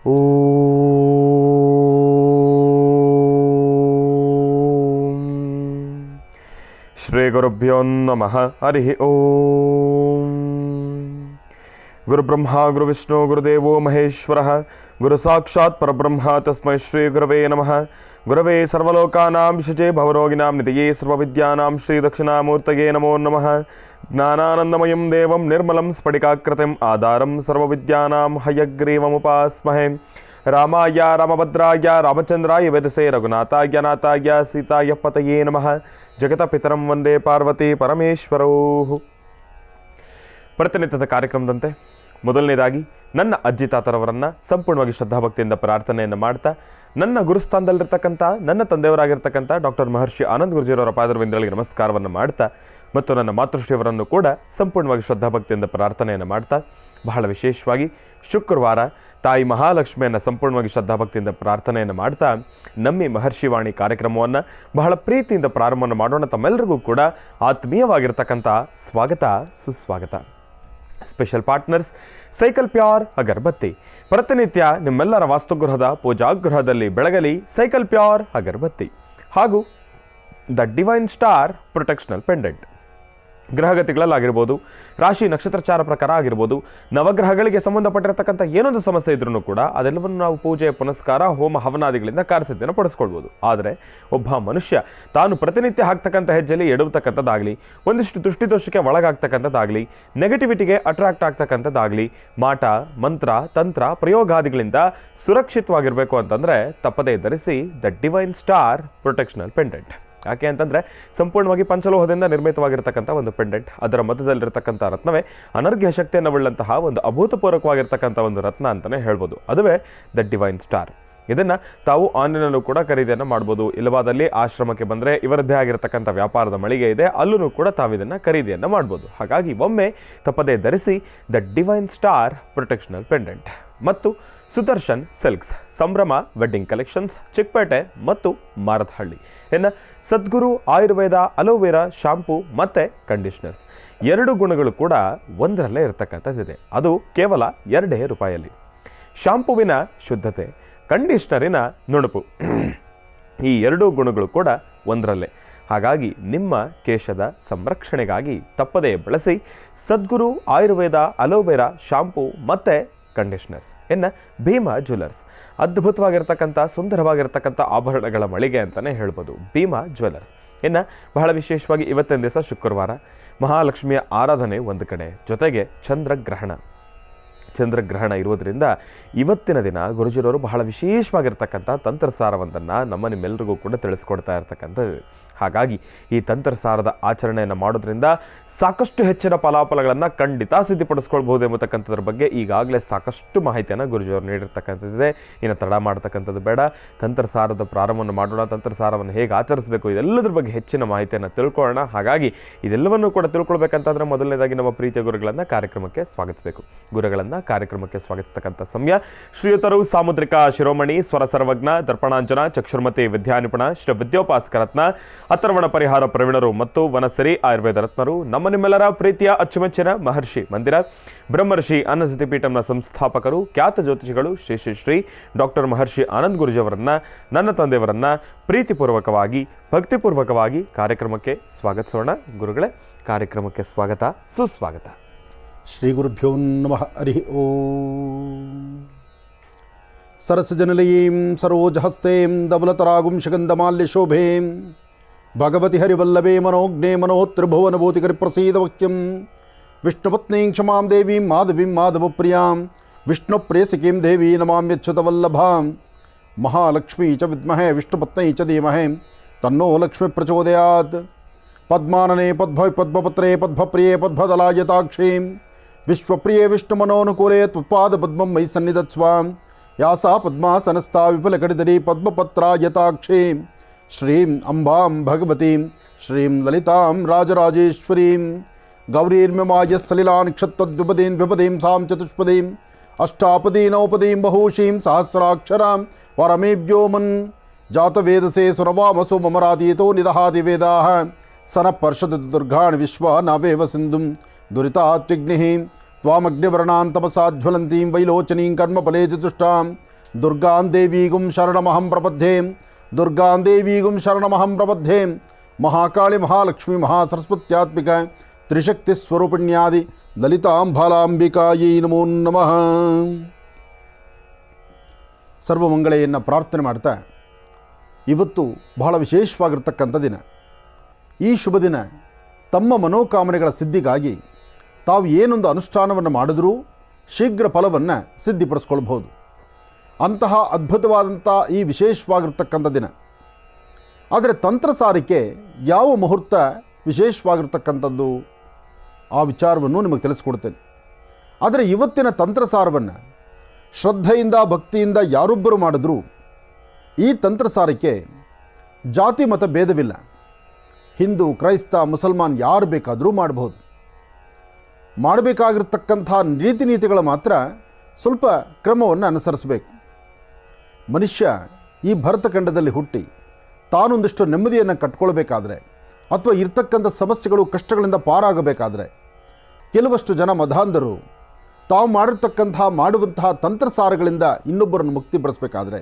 ಓಂ ಶ್ರೀ ಗುರುಭ್ಯೋ ನಮಃ. ಹರಿ ಓಂ. ಗುರುಬ್ರಹ್ಮ ಗುರುವಿಷ್ಣು ಗುರುದೇವೋ ಮಹೇಶ್ವರ ಗುರು ಸಾಕ್ಷಾತ್ ಪರಬ್ರಹ್ಮ ತಸ್ಮೈ ಶ್ರೀ ಗುರವೇ ನಮಃ. ಗುರವೇ ಸರ್ವಲೋಕಾನಾಂ ಶಚೇ ಭವರೋಗಿನಾಂ ನಿಧಿಯೇ ಸರ್ವವಿದ್ಯಾನಾಂ ಶ್ರೀ ದಕ್ಷಿಣಾಮೂರ್ತಯೇ ನಮೋ ನಮಃ. ಜ್ಞಾನಾನಂದಮಯಂ ದೇವಂ ನಿರ್ಮಲಂ ಸ್ಫಟಿಕಾಕೃತಿಂ ಆಧಾರಂ ಸರ್ವವಿದ್ಯಾನಾಂ ಹಯಗ್ರೀವಮುಪಾಸ್ಮಹೇ. ರಾಮಾಯ ರಾಮಭದ್ರಾಯ ರಾಮಚಂದ್ರಾಯ ವೇದಸೇ ರಘುನಾಥಾಯ ನಾಥಾಯ ಸೀತಾಯ ಪತಯೇ ನಮಃ. ಜಗತಪಿತರಂ ವಂದೇ ಪಾರ್ವತಿ ಪರಮೇಶ್ವರೌ. ಪ್ರತಿನಿತ್ಯದ ಕಾರ್ಯಕ್ರಮದಂತೆ ಮೊದಲನೇದಾಗಿ ನನ್ನ ಅಜ್ಜಿ ತಾತರವರನ್ನು ಸಂಪೂರ್ಣವಾಗಿ ಶ್ರದ್ಧಾಭಕ್ತಿಯಿಂದ ಪ್ರಾರ್ಥನೆಯನ್ನು ಮಾಡ್ತಾ, ನನ್ನ ಗುರುಸ್ಥಾನದಲ್ಲಿರ್ತಕ್ಕಂಥ ನನ್ನ ತಂದೆಯವರಾಗಿರ್ತಕ್ಕಂಥ ಡಾಕ್ಟರ್ ಮಹರ್ಷಿ ಆನಂದ್ ಗುರುಜಿಯವರ ಪಾದರವಿಂದಗಳಿಗೆ ನಮಸ್ಕಾರವನ್ನು ಮಾಡ್ತಾ, ಮತ್ತು ನನ್ನ ಮಾತೃಶ್ರೀಯವರನ್ನು ಕೂಡ ಸಂಪೂರ್ಣವಾಗಿ ಶ್ರದ್ಧಾಭಕ್ತಿಯಿಂದ ಪ್ರಾರ್ಥನೆಯನ್ನು ಮಾಡ್ತಾ, ಬಹಳ ವಿಶೇಷವಾಗಿ ಶುಕ್ರವಾರ ತಾಯಿ ಮಹಾಲಕ್ಷ್ಮಿಯನ್ನು ಸಂಪೂರ್ಣವಾಗಿ ಶ್ರದ್ಧಾಭಕ್ತಿಯಿಂದ ಪ್ರಾರ್ಥನೆಯನ್ನು ಮಾಡ್ತಾ ನಮ್ಮಿ ಮಹರ್ಷಿವಾಣಿ ಕಾರ್ಯಕ್ರಮವನ್ನು ಬಹಳ ಪ್ರೀತಿಯಿಂದ ಪ್ರಾರಂಭವನ್ನು ಮಾಡೋಣ. ತಮ್ಮೆಲ್ಲರಿಗೂ ಕೂಡ ಆತ್ಮೀಯವಾಗಿರ್ತಕ್ಕಂಥ ಸ್ವಾಗತ ಸುಸ್ವಾಗತ. ಸ್ಪೆಷಲ್ ಪಾರ್ಟ್ನರ್ಸ್ ಸೈಕಲ್ ಪ್ಯೂರ್ ಅಗರಬತ್ತಿ. ಪ್ರತಿನಿತ್ಯ ನಿಮ್ಮೆಲ್ಲರ ವಾಸ್ತುಗೃಹದ ಪೂಜಾಗೃಹದಲ್ಲಿ ಬೆಳಗಲಿ ಸೈಕಲ್ ಪ್ಯೂರ್ ಅಗರಬತ್ತಿ. ಹಾಗೂ ದ ಡಿವೈನ್ ಸ್ಟಾರ್ ಪ್ರೊಟೆಕ್ಷನಲ್ ಪೆಂಡೆಂಟ್. ಗ್ರಹಗತಿಗಳಲ್ಲಾಗಿರ್ಬೋದು, ರಾಶಿ ನಕ್ಷತ್ರಚಾರ ಪ್ರಕಾರ ಆಗಿರ್ಬೋದು, ನವಗ್ರಹಗಳಿಗೆ ಸಂಬಂಧಪಟ್ಟಿರತಕ್ಕಂಥ ಏನೊಂದು ಸಮಸ್ಯೆ ಇದ್ರೂ ಕೂಡ ಅದೆಲ್ಲವನ್ನು ನಾವು ಪೂಜೆ ಪುನಸ್ಕಾರ ಹೋಮ ಹವನಾದಿಗಳಿಂದ ಕಾರ್ಯಸಿದ್ಧಿಯನ್ನು ಪಡಿಸ್ಕೊಳ್ಬೋದು. ಆದರೆ ಒಬ್ಬ ಮನುಷ್ಯ ತಾನು ಪ್ರತಿನಿತ್ಯ ಹಾಕ್ತಕ್ಕಂಥ ಹೆಜ್ಜೆಯಲ್ಲಿ ಎಡುವತಕ್ಕಂಥದ್ದಾಗಲಿ, ಒಂದಿಷ್ಟು ದೃಷ್ಟಿದೋಷಕ್ಕೆ ಒಳಗಾಗ್ತಕ್ಕಂಥದ್ದಾಗಲಿ, ನೆಗೆಟಿವಿಟಿಗೆ ಅಟ್ರಾಕ್ಟ್ ಆಗ್ತಕ್ಕಂಥದ್ದಾಗಲಿ, ಮಾಟ ಮಂತ್ರ ತಂತ್ರ ಪ್ರಯೋಗಾದಿಗಳಿಂದ ಸುರಕ್ಷಿತವಾಗಿರಬೇಕು ಅಂತಂದರೆ ತಪ್ಪದೇ ಧರಿಸಿ ದ ಡಿವೈನ್ ಸ್ಟಾರ್ ಪ್ರೊಟೆಕ್ಷನಲ್ ಪೆಂಡೆಂಟ್. ಯಾಕೆ ಅಂತಂದರೆ ಸಂಪೂರ್ಣವಾಗಿ ಪಂಚಲೋಹದಿಂದ ನಿರ್ಮಿತವಾಗಿರ್ತಕ್ಕಂಥ ಒಂದು ಪೆಂಡೆಂಟ್. ಅದರ ಮಧ್ಯದಲ್ಲಿರ್ತಕ್ಕಂಥ ರತ್ನವೇ ಅನರ್ಘ್ಯ ಶಕ್ತಿಯನ್ನು ಉಳ್ಳಂತಹ ಒಂದು ಅಭೂತಪೂರ್ವಕವಾಗಿರ್ತಕ್ಕಂಥ ಒಂದು ರತ್ನ ಅಂತಲೇ ಹೇಳ್ಬೋದು. ಅದುವೇ ದ ಡಿವೈನ್ ಸ್ಟಾರ್. ಇದನ್ನು ತಾವು ಆನ್ಲೈನಲ್ಲೂ ಕೂಡ ಖರೀದಿಯನ್ನು ಮಾಡ್ಬೋದು. ಇಲ್ಲವಾದಲ್ಲಿ ಆಶ್ರಮಕ್ಕೆ ಬಂದರೆ ಇವರದ್ದೇ ಆಗಿರ್ತಕ್ಕಂಥ ವ್ಯಾಪಾರದ ಮಳಿಗೆ ಇದೆ, ಅಲ್ಲೂ ಕೂಡ ತಾವು ಇದನ್ನು ಖರೀದಿಯನ್ನು ಮಾಡ್ಬೋದು. ಹಾಗಾಗಿ ಒಮ್ಮೆ ತಪ್ಪದೇ ಧರಿಸಿ ದ ಡಿವೈನ್ ಸ್ಟಾರ್ ಪ್ರೊಟೆಕ್ಷನಲ್ ಪೆಂಡೆಂಟ್. ಮತ್ತು ಸುದರ್ಶನ್ ಸಿಲ್ಕ್ಸ್, ಸಂಭ್ರಮ ವೆಡ್ಡಿಂಗ್ ಕಲೆಕ್ಷನ್ಸ್, ಚಿಕ್ಕಪೇಟೆ ಮತ್ತು ಮಾರತಹಳ್ಳಿ ಇನ್ನು ಸದ್ಗುರು ಆಯುರ್ವೇದ ಅಲೋವೆರಾ ಶಾಂಪೂ ಮತ್ತು ಕಂಡೀಷ್ನರ್ಸ್. ಎರಡು ಗುಣಗಳು ಕೂಡ ಒಂದರಲ್ಲೇ ಇರತಕ್ಕಂಥದ್ದಿದೆ. ಅದು ಕೇವಲ ₹2. ಶಾಂಪೂವಿನ ಶುದ್ಧತೆ, ಕಂಡೀಷ್ನರಿನ ನುಣುಪು, ಈ ಎರಡೂ ಗುಣಗಳು ಕೂಡ ಒಂದರಲ್ಲೇ. ಹಾಗಾಗಿ ನಿಮ್ಮ ಕೇಶದ ಸಂರಕ್ಷಣೆಗಾಗಿ ತಪ್ಪದೇ ಬಳಸಿ ಸದ್ಗುರು ಆಯುರ್ವೇದ ಅಲೋವೆರಾ ಶಾಂಪೂ ಮತ್ತು ಕಂಡೀಷ್ನರ್ಸ್. ಇನ್ನು ಭೀಮಾ ಜ್ಯುವೆಲರ್ಸ್, ಅದ್ಭುತವಾಗಿರ್ತಕ್ಕಂಥ ಸುಂದರವಾಗಿರ್ತಕ್ಕಂಥ ಆಭರಣಗಳ ಮಳಿಗೆ ಅಂತಲೇ ಹೇಳ್ಬೋದು ಭೀಮಾ ಜ್ಯುವೆಲರ್ಸ್. ಇನ್ನು ಬಹಳ ವಿಶೇಷವಾಗಿ ಇವತ್ತಿನ ದಿವಸ ಶುಕ್ರವಾರ, ಮಹಾಲಕ್ಷ್ಮಿಯ ಆರಾಧನೆ ಒಂದು ಕಡೆ, ಜೊತೆಗೆ ಚಂದ್ರಗ್ರಹಣ ಇರುವುದರಿಂದ ಇವತ್ತಿನ ದಿನ ಗುರುಜಿರವರು ಬಹಳ ವಿಶೇಷವಾಗಿರ್ತಕ್ಕಂಥ ತಂತ್ರಸಾರವೊಂದನ್ನು ನಿಮ್ಮೆಲ್ಲರಿಗೂ ಕೂಡ ತಿಳಿಸ್ಕೊಡ್ತಾ ಇರ್ತಕ್ಕಂಥದ್ದು. ಹಾಗಾಗಿ ಈ ತಂತ್ರಸಾರದ ಆಚರಣೆಯನ್ನು ಮಾಡೋದ್ರಿಂದ ಸಾಕಷ್ಟು ಹೆಚ್ಚಿನ ಫಲಾಫಲಗಳನ್ನು ಖಂಡಿತ ಸಿದ್ಧಪಡಿಸ್ಕೊಳ್ಬಹುದು ಎಂಬತಕ್ಕಂಥದ್ರ ಬಗ್ಗೆ ಈಗಾಗಲೇ ಸಾಕಷ್ಟು ಮಾಹಿತಿಯನ್ನು ಗುರುಜಿಯವರು ನೀಡಿರ್ತಕ್ಕಂಥದ್ದಿದೆ. ಇನ್ನು ತಡ ಮಾಡ್ತಕ್ಕಂಥದ್ದು ಬೇಡ, ತಂತ್ರಸಾರದ ಪ್ರಾರಂಭವನ್ನು ಮಾಡೋಣ. ತಂತ್ರಸಾರವನ್ನು ಹೇಗೆ ಆಚರಿಸಬೇಕು ಇದೆಲ್ಲದ್ರ ಬಗ್ಗೆ ಹೆಚ್ಚಿನ ಮಾಹಿತಿಯನ್ನು ತಿಳ್ಕೊಳ್ಳೋಣ. ಹಾಗಾಗಿ ಇದೆಲ್ಲವನ್ನೂ ಕೂಡ ತಿಳ್ಕೊಳ್ಬೇಕಂತಂದರೆ ಮೊದಲನೇದಾಗಿ ನಮ್ಮ ಪ್ರೀತಿಯ ಗುರುಗಳನ್ನು ಕಾರ್ಯಕ್ರಮಕ್ಕೆ ಸ್ವಾಗತಿಸಬೇಕು. ಗುರುಗಳನ್ನು ಕಾರ್ಯಕ್ರಮಕ್ಕೆ ಸ್ವಾಗತಿಸ್ತಕ್ಕಂಥ ಸಮಯ ಶ್ರೀಯುತರು ಸಾಮುದ್ರಿಕ ಶಿರೋಮಣಿ ಸ್ವರ ಸರ್ವಜ್ಞ ದರ್ಪಣಾಂಜನ ಚಕ್ಷುರ್ಮತಿ ವಿದ್ಯಾನಿಪುಣ ಶ್ರೀ ವಿದ್ಯೋಪಾಸಕರತ್ನ ಅಥರ್ವಣ ಪರಿಹಾರ ಪ್ರವೀಣರು ಮತ್ತು ವನಸರಿ ಆಯುರ್ವೇದ ರತ್ನರು, ನಮ್ಮ ನಿಮ್ಮೆಲ್ಲರ ಪ್ರೀತಿಯ ಅಚ್ಚುಮೆಚ್ಚಿನ ಮಹರ್ಷಿ ಮಂದಿರ ಬ್ರಹ್ಮರ್ಷಿ ಅನ್ನಸತಿ ಪೀಠಂನ ಸಂಸ್ಥಾಪಕರು, ಖ್ಯಾತ ಜ್ಯೋತಿಷಿಗಳು ಶ್ರೀ ಶ್ರೀ ಶ್ರೀ ಡಾಕ್ಟರ್ ಮಹರ್ಷಿ ಆನಂದ್ ಗುರುಜಿಯವರನ್ನ, ನನ್ನ ತಂದೆಯವರನ್ನ ಪ್ರೀತಿಪೂರ್ವಕವಾಗಿ ಭಕ್ತಿಪೂರ್ವಕವಾಗಿ ಕಾರ್ಯಕ್ರಮಕ್ಕೆ ಸ್ವಾಗತಿಸೋಣ. ಗುರುಗಳೇ, ಕಾರ್ಯಕ್ರಮಕ್ಕೆ ಸ್ವಾಗತ ಸುಸ್ವಾಗತ. ಶ್ರೀ ಗುರುಭ್ಯೋ ನಮಃ. ಹರಿ ಓಂ. ಸರಸಜನಲಯೀಂ ಸರೋಜಹಸ್ತೇಂ ಧವಲತರಾಗುಂ ಶಗಂಧಮಾಲ್ಯಶೋಭೇಂ ಭಗವತಿ ಹರಿವಲ್ಲಭೇ ಮನೋಜ್ಞೆ ಮನೋತ್ರಿಭುವನಭೂತಿಕರಿ ಪ್ರಸೀದ ವಕ್ಯಂ ವಿಷ್ಣುಪತ್ನೀಂ ಕ್ಷಮಾಂ ದೇವೀಂ ಮಾಧವೀಂ ಮಾಧವಪ್ರಿಯಾಂ ವಿಷ್ಣುಪ್ರೇಯಸಿಕೀಂ ದೇವೀ ನಮಾಮ್ಯಚ್ಯುತವಲ್ಲಭಾಂ ಮಹಾಲಕ್ಷ್ಮೀ ಚ ವಿದ್ಮಹೇ ವಿಷ್ಣುಪತ್ನೈ ಚ ಧೀಮಹಿ ತನ್ನೋ ಲಕ್ಷ್ಮೀ ಪ್ರಚೋದಯಾತ್. ಪದ್ಮಾನನೆ ಪದ್ಮಪತ್ರೇ ಪದ್ಮಪ್ರಿಯೇ ಪದ್ಮದಲಾಯತಾಕ್ಷೀಂ ವಿಶ್ವಪ್ರಿಯೇ ವಿಷ್ಣುಮನೋನುಕೂಲೇ ತ್ವತ್ಪಾದ ಪದ್ಮಂ ಮಯಿ ಸನ್ನಿಧತ್ಸ್ವಾಂ ಯಾಸಾ ಪದ್ಮಾಸನಸ್ಥಾ ವಿಪುಲಕಡಿಧರಿ ಪದ್ಮಪತ್ರಾಯತಾಕ್ಷೀಂ ಶ್ರೀಂ ಅಂಬಾಂ ಭಗವತೀಂ ಶ್ರೀಂ ಲಲಿತಾಂ ರಾಜರಾಜೇಶ್ವರೀಂ ಗೌರೀರ್ಮ್ಯಮಾಯ ಸಲಿಲಾನ್ ಕ್ಷತ್ತದ್ವಿಪದೀಂ ವಿಪದೀಂ ಸಾಂ ಚತುಷ್ಪದೀಂ ಅಷ್ಟಾಪದೀನೌಪದೀಂ ಬಹೂಷೀಂ ಸಹಸ್ರಾಕ್ಷರಾಂ ವರಮೇವ್ಯೋಮನ್ ಜಾತವೇದಸೇ ಸುರವಾಮಸು ಮಮರಾದೀತೋ ನಿದಹಾದಿವೇದಾಃ ಸನಃ ಪರ್ಷದ ದುರ್ಗಾಣಿ ವಿಶ್ವ ನಾವೇವ ಸಿಂಧುಂ ದುರಿತಾತ್ವಿಗ್ನಿಃ ತ್ವಾಮಗ್ನಿವರ್ಣಾಂ ತಪಸಾ ಜ್ವಲಂತೀಂ ವೈಲೋಚನೀಂ ಕರ್ಮಫಲೇ ಚತುಷ್ಟಾಂ ದುರ್ಗಾಂ ದೇವೀಗುಂ ಶರಣಮಹಂ ಪ್ರಪದ್ಯೆ ದುರ್ಗಾಂ ದೇವೀಗುಂ ಶರಣಮಹಂ ಪ್ರಪದ್ಯೆ ಮಹಾಕಾಳಿ ಮಹಾಲಕ್ಷ್ಮಿ ಮಹಾಸರಸ್ವತ್ಯಾತ್ಮಿಕ ತ್ರಿಶಕ್ತಿ ಸ್ವರೂಪಿಣ್ಯಾದಿ ಲಲಿತಾಂಬಾಲಾಂಬಿಕಾಯೈ ನಮೋ ನಮಃ. ಸರ್ವಮಂಗಳೆಯನ್ನು ಪ್ರಾರ್ಥನೆ ಮಾಡ್ತಾ ಇವತ್ತು ಬಹಳ ವಿಶೇಷವಾಗಿರ್ತಕ್ಕಂಥ ದಿನ. ಈ ಶುಭ ದಿನ ತಮ್ಮ ಮನೋಕಾಮನೆಗಳ ಸಿದ್ಧಿಗಾಗಿ ತಾವು ಏನೊಂದು ಅನುಷ್ಠಾನವನ್ನು ಮಾಡಿದ್ರೂ ಶೀಘ್ರ ಫಲವನ್ನು ಸಿದ್ಧಿಪಡಿಸ್ಕೊಳ್ಬೋದು. ಅಂತಹ ಅದ್ಭುತವಾದಂಥ ಈ ವಿಶೇಷವಾಗಿರ್ತಕ್ಕಂಥ ದಿನ. ಆದರೆ ತಂತ್ರಸಾರಿಕೆ ಯಾವ ಮುಹೂರ್ತ ವಿಶೇಷವಾಗಿರ್ತಕ್ಕಂಥದ್ದು ಆ ವಿಚಾರವನ್ನು ನಿಮಗೆ ತಿಳಿಸ್ಕೊಡ್ತೇನೆ. ಆದರೆ ಇವತ್ತಿನ ತಂತ್ರಸಾರವನ್ನು ಶ್ರದ್ಧೆಯಿಂದ ಭಕ್ತಿಯಿಂದ ಯಾರೊಬ್ಬರು ಮಾಡಿದ್ರೂ ಈ ತಂತ್ರಸಾರಿಕೆ ಜಾತಿ ಮತ ಭೇದವಿಲ್ಲ. ಹಿಂದೂ ಕ್ರೈಸ್ತ ಮುಸಲ್ಮಾನ್ ಯಾರು ಬೇಕಾದರೂ ಮಾಡಬಹುದು. ಮಾಡಬೇಕಾಗಿರ್ತಕ್ಕಂಥ ರೀತಿ ನೀತಿಗಳು ಮಾತ್ರ ಸ್ವಲ್ಪ ಕ್ರಮವನ್ನು ಅನುಸರಿಸಬೇಕು. ಮನುಷ್ಯ ಈ ಭರತಖಂಡದಲ್ಲಿ ಹುಟ್ಟಿ ತಾನೊಂದಿಷ್ಟು ನೆಮ್ಮದಿಯನ್ನು ಕಟ್ಕೊಳ್ಬೇಕಾದ್ರೆ ಅಥವಾ ಇರ್ತಕ್ಕಂಥ ಸಮಸ್ಯೆಗಳು ಕಷ್ಟಗಳಿಂದ ಪಾರಾಗಬೇಕಾದ್ರೆ ಕೆಲವಷ್ಟು ಜನ ಮಧಾಂಧರು ತಾವು ಮಾಡುವಂತಹ ತಂತ್ರಸಾರಗಳಿಂದ ಇನ್ನೊಬ್ಬರನ್ನು ಮುಕ್ತಿಪಡಿಸಬೇಕಾದ್ರೆ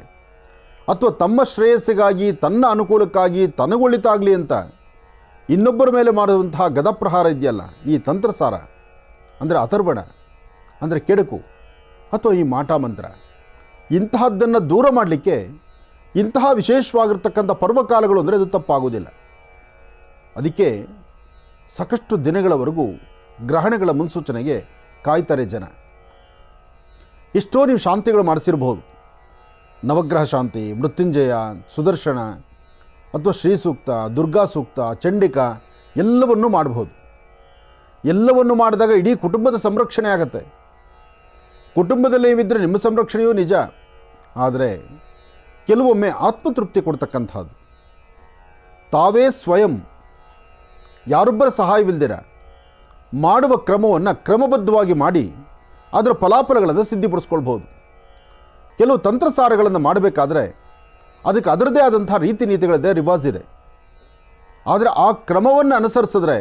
ಅಥವಾ ತಮ್ಮ ಶ್ರೇಯಸ್ಸಿಗಾಗಿ ತನ್ನ ಅನುಕೂಲಕ್ಕಾಗಿ ತನಗೊಳಿತಾಗಲಿ ಅಂತ ಇನ್ನೊಬ್ಬರ ಮೇಲೆ ಮಾಡುವಂತಹ ಗದಪ್ರಹಾರ ಇದೆಯಲ್ಲ, ಈ ತಂತ್ರಸಾರ ಅಂದರೆ ಅಥರ್ವಣ ಅಂದರೆ ಕೆಡುಕು ಅಥವಾ ಈ ಮಾಟ ಮಂತ್ರ, ಇಂತಹದ್ದನ್ನು ದೂರ ಮಾಡಲಿಕ್ಕೆ ಇಂತಹ ವಿಶೇಷವಾಗಿರ್ತಕ್ಕಂಥ ಪರ್ವಕಾಲಗಳು ಅಂದರೆ ಅದು ತಪ್ಪಾಗುವುದಿಲ್ಲ. ಅದಕ್ಕೆ ಸಾಕಷ್ಟು ದಿನಗಳವರೆಗೂ ಗ್ರಹಣಗಳ ಮುನ್ಸೂಚನೆಗೆ ಕಾಯ್ತಾರೆ ಜನ. ಎಷ್ಟೋ ನೀವು ಶಾಂತಿಗಳು ಮಾಡಿಸಿರ್ಬೋದು. ನವಗ್ರಹ ಶಾಂತಿ, ಮೃತ್ಯುಂಜಯ, ಸುದರ್ಶನ ಅಥವಾ ಶ್ರೀ ಸೂಕ್ತ, ದುರ್ಗಾ ಸೂಕ್ತ, ಚಂಡಿಕ ಎಲ್ಲವನ್ನೂ ಮಾಡಬಹುದು. ಎಲ್ಲವನ್ನು ಮಾಡಿದಾಗ ಇಡೀ ಕುಟುಂಬದ ಸಂರಕ್ಷಣೆ ಆಗುತ್ತೆ. ಕುಟುಂಬದಲ್ಲಿ ನೀವಿದ್ದರೆ ನಿಮ್ಮ ಸಂರಕ್ಷಣೆಯೂ ನಿಜ. ಆದರೆ ಕೆಲವೊಮ್ಮೆ ಆತ್ಮತೃಪ್ತಿ ಕೊಡ್ತಕ್ಕಂಥದ್ದು ತಾವೇ ಸ್ವಯಂ ಯಾರೊಬ್ಬರ ಸಹಾಯವಿಲ್ಲದಿರ ಮಾಡುವ ಕ್ರಮವನ್ನು ಕ್ರಮಬದ್ಧವಾಗಿ ಮಾಡಿ ಅದರ ಫಲಾಫಲಗಳನ್ನು ಸಿದ್ಧಿಪಡಿಸ್ಕೊಳ್ಬೋದು. ಕೆಲವು ತಂತ್ರಸಾರಗಳನ್ನು ಮಾಡಬೇಕಾದ್ರೆ ಅದಕ್ಕೆ ಅದರದೇ ಆದಂಥ ರೀತಿ ನೀತಿಗಳಿದೆ, ರಿವಾಜ್ ಇದೆ. ಆದರೆ ಆ ಕ್ರಮವನ್ನು ಅನುಸರಿಸಿದ್ರೆ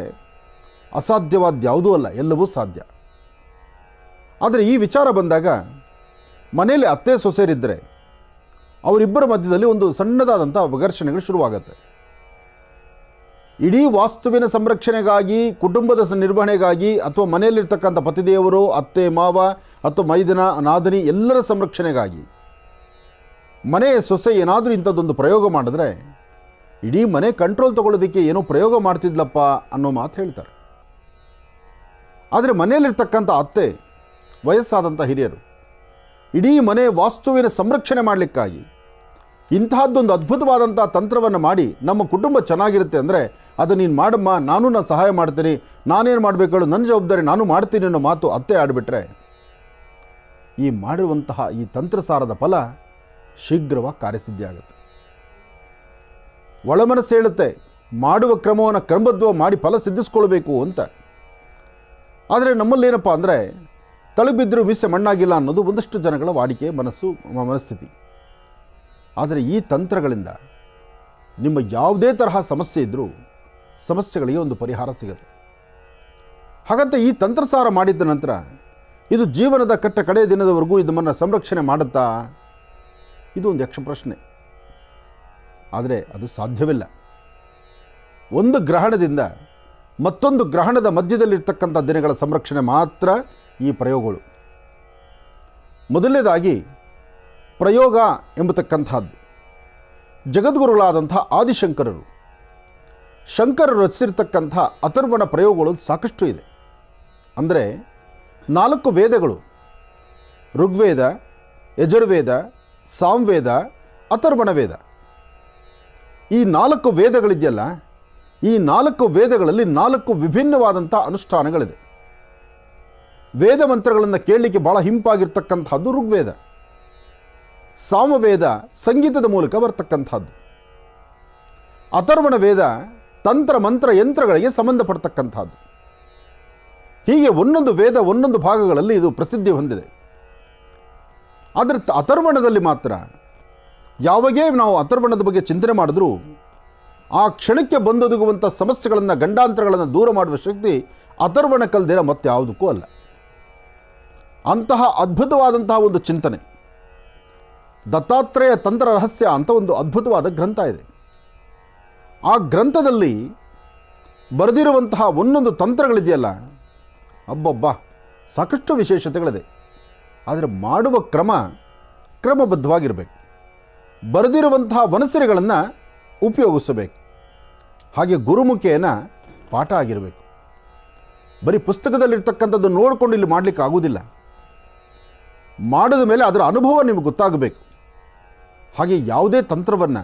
ಅಸಾಧ್ಯವಾದ ಯಾವುದೂ ಅಲ್ಲ, ಎಲ್ಲವೂ ಸಾಧ್ಯ. ಆದರೆ ಈ ವಿಚಾರ ಬಂದಾಗ ಮನೆಯಲ್ಲಿ ಅತ್ತೆ ಸೊಸೆಯರಿದ್ದರೆ ಅವರಿಬ್ಬರ ಮಧ್ಯದಲ್ಲಿ ಒಂದು ಸಣ್ಣದಾದಂಥ ಘರ್ಷಣೆಗಳು ಶುರುವಾಗುತ್ತೆ. ಇಡೀ ವಾಸ್ತುವಿನ ಸಂರಕ್ಷಣೆಗಾಗಿ, ಕುಟುಂಬದ ನಿರ್ವಹಣೆಗಾಗಿ ಅಥವಾ ಮನೆಯಲ್ಲಿರ್ತಕ್ಕಂಥ ಪತಿದೇವರು, ಅತ್ತೆ ಮಾವ ಅಥವಾ ಮೈದನ ನಾದನಿ ಎಲ್ಲರ ಸಂರಕ್ಷಣೆಗಾಗಿ ಮನೆಯ ಸೊಸೆ ಏನಾದರೂ ಇಂಥದ್ದೊಂದು ಪ್ರಯೋಗ ಮಾಡಿದ್ರೆ ಇಡೀ ಮನೆ ಕಂಟ್ರೋಲ್ ತಗೊಳ್ಳೋದಕ್ಕೆ ಏನೋ ಪ್ರಯೋಗ ಮಾಡ್ತಿದ್ಲಪ್ಪ ಅನ್ನೋ ಮಾತು ಹೇಳ್ತಾರೆ. ಆದರೆ ಮನೆಯಲ್ಲಿರ್ತಕ್ಕಂಥ ಅತ್ತೆ, ವಯಸ್ಸಾದಂಥ ಹಿರಿಯರು ಇಡೀ ಮನೆ ವಾಸ್ತುವಿನ ಸಂರಕ್ಷಣೆ ಮಾಡಲಿಕ್ಕಾಗಿ ಇಂತಹದ್ದೊಂದು ಅದ್ಭುತವಾದಂಥ ತಂತ್ರವನ್ನು ಮಾಡಿ ನಮ್ಮ ಕುಟುಂಬ ಚೆನ್ನಾಗಿರುತ್ತೆ ಅಂದರೆ ಅದು ನೀನು ಮಾಡಮ್ಮ, ನಾನು ಸಹಾಯ ಮಾಡ್ತೀನಿ, ನಾನೇನು ಮಾಡಬೇಕು ಹೇಳು, ನನ್ನ ಜವಾಬ್ದಾರಿ ನಾನು ಮಾಡ್ತೀನಿ ಅನ್ನೋ ಮಾತು ಅತ್ತೆ ಆಡಿಬಿಟ್ರೆ ಈ ಮಾಡಿರುವಂತಹ ಈ ತಂತ್ರಸಾರದ ಫಲ ಶೀಘ್ರವಾಗಿ ಕಾರ್ಯಸಿದ್ಧಿ ಆಗುತ್ತೆ. ಒಳಮನಸ್ಸು ಹೇಳುತ್ತೆ ಮಾಡುವ ಕ್ರಮವನ್ನು ಕ್ರಮಬದ್ಧವಾಗಿ ಮಾಡಿ ಫಲ ಸಿದ್ಧಿಸ್ಕೊಳ್ಬೇಕು ಅಂತ. ಆದರೆ ನಮ್ಮಲ್ಲೇನಪ್ಪ ಅಂದರೆ ತಳಬಿದ್ದರೂ ಮೀಸೆ ಮಣ್ಣಾಗಿಲ್ಲ ಅನ್ನೋದು ಒಂದಷ್ಟು ಜನಗಳ ವಾಡಿಕೆ ಮನಸ್ಥಿತಿ. ಆದರೆ ಈ ತಂತ್ರಗಳಿಂದ ನಿಮ್ಮ ಯಾವುದೇ ತರಹ ಸಮಸ್ಯೆ ಇದ್ದರೂ ಸಮಸ್ಯೆಗಳಿಗೆ ಒಂದು ಪರಿಹಾರ ಸಿಗುತ್ತೆ. ಹಾಗಂತ ಈ ತಂತ್ರಸಾರ ಮಾಡಿದ ನಂತರ ಇದು ಜೀವನದ ಕಡೆಯ ದಿನದವರೆಗೂ ಇದನ್ನು ಸಂರಕ್ಷಣೆ ಮಾಡುತ್ತಾ? ಇದು ಒಂದು ಯಕ್ಷ ಪ್ರಶ್ನೆ. ಆದರೆ ಅದು ಸಾಧ್ಯವಿಲ್ಲ. ಒಂದು ಗ್ರಹಣದಿಂದ ಮತ್ತೊಂದು ಗ್ರಹಣದ ಮಧ್ಯದಲ್ಲಿರ್ತಕ್ಕಂಥ ದಿನಗಳ ಸಂರಕ್ಷಣೆ ಮಾತ್ರ ಈ ಪ್ರಯೋಗಗಳು. ಮೊದಲನೇದಾಗಿ ಪ್ರಯೋಗ ಎಂಬತಕ್ಕಂಥದ್ದು ಜಗದ್ಗುರುಗಳಾದಂಥ ಆದಿಶಂಕರರು ರಚಿಸಿರ್ತಕ್ಕಂಥ ಅಥರ್ವಣ ಪ್ರಯೋಗಗಳು ಸಾಕಷ್ಟು ಇದೆ. ಅಂದರೆ 4 ವೇದಗಳು, ಋಗ್ವೇದ, ಯಜುರ್ವೇದ, ಸಾಮವೇದ, ಅಥರ್ವಣ ವೇದ, ಈ 4 ವೇದಗಳಿದೆಯಲ್ಲ, ಈ 4 ವೇದಗಳಲ್ಲಿ 4 ವಿಭಿನ್ನವಾದಂಥ ಅನುಷ್ಠಾನಗಳಿದೆ. ವೇದ ಮಂತ್ರಗಳನ್ನು ಕೇಳಲಿಕ್ಕೆ ಬಹಳ ಹಿಂಪಾಗಿರ್ತಕ್ಕಂಥದ್ದು ಋಗ್ವೇದ. ಸಾಮವೇದ ಸಂಗೀತದ ಮೂಲಕ ಬರ್ತಕ್ಕಂಥದ್ದು. ಅಥರ್ವಣ ವೇದ ತಂತ್ರ ಮಂತ್ರ ಯಂತ್ರಗಳಿಗೆ ಸಂಬಂಧಪಡ್ತಕ್ಕಂಥದ್ದು. ಹೀಗೆ ಒಂದೊಂದು ವೇದ ಒಂದೊಂದು ಭಾಗಗಳಲ್ಲಿ ಇದು ಪ್ರಸಿದ್ಧಿ ಹೊಂದಿದೆ. ಆದರೆ ಅಥರ್ವಣದಲ್ಲಿ ಮಾತ್ರ ಯಾವಾಗೇ ನಾವು ಅಥರ್ವಣದ ಬಗ್ಗೆ ಚಿಂತನೆ ಮಾಡಿದ್ರೂ ಆ ಕ್ಷಣಕ್ಕೆ ಬಂದೊದಗುವಂಥ ಸಮಸ್ಯೆಗಳನ್ನು, ಗಂಡಾಂತರಗಳನ್ನು ದೂರ ಮಾಡುವ ಶಕ್ತಿ ಅಥರ್ವಣ ಕಲ್ದಿರ ಮತ್ತೆ ಯಾವುದಕ್ಕೂ ಅಲ್ಲ. ಅಂತಹ ಅದ್ಭುತವಾದಂತಹ ಒಂದು ಚಿಂತನೆ. ದತ್ತಾತ್ರೇಯ ತಂತ್ರ ರಹಸ್ಯ ಅಂತ ಒಂದು ಅದ್ಭುತವಾದ ಗ್ರಂಥ ಇದೆ. ಆ ಗ್ರಂಥದಲ್ಲಿ ಬರೆದಿರುವಂತಹ ಒಂದೊಂದು ತಂತ್ರಗಳಿದೆಯಲ್ಲ, ಅಬ್ಬಬ್ಬಾ ಸಾಕಷ್ಟು ವಿಶೇಷತೆಗಳಿದೆ. ಆದರೆ ಮಾಡುವ ಕ್ರಮಬದ್ಧವಾಗಿರಬೇಕು. ಬರೆದಿರುವಂತಹ ವನಸರಿಗಳನ್ನು ಉಪಯೋಗಿಸಬೇಕು. ಹಾಗೆ ಗುರುಮುಖೇನ ಪಾಠ ಆಗಿರಬೇಕು. ಬರೀ ಪುಸ್ತಕದಲ್ಲಿರ್ತಕ್ಕಂಥದ್ದು ನೋಡಿಕೊಂಡು ಇಲ್ಲಿ ಮಾಡಲಿಕ್ಕೆ ಆಗೋದಿಲ್ಲ. ಮಾಡಿದ ಮೇಲೆ ಅದರ ಅನುಭವ ನಿಮಗೆ ಗೊತ್ತಾಗಬೇಕು. ಹಾಗೆ ಯಾವುದೇ ತಂತ್ರವನ್ನು,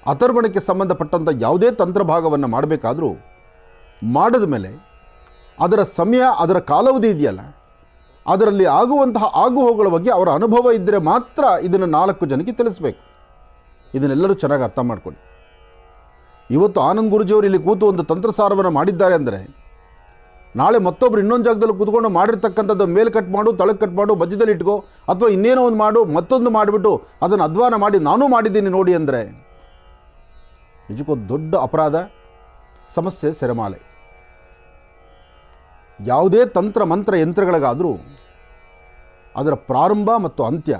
ಅಥರ್ವಣಕ್ಕೆ ಸಂಬಂಧಪಟ್ಟಂಥ ಯಾವುದೇ ತಂತ್ರ ಭಾಗವನ್ನು ಮಾಡಬೇಕಾದರೂ ಮಾಡಿದ ಮೇಲೆ ಅದರ ಸಮಯ, ಅದರ ಕಾಲಾವಧಿ ಇದೆಯಲ್ಲ, ಅದರಲ್ಲಿ ಆಗುವಂತಹ ಆಗುಹೋಗುಗಳ ಬಗ್ಗೆ ಅವರ ಅನುಭವ ಇದ್ದರೆ ಮಾತ್ರ ಇದನ್ನು 4 ಜನಕ್ಕೆ ತಿಳಿಸ್ಬೇಕು. ಇದನ್ನೆಲ್ಲರೂ ಚೆನ್ನಾಗಿ ಅರ್ಥ ಮಾಡ್ಕೊಳ್ಳಿ. ಇವತ್ತು ಆನಂದ್ ಗುರೂಜಿಯವರು ಇಲ್ಲಿ ಕೂತು ಒಂದು ತಂತ್ರಸಾರವನ್ನು ಮಾಡಿದ್ದಾರೆ ಅಂದರೆ, ನಾಳೆ ಮತ್ತೊಬ್ಬರು ಇನ್ನೊಂದು ಜಾಗದಲ್ಲಿ ಕೂತ್ಕೊಂಡು ಮಾಡಿರ್ತಕ್ಕಂಥದ್ದು ಮೇಲೆ ಕಟ್ ಮಾಡು, ತಳಗೆ ಕಟ್ ಮಾಡು, ಮಧ್ಯದಲ್ಲಿ ಇಟ್ಕೋ, ಅಥವಾ ಇನ್ನೇನೋ ಒಂದು ಮಾಡು, ಮತ್ತೊಂದು ಮಾಡಿಬಿಟ್ಟು ಅದನ್ನು ಅಧ್ವಾನ ಮಾಡಿ ನಾನೂ ಮಾಡಿದ್ದೀನಿ ನೋಡಿ ಅಂದರೆ ನಿಜಕ್ಕೂ ದೊಡ್ಡ ಅಪರಾಧ, ಸಮಸ್ಯೆ, ಸೆರೆಮಾಲೆ. ಯಾವುದೇ ತಂತ್ರ ಮಂತ್ರ ಯಂತ್ರಗಳಿಗಾದರೂ ಅದರ ಪ್ರಾರಂಭ ಮತ್ತು ಅಂತ್ಯ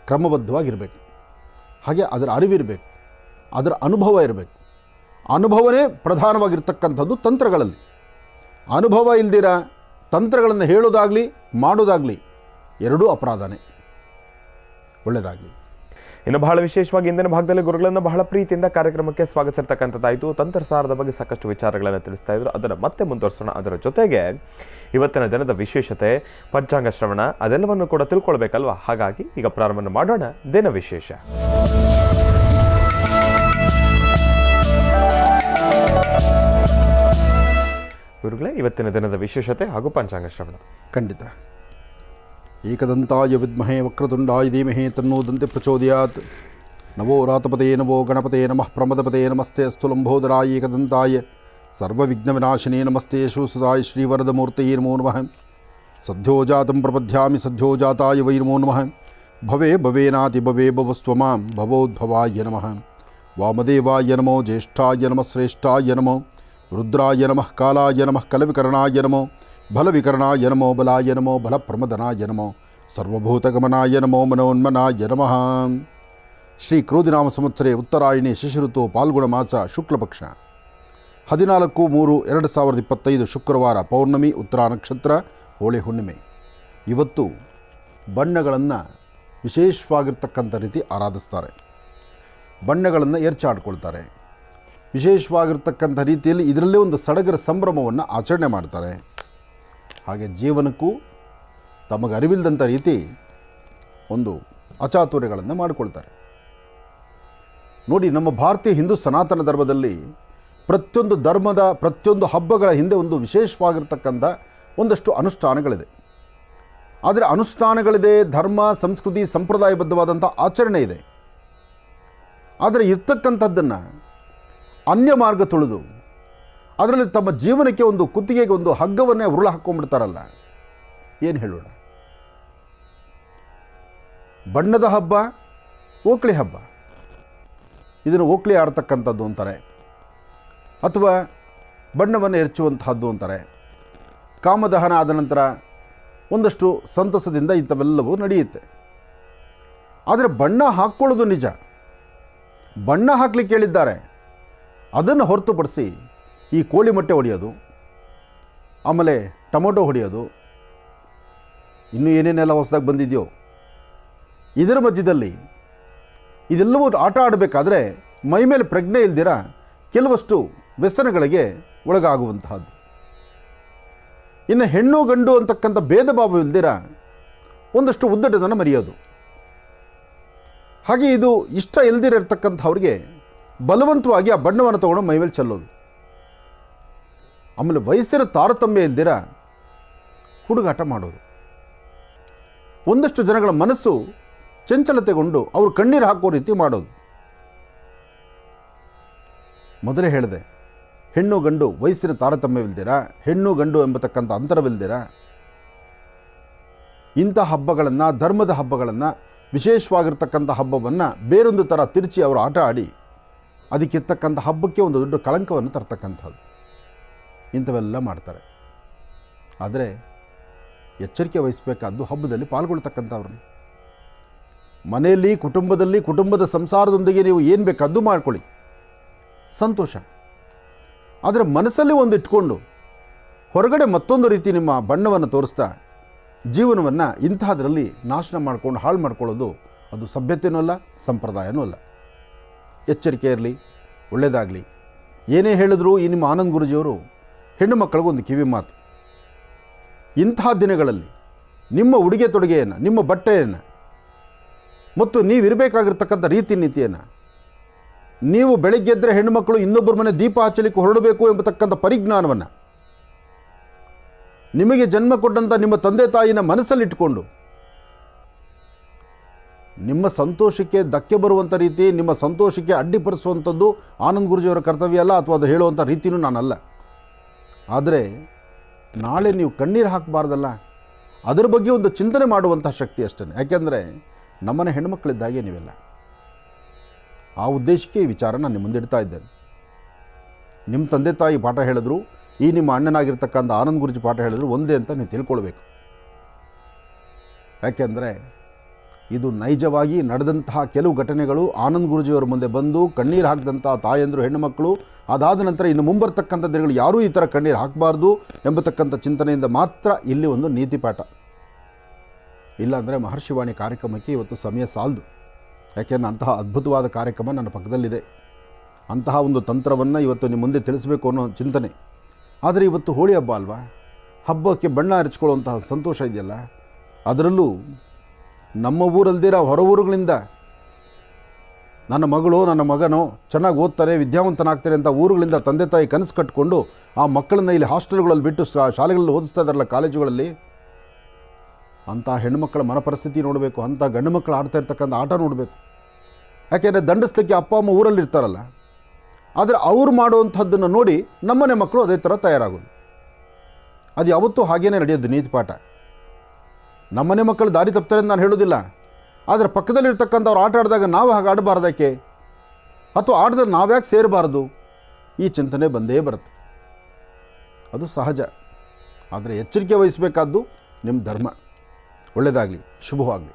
ಕ್ರಮಬದ್ಧವಾಗಿರಬೇಕು. ಹಾಗೆ ಅದರ ಅರಿವಿರಬೇಕು, ಅದರ ಅನುಭವ ಇರಬೇಕು. ಅನುಭವನೇ ಪ್ರಧಾನವಾಗಿರ್ತಕ್ಕಂಥದ್ದು ತಂತ್ರಗಳಲ್ಲಿ. ಅನುಭವ ಇಲ್ದಿರ ತಂತ್ರಗಳನ್ನು ಹೇಳೋದಾಗಲಿ ಮಾಡೋದಾಗಲಿ ಎರಡೂ ಅಪರಾಧನೇ. ಒಳ್ಳೆಯದಾಗಲಿ. ಇನ್ನು ಬಹಳ ವಿಶೇಷವಾಗಿ ಇಂದಿನ ಭಾಗದಲ್ಲಿ ಗುರುಗಳನ್ನು ಬಹಳ ಪ್ರೀತಿಯಿಂದ ಕಾರ್ಯಕ್ರಮಕ್ಕೆ ಸ್ವಾಗತಿಸಿರ್ತಕ್ಕಂಥದ್ದಾಯಿತು. ತಂತ್ರಸಾರದ ಬಗ್ಗೆ ಸಾಕಷ್ಟು ವಿಚಾರಗಳನ್ನು ತಿಳಿಸ್ತಾ ಇದ್ರು. ಅದನ್ನು ಮತ್ತೆ ಮುಂದುವರಿಸೋಣ. ಅದರ ಜೊತೆಗೆ ಇವತ್ತಿನ ದಿನದ ವಿಶೇಷತೆ, ಪಂಚಾಂಗ ಶ್ರವಣ, ಅದೆಲ್ಲವನ್ನು ಕೂಡ ತಿಳ್ಕೊಳ್ಬೇಕಲ್ವಾ? ಹಾಗಾಗಿ ಈಗ ಪ್ರಾರಂಭ ಮಾಡೋಣ ದಿನ ವಿಶೇಷ. ಗುರುಗಳೇ, ಇವತ್ತಿನ ದಿನದ ವಿಶೇಷತೆ ಹಾಗೂ ಪಂಚಾಂಗ ಶ್ರವಣ. ಖಂಡಿತ. ಏಕದಂತಾಯ ವಿದ್ಮಹೇ ವಕ್ರತುಂಡಾಯ ಧೀಮಹಿ ತನ್ನೋ ದಂತೆ ಪ್ರಚೋದಯಾತ್. ನವೋ ರಾತಪದೇ ನವೋ ಗಣಪತೆ ನಮಃ ಪ್ರಮದಪದೇ ನಮಸ್ತೆ ಅಸ್ತು ಲಂಬೋದರಾಯ ಏಕದಂತಾಯ ಸರ್ವವಿಘ್ನವಿನಾಶಿನೇ ನಮಸ್ತೆ ಶಿವಸುತಾಯ ಶ್ರೀವರದಮೂರ್ತಯೇ ನಮೋ ನಮಃ. ಸದ್ಯೋಜಾತಂ ಪ್ರಪದ್ಯಾಮಿ ಸದ್ಯೋಜಾತಾಯ ವೈ ನಮೋ ನಮಃ. ಭವೇ ಭವೇನಾತಿ ಭವೇ ಭವಸ್ವಮಾಂ ಭವೋದ್ಭವಾಯ ನಮಃ. ವಾಮದೇವಾಯ ನಮೋ ಜ್ಯೇಷ್ಠಾಯ ನಮಃ ಶ್ರೇಷ್ಠಾಯ ನಮೋ ರುದ್ರಾಯ ನಮಃ ಕಾಲಾಯ ನಮಃ ಕಲವಿಕರಣಾಯ ನಮೋ ಬಲವಿಕರಣಾಯ ನಮೋ ಬಲಾಯ ನಮೋ ಬಲಪ್ರಮದನಾಯ ನಮೋ ಸರ್ವಭೂತಗಮನಾಯ ನಮೋ ಮನೋನ್ಮನಾಯ ನಮಃ. ಶ್ರೀ ಕ್ರೋಧಿನಾಮ ಸಂವತ್ಸರೆ ಉತ್ತರಾಯಣಿ ಶಿಶಿಋತು ಪಾಲ್ಗುಣ ಮಾಸ ಶುಕ್ಲಪಕ್ಷ 14/3/2025 ಶುಕ್ರವಾರ, ಪೌರ್ಣಮಿ, ಉತ್ತರ ನಕ್ಷತ್ರ, ಹೋಳಿ ಹುಣ್ಣಿಮೆ. ಇವತ್ತು ಬಣ್ಣಗಳನ್ನು ವಿಶೇಷವಾಗಿರ್ತಕ್ಕಂಥ ರೀತಿ ಆರಾಧಿಸ್ತಾರೆ. ಬಣ್ಣಗಳನ್ನು ಎರಚಾಡ್ಕೊಳ್ತಾರೆ. ವಿಶೇಷವಾಗಿರ್ತಕ್ಕಂಥ ರೀತಿಯಲ್ಲಿ ಇದರಲ್ಲೇ ಒಂದು ಸಡಗರ ಸಂಭ್ರಮವನ್ನು ಆಚರಣೆ ಮಾಡ್ತಾರೆ. ಹಾಗೆ ಜೀವನಕ್ಕೂ ತಮಗೆ ಅರಿವಿಲ್ಲದಂಥ ರೀತಿ ಒಂದು ಅಚಾತುರ್ಯಗಳನ್ನು ಮಾಡಿಕೊಳ್ತಾರೆ. ನೋಡಿ, ನಮ್ಮ ಭಾರತೀಯ ಹಿಂದೂ ಸನಾತನ ಧರ್ಮದಲ್ಲಿ ಪ್ರತಿಯೊಂದು ಧರ್ಮದ ಪ್ರತಿಯೊಂದು ಹಬ್ಬಗಳ ಹಿಂದೆ ಒಂದು ವಿಶೇಷವಾಗಿರ್ತಕ್ಕಂಥ ಒಂದಷ್ಟು ಅನುಷ್ಠಾನಗಳಿದೆ. ಆದರೆ ಅನುಷ್ಠಾನಗಳಿದೆ, ಧರ್ಮ, ಸಂಸ್ಕೃತಿ, ಸಂಪ್ರದಾಯಬದ್ಧವಾದಂಥ ಆಚರಣೆ ಇದೆ. ಆದರೆ ಇರ್ತಕ್ಕಂಥದ್ದನ್ನು ಅನ್ಯ ಮಾರ್ಗ ತುಳಿದು ಅದರಲ್ಲಿ ತಮ್ಮ ಜೀವನಕ್ಕೆ ಒಂದು ಕುತ್ತಿಗೆಗೆ ಒಂದು ಹಗ್ಗವನ್ನೇ ಉರುಳು ಹಾಕ್ಕೊಂಡ್ಬಿಡ್ತಾರಲ್ಲ, ಏನು ಹೇಳೋಣ? ಬಣ್ಣದ ಹಬ್ಬ, ಓಕ್ಳಿ ಹಬ್ಬ, ಇದನ್ನು ಓಕ್ಳಿ ಆಡ್ತಕ್ಕಂಥದ್ದು ಅಂತಾರೆ, ಅಥವಾ ಬಣ್ಣವನ್ನು ಎರಚುವಂತಹದ್ದು ಅಂತಾರೆ. ಕಾಮದಹನ ಆದ ನಂತರ ಒಂದಷ್ಟು ಸಂತಸದಿಂದ ಇಂಥವೆಲ್ಲವೂ ನಡೆಯುತ್ತೆ. ಆದರೆ ಬಣ್ಣ ಹಾಕ್ಕೊಳ್ಳೋದು ನಿಜ, ಬಣ್ಣ ಹಾಕ್ಲಿಕ್ಕೆ ಹೇಳಿದ್ದಾರೆ. ಅದನ್ನು ಹೊರತುಪಡಿಸಿ ಈ ಕೋಳಿ ಮೊಟ್ಟೆ ಹೊಡೆಯೋದು, ಆಮೇಲೆ ಟೊಮೊಟೊ ಹೊಡೆಯೋದು, ಇನ್ನೂ ಏನೇನೆಲ್ಲ ಹೊಸದಾಗಿ ಬಂದಿದೆಯೋ, ಇದರ ಮಧ್ಯದಲ್ಲಿ ಇದೆಲ್ಲವೂ ಆಟ ಆಡಬೇಕಾದ್ರೆ ಮೈ ಮೇಲೆ ಪ್ರಜ್ಞೆ ಇಲ್ದಿರ ಕೆಲವಷ್ಟು ವ್ಯಸನಗಳಿಗೆ ಒಳಗಾಗುವಂತಹದ್ದು. ಇನ್ನು ಹೆಣ್ಣು ಗಂಡು ಅಂತಕ್ಕಂಥ ಭೇದ ಭಾವ ಇಲ್ದಿರ ಒಂದಷ್ಟು ಉದ್ದಟತನ ಮರೆಯೋದು. ಹಾಗೆ ಇದು ಇಷ್ಟ ಇಲ್ದಿರತಕ್ಕಂಥವ್ರಿಗೆ ಬಲವಂತವಾಗಿ ಆ ಬಣ್ಣವನ್ನು ತೊಗೊಂಡು ಮೈ ಮೇಲೆ ಚೆಲ್ಲೋದು. ಆಮೇಲೆ ವಯಸ್ಸಿನ ತಾರತಮ್ಯ ಇಲ್ದಿರ ಹುಡುಗಾಟ ಮಾಡೋದು. ಒಂದಷ್ಟು ಜನಗಳ ಮನಸ್ಸು ಚಂಚಲತೆಗೊಂಡು ಅವರು ಕಣ್ಣೀರು ಹಾಕೋ ರೀತಿ ಮಾಡೋದು. ಮೊದಲೇ ಹೇಳಿದೆ, ಹೆಣ್ಣು ಗಂಡು ವಯಸ್ಸಿನ ತಾರತಮ್ಯವಿಲ್ದಿರ, ಹೆಣ್ಣು ಗಂಡು ಎಂಬತಕ್ಕಂಥ ಅಂತರವಿಲ್ದಿರ ಇಂಥ ಹಬ್ಬಗಳನ್ನು, ಧರ್ಮದ ಹಬ್ಬಗಳನ್ನು, ವಿಶೇಷವಾಗಿರ್ತಕ್ಕಂಥ ಹಬ್ಬವನ್ನು ಬೇರೊಂದು ಥರ ತಿರುಚಿ ಅವರು ಆಟ ಆಡಿ ಅದಕ್ಕಿರ್ತಕ್ಕಂಥ ಹಬ್ಬಕ್ಕೆ ಒಂದು ದೊಡ್ಡ ಕಳಂಕವನ್ನು ತರ್ತಕ್ಕಂಥದ್ದು, ಇಂಥವೆಲ್ಲ ಮಾಡ್ತಾರೆ. ಆದರೆ ಎಚ್ಚರಿಕೆ ವಹಿಸಬೇಕಾದ್ದು ಹಬ್ಬದಲ್ಲಿ ಪಾಲ್ಗೊಳ್ತಕ್ಕಂಥವ್ರನ್ನ. ಮನೆಯಲ್ಲಿ ಕುಟುಂಬದ ಸಂಸಾರದೊಂದಿಗೆ ನೀವು ಏನು ಬೇಕಾದ್ದು ಮಾಡ್ಕೊಳ್ಳಿ, ಸಂತೋಷ. ಆದರೆ ಮನಸ್ಸಲ್ಲಿ ಒಂದು ಇಟ್ಕೊಂಡು ಹೊರಗಡೆ ಮತ್ತೊಂದು ರೀತಿ ನಿಮ್ಮ ಬಣ್ಣವನ್ನು ತೋರಿಸ್ತಾ ಜೀವನವನ್ನು ಇಂತಹದ್ರಲ್ಲಿ ನಾಶನ ಮಾಡ್ಕೊಂಡು ಹಾಳು ಮಾಡ್ಕೊಳ್ಳೋದು ಅದು ಸಭ್ಯತೆಯೂ ಅಲ್ಲ, ಸಂಪ್ರದಾಯನೂ ಅಲ್ಲ. ಎಚ್ಚರಿಕೆ ಇರಲಿ, ಒಳ್ಳೆಯದಾಗಲಿ. ಏನೇ ಹೇಳಿದ್ರು ಈ ನಿಮ್ಮ ಆನಂದ್ ಗುರೂಜಿಯವರು ಹೆಣ್ಣು ಮಕ್ಕಳಿಗೊಂದು ಕಿವಿ ಮಾತು, ಇಂತಹ ದಿನಗಳಲ್ಲಿ ನಿಮ್ಮ ಉಡುಗೆ ತೊಡುಗೆಯನ್ನು, ನಿಮ್ಮ ಬಟ್ಟೆಯನ್ನು ಮತ್ತು ನೀವಿರಬೇಕಾಗಿರ್ತಕ್ಕಂಥ ರೀತಿ ನೀತಿಯನ್ನು, ನೀವು ಬೆಳಗ್ಗೆದ್ದರೆ ಹೆಣ್ಣುಮಕ್ಕಳು ಇನ್ನೊಬ್ಬರ ಮನೆ ದೀಪ ಹಚ್ಚಲಿಕ್ಕೆ ಹೊರಡಬೇಕು ಎಂಬತಕ್ಕಂಥ ಪರಿಜ್ಞಾನವನ್ನು ನಿಮಗೆ ಜನ್ಮ ಕೊಟ್ಟಂಥ ನಿಮ್ಮ ತಂದೆ ತಾಯಿನ ಮನಸ್ಸಲ್ಲಿಟ್ಟುಕೊಂಡು ನಿಮ್ಮ ಸಂತೋಷಕ್ಕೆ ಧಕ್ಕೆ ಬರುವಂಥ ರೀತಿ, ನಿಮ್ಮ ಸಂತೋಷಕ್ಕೆ ಅಡ್ಡಿಪಡಿಸುವಂಥದ್ದು ಆನಂದ್ ಗುರೂಜಿಯವರ ಕರ್ತವ್ಯ ಅಲ್ಲ, ಅಥವಾ ಅದು ಹೇಳುವಂಥ ರೀತಿಯೂ ನಾನಲ್ಲ. ಆದರೆ ನಾಳೆ ನೀವು ಕಣ್ಣೀರು ಹಾಕಬಾರ್ದಲ್ಲ, ಅದರ ಬಗ್ಗೆ ಒಂದು ಚಿಂತನೆ ಮಾಡುವಂಥ ಶಕ್ತಿ ಅಷ್ಟೇ. ಯಾಕೆಂದರೆ ನಮ್ಮನೆ ಹೆಣ್ಣುಮಕ್ಕಳಿದ್ದಾಗೆ ನೀವೆಲ್ಲ. ಆ ಉದ್ದೇಶಕ್ಕೆ ಈ ವಿಚಾರ ನಾನು ನಿಮ್ಮ ಮುಂದೆ ಇಡ್ತಾ ಇದ್ದೇನೆ. ನಿಮ್ಮ ತಂದೆ ತಾಯಿ ಪಾಠ ಹೇಳಿದ್ರು, ಈ ನಿಮ್ಮ ಅಣ್ಣನಾಗಿರ್ತಕ್ಕಂಥ ಆನಂದ್ ಗುರೂಜಿ ಪಾಠ ಹೇಳಿದ್ರು ಒಂದೇ ಅಂತ ನೀವು ತಿಳ್ಕೊಳ್ಬೇಕು. ಯಾಕೆಂದರೆ ಇದು ನೈಜವಾಗಿ ನಡೆದಂತಹ ಕೆಲವು ಘಟನೆಗಳು ಆನಂದ್ ಗುರೂಜಿಯವರ ಮುಂದೆ ಬಂದು ಕಣ್ಣೀರು ಹಾಕಿದಂಥ ತಾಯಂದರು, ಹೆಣ್ಣುಮಕ್ಕಳು, ಅದಾದ ನಂತರ ಇನ್ನು ಮುಂಬರ್ತಕ್ಕಂಥ ದಿನಗಳು ಯಾರೂ ಈ ಥರ ಕಣ್ಣೀರು ಹಾಕಬಾರ್ದು ಎಂಬತಕ್ಕಂಥ ಚಿಂತನೆಯಿಂದ ಮಾತ್ರ ಇಲ್ಲಿ ಒಂದು ನೀತಿ ಪಾಠ. ಇಲ್ಲಾಂದರೆ ಮಹರ್ಷಿವಾಣಿ ಕಾರ್ಯಕ್ರಮಕ್ಕೆ ಇವತ್ತು ಸಮಯ ಸಾಲದು. ಯಾಕೆಂದರೆ ಅಂತಹ ಅದ್ಭುತವಾದ ಕಾರ್ಯಕ್ರಮ ನನ್ನ ಪಕ್ಕದಲ್ಲಿದೆ. ಅಂತಹ ಒಂದು ತಂತ್ರವನ್ನು ಇವತ್ತು ನಿಮ್ಮ ಮುಂದೆ ತಿಳಿಸಬೇಕು ಅನ್ನೋ ಚಿಂತನೆ. ಆದರೆ ಇವತ್ತು ಹೋಳಿ ಹಬ್ಬ ಅಲ್ವಾ, ಹಬ್ಬಕ್ಕೆ ಬಣ್ಣ ಹಚ್ಕೊಳ್ಳುವಂತಹ ಸಂತೋಷ ಇದೆಯಲ್ಲ, ಅದರಲ್ಲೂ ನಮ್ಮ ಊರಲ್ದಿರ ಹೊರ ಊರುಗಳಿಂದ ನನ್ನ ಮಗಳು ನನ್ನ ಮಗನೋ ಚೆನ್ನಾಗಿ ಓದ್ತಾರೆ, ವಿದ್ಯಾವಂತನಾಗ್ತಾರೆ ಅಂತ ಊರುಗಳಿಂದ ತಂದೆ ತಾಯಿ ಕನಸು ಕಟ್ಟಿಕೊಂಡು ಆ ಮಕ್ಕಳನ್ನ ಇಲ್ಲಿ ಹಾಸ್ಟೆಲ್ಗಳಲ್ಲಿ ಬಿಟ್ಟು ಶಾಲೆಗಳಲ್ಲಿ ಓದಿಸ್ತಾ ಇದ್ದಾರಲ್ಲ, ಕಾಲೇಜುಗಳಲ್ಲಿ, ಅಂಥ ಹೆಣ್ಣುಮಕ್ಕಳ ಮನ ಪರಿಸ್ಥಿತಿ ನೋಡಬೇಕು, ಅಂಥ ಗಂಡು ಮಕ್ಕಳು ಆಡ್ತಾ ಇರ್ತಕ್ಕಂಥ ಆಟ ನೋಡಬೇಕು. ಯಾಕೆಂದರೆ ದಂಡಿಸ್ಲಿಕ್ಕೆ ಅಪ್ಪ ಅಮ್ಮ ಊರಲ್ಲಿ ಇರ್ತಾರಲ್ಲ, ಆದರೆ ಅವ್ರು ಮಾಡುವಂಥದ್ದನ್ನು ನೋಡಿ ನಮ್ಮನೆ ಮಕ್ಕಳು ಅದೇ ಥರ ತಯಾರಾಗೋದು. ಅದು ಯಾವತ್ತೂ ಹಾಗೇನೇ ನಡೆಯೋದು ನೀತಿ ಪಾಠ. ನಮ್ಮನೆ ಮಕ್ಕಳು ದಾರಿ ತಪ್ತಾರೆ ಅಂತ ನಾನು ಹೇಳೋದಿಲ್ಲ, ಆದರೆ ಪಕ್ಕದಲ್ಲಿರ್ತಕ್ಕಂಥವ್ರು ಆಟ ಆಡಿದಾಗ ನಾವು ಹಾಗೆ ಆಡಬಾರ್ದಕ್ಕೆ, ಅಥವಾ ಆಡಿದ್ರೆ ನಾವ್ಯಾಕೆ ಸೇರಬಾರ್ದು, ಈ ಚಿಂತನೆ ಬಂದೇ ಬರುತ್ತೆ. ಅದು ಸಹಜ. ಆದರೆ ಎಚ್ಚರಿಕೆ ವಹಿಸಬೇಕಾದ್ದು ನಿಮ್ಮ ಧರ್ಮ. ಒಳ್ಳೆಯದಾಗಲಿ, ಶುಭವಾಗಲಿ.